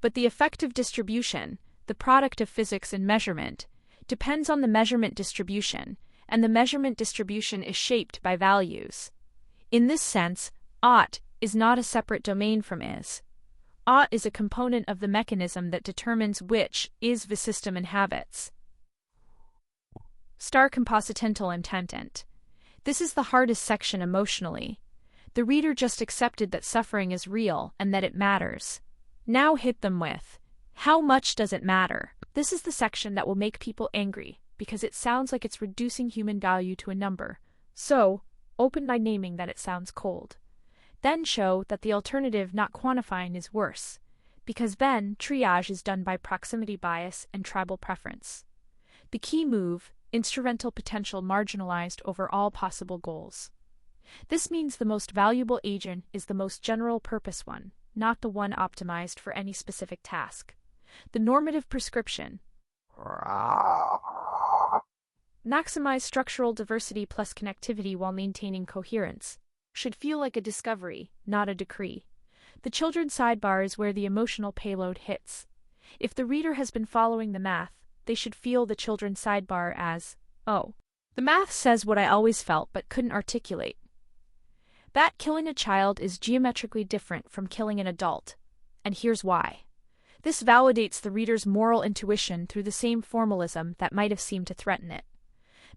but the effective distribution, the product of physics and measurement, depends on the measurement distribution, and the measurement distribution is shaped by values. In this sense, ought is not a separate domain from is. Ought is a component of the mechanism that determines which is the system inhabits. Star compositental intentant. This is the hardest section emotionally. The reader just accepted that suffering is real and that it matters. Now hit them with, how much does it matter? This is the section that will make people angry, because it sounds like it's reducing human value to a number. So, open by naming that it sounds cold. Then show that the alternative not quantifying is worse, because then triage is done by proximity bias and tribal preference. The key move, instrumental potential marginalized over all possible goals. This means the most valuable agent is the most general purpose one, not the one optimized for any specific task. The normative prescription, maximize structural diversity plus connectivity while maintaining coherence, should feel like a discovery, not a decree. The children's sidebar is where the emotional payload hits. If the reader has been following the math, they should feel the children's sidebar as, oh, the math says what I always felt but couldn't articulate. That killing a child is geometrically different from killing an adult, and here's why. This validates the reader's moral intuition through the same formalism that might have seemed to threaten it.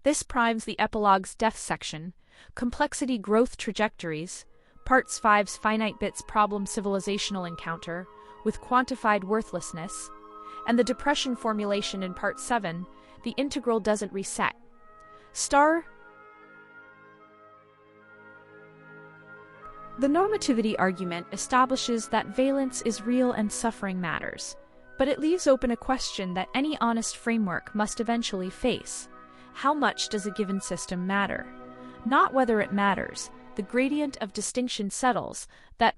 This primes the epilogue's death section, complexity growth trajectories, Parts 5's finite bits problem civilizational encounter with quantified worthlessness, and the depression formulation in Part 7, the integral doesn't reset. The normativity argument establishes that valence is real and suffering matters, but it leaves open a question that any honest framework must eventually face. How much does a given system matter? Not whether it matters, the gradient of distinction settles, but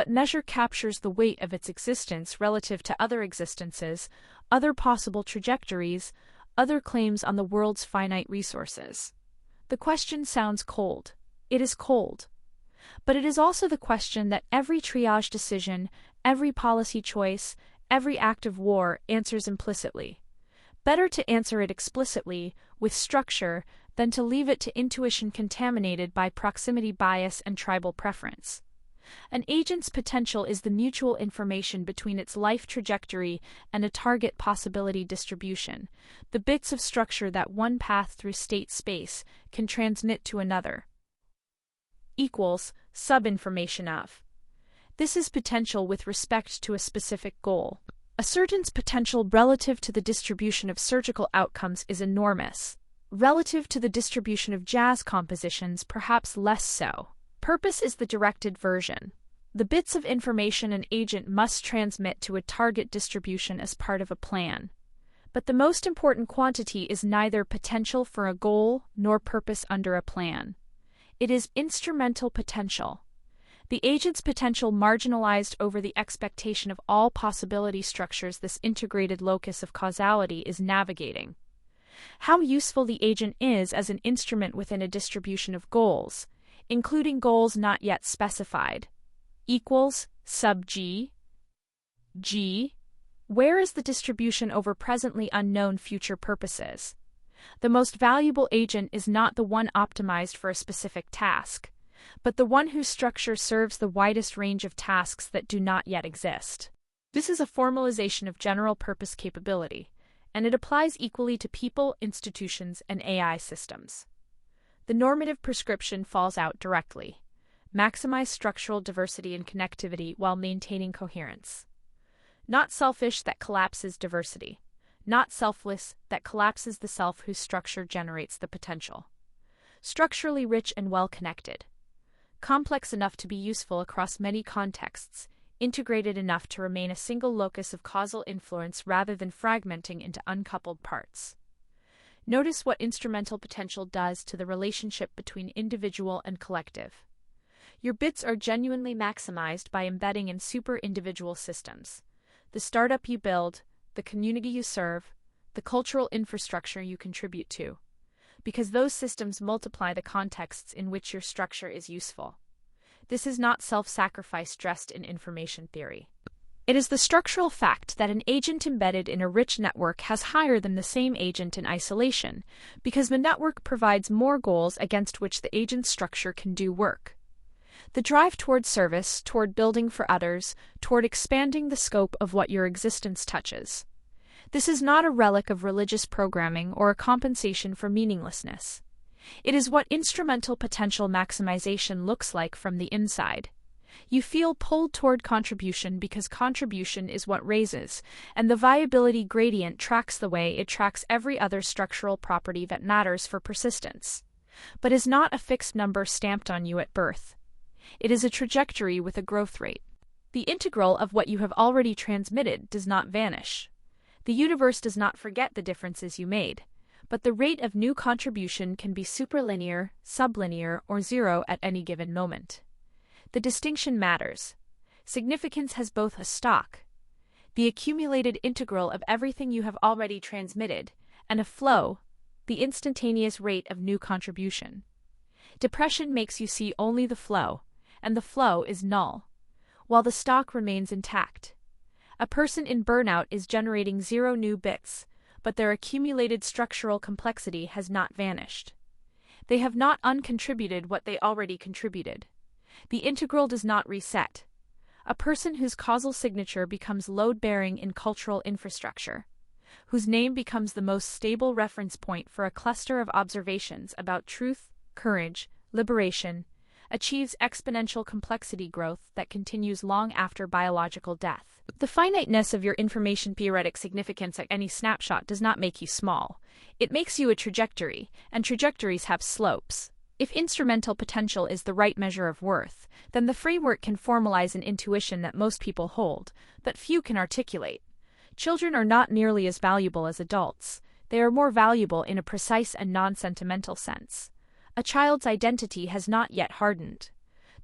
measure captures the weight of its existence relative to other existences, other possible trajectories, other claims on the world's finite resources. The question sounds cold. It is cold. But it is also the question that every triage decision, every policy choice, every act of war answers implicitly. Better to answer it explicitly, with structure, than to leave it to intuition contaminated by proximity bias and tribal preference. An agent's potential is the mutual information between its life trajectory and a target possibility distribution, the bits of structure that one path through state space can transmit to another. Equals sub-information of. This is potential with respect to a specific goal. A surgeon's potential relative to the distribution of surgical outcomes is enormous. Relative to the distribution of jazz compositions, perhaps less so. Purpose is the directed version. The bits of information an agent must transmit to a target distribution as part of a plan. But the most important quantity is neither potential for a goal nor purpose under a plan. It is instrumental potential. The agent's potential marginalized over the expectation of all possibility structures this integrated locus of causality is navigating. How useful the agent is as an instrument within a distribution of goals, including goals not yet specified. Equals sub G. G. Where is the distribution over presently unknown future purposes? The most valuable agent is not the one optimized for a specific task, but the one whose structure serves the widest range of tasks that do not yet exist. This is a formalization of general-purpose capability, and it applies equally to people, institutions, and AI systems. The normative prescription falls out directly. Maximize structural diversity and connectivity while maintaining coherence. Not selfish that collapses diversity. Not selfless that collapses the self whose structure generates the potential. Structurally rich and well-connected. Complex enough to be useful across many contexts, integrated enough to remain a single locus of causal influence rather than fragmenting into uncoupled parts. Notice what instrumental potential does to the relationship between individual and collective. Your bits are genuinely maximized by embedding in super-individual systems. The startup you build, the community you serve, the cultural infrastructure you contribute to. Because those systems multiply the contexts in which your structure is useful. This is not self-sacrifice dressed in information theory. It is the structural fact that an agent embedded in a rich network has higher than the same agent in isolation, because the network provides more goals against which the agent's structure can do work. The drive toward service, toward building for others, toward expanding the scope of what your existence touches. This is not a relic of religious programming or a compensation for meaninglessness. It is what instrumental potential maximization looks like from the inside. You feel pulled toward contribution because contribution is what raises, and the viability gradient tracks the way it tracks every other structural property that matters for persistence, but is not a fixed number stamped on you at birth. It is a trajectory with a growth rate. The integral of what you have already transmitted does not vanish. The universe does not forget the differences you made, but the rate of new contribution can be superlinear, sublinear, or zero at any given moment. The distinction matters. Significance has both a stock, the accumulated integral of everything you have already transmitted, and a flow, the instantaneous rate of new contribution. Depression makes you see only the flow, and the flow is null, while the stock remains intact. A person in burnout is generating 0 new bits, but their accumulated structural complexity has not vanished. They have not uncontributed what they already contributed. The integral does not reset. A person whose causal signature becomes load-bearing in cultural infrastructure, whose name becomes the most stable reference point for a cluster of observations about truth, courage, liberation, achieves exponential complexity growth that continues long after biological death. The finiteness of your information theoretic significance at any snapshot does not make you small. It makes you a trajectory, and trajectories have slopes. If instrumental potential is the right measure of worth, then the framework can formalize an intuition that most people hold, but few can articulate. Children are not nearly as valuable as adults. They are more valuable in a precise and non-sentimental sense. A child's identity has not yet hardened.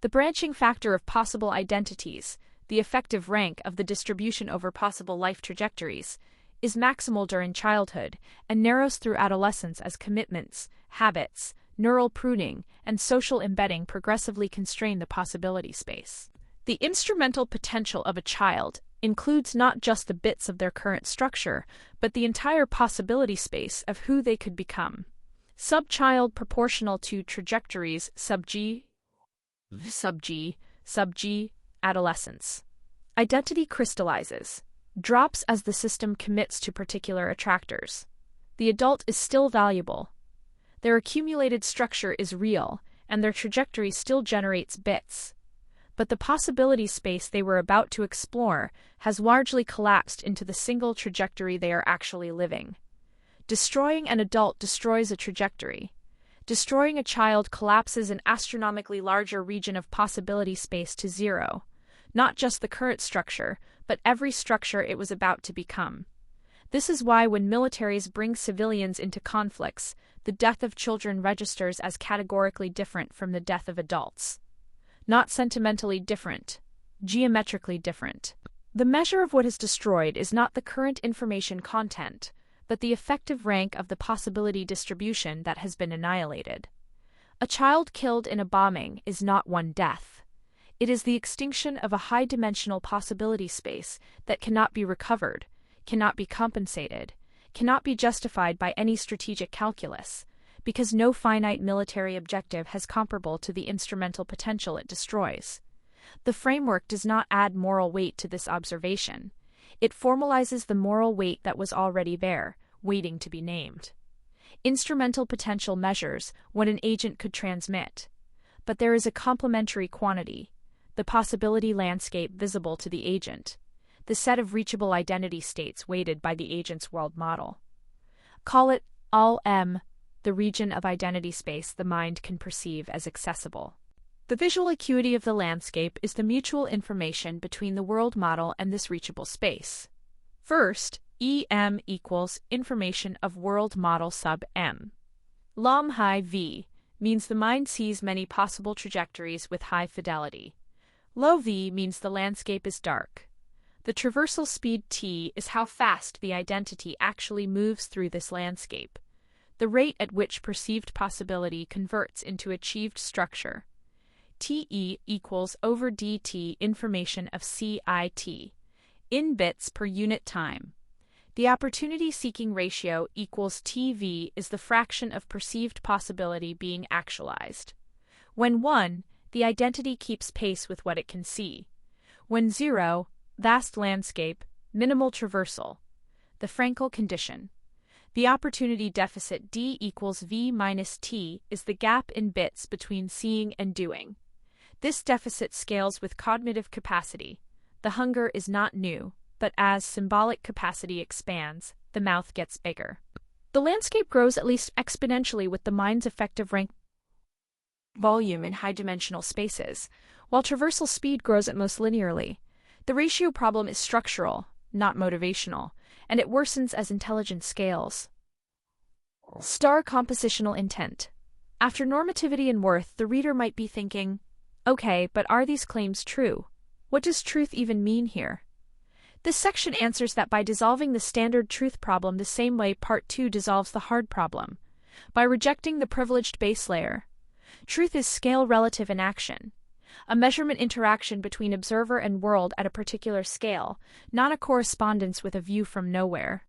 The branching factor of possible identities, the effective rank of the distribution over possible life trajectories, is maximal during childhood and narrows through adolescence as commitments, habits, neural pruning, and social embedding progressively constrain the possibility space. The instrumental potential of a child includes not just the bits of their current structure, but the entire possibility space of who they could become. Subchild proportional to trajectories sub-G, adolescence. Identity crystallizes, drops as the system commits to particular attractors. The adult is still valuable. Their accumulated structure is real, and their trajectory still generates bits. But the possibility space they were about to explore has largely collapsed into the single trajectory they are actually living. Destroying an adult destroys a trajectory. Destroying a child collapses an astronomically larger region of possibility space to 0, not just the current structure, but every structure it was about to become. This is why when militaries bring civilians into conflicts, the death of children registers as categorically different from the death of adults. Not sentimentally different, geometrically different. The measure of what is destroyed is not the current information content, but the effective rank of the possibility distribution that has been annihilated. A child killed in a bombing is not one death. It is the extinction of a high-dimensional possibility space that cannot be recovered, cannot be compensated, cannot be justified by any strategic calculus, because no finite military objective has comparable to the instrumental potential it destroys. The framework does not add moral weight to this observation. It formalizes the moral weight that was already there, waiting to be named. Instrumental potential measures what an agent could transmit. But there is a complementary quantity, the possibility landscape visible to the agent, the set of reachable identity states weighted by the agent's world model. Call it all-M, the region of identity space the mind can perceive as accessible. The visual acuity of the landscape is the mutual information between the world model and this reachable space. First, EM equals information of world model sub M. Lam high V means the mind sees many possible trajectories with high fidelity. Low V means the landscape is dark. The traversal speed T is how fast the identity actually moves through this landscape, the rate at which perceived possibility converts into achieved structure. TE equals over DT information of CIT, in bits per unit time. The opportunity-seeking ratio equals TV is the fraction of perceived possibility being actualized. When 1, the identity keeps pace with what it can see. When 0, vast landscape, minimal traversal. The Frankel condition. The opportunity deficit D equals V minus T is the gap in bits between seeing and doing. This deficit scales with cognitive capacity. The hunger is not new, but as symbolic capacity expands, the mouth gets bigger. The landscape grows at least exponentially with the mind's effective rank volume in high-dimensional spaces, while traversal speed grows at most linearly. The ratio problem is structural, not motivational, and it worsens as intelligence scales. Star compositional intent. After normativity and worth, the reader might be thinking, okay, but are these claims true? What does truth even mean here? This section answers that by dissolving the standard truth problem the same way Part 2 dissolves the hard problem, by rejecting the privileged base layer. Truth is scale-relative inaction, a measurement interaction between observer and world at a particular scale, not a correspondence with a view from nowhere.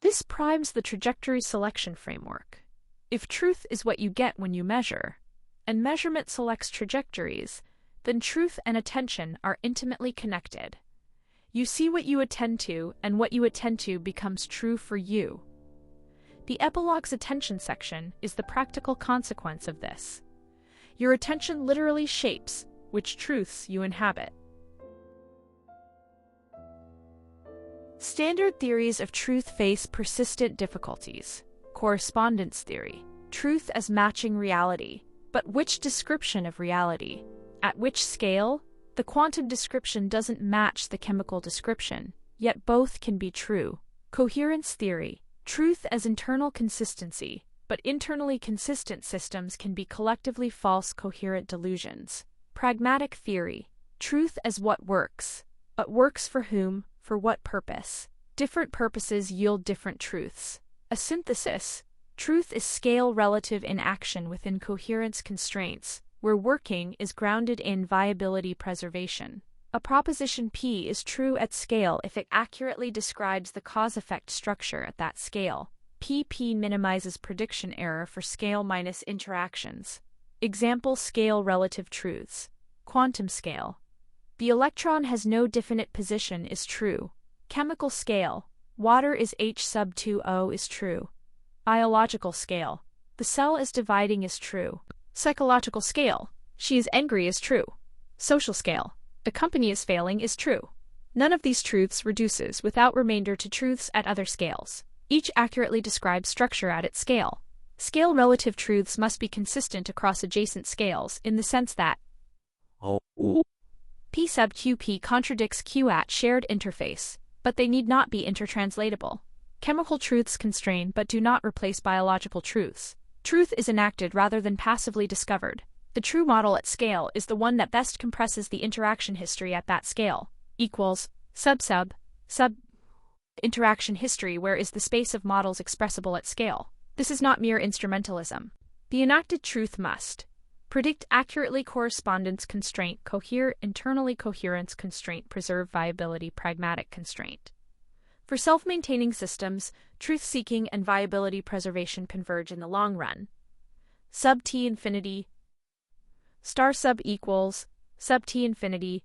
This primes the trajectory selection framework. If truth is what you get when you measure, and measurement selects trajectories, then truth and attention are intimately connected. You see what you attend to, and what you attend to becomes true for you. The epilogue's attention section is the practical consequence of this. Your attention literally shapes which truths you inhabit. Standard theories of truth face persistent difficulties. Correspondence theory. Truth as matching reality. But which description of reality? At which scale? The quantum description doesn't match the chemical description, yet both can be true. Coherence theory. Truth as internal consistency, but internally consistent systems can be collectively false coherent delusions. Pragmatic theory. Truth as what works. But works for whom, for what purpose? Different purposes yield different truths. A synthesis. Truth is scale-relative inaction within coherence constraints, where working is grounded in viability preservation. A proposition P is true at scale if it accurately describes the cause-effect structure at that scale. PP minimizes prediction error for scale-minus interactions. Example scale-relative truths. Quantum scale. The electron has no definite position is true. Chemical scale. Water is H sub 2O is true. Biological scale. The cell is dividing is true. Psychological scale. She is angry is true. Social scale. The company is failing is true. None of these truths reduces without remainder to truths at other scales. Each accurately describes structure at its scale. Scale-relative truths must be consistent across adjacent scales in the sense that P sub QP contradicts Q at shared interface, but they need not be intertranslatable. Chemical truths constrain but do not replace biological truths. Truth is enacted rather than passively discovered. The true model at scale is the one that best compresses the interaction history at that scale. Equals sub interaction history where is the space of models expressible at scale. This is not mere instrumentalism. The enacted truth must predict accurately correspondence constraint, cohere internally coherence constraint, preserve viability pragmatic constraint. For self-maintaining systems, truth-seeking and viability preservation converge in the long run. sub t infinity, star sub equals, sub t infinity,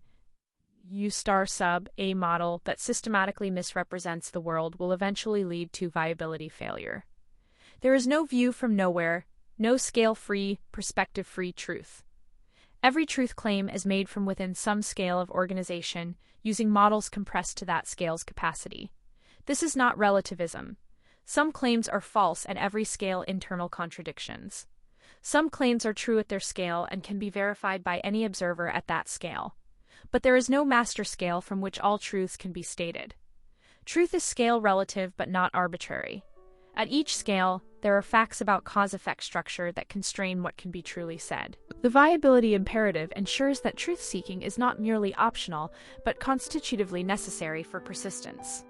u star sub a model that systematically misrepresents the world will eventually lead to viability failure. There is no view from nowhere, no scale-free, perspective-free truth. Every truth claim is made from within some scale of organization, using models compressed to that scale's capacity. This is not relativism. Some claims are false at every scale, internal contradictions. Some claims are true at their scale and can be verified by any observer at that scale. But there is no master scale from which all truths can be stated. Truth is scale relative but not arbitrary. At each scale, there are facts about cause-effect structure that constrain what can be truly said. The viability imperative ensures that truth-seeking is not merely optional, but constitutively necessary for persistence.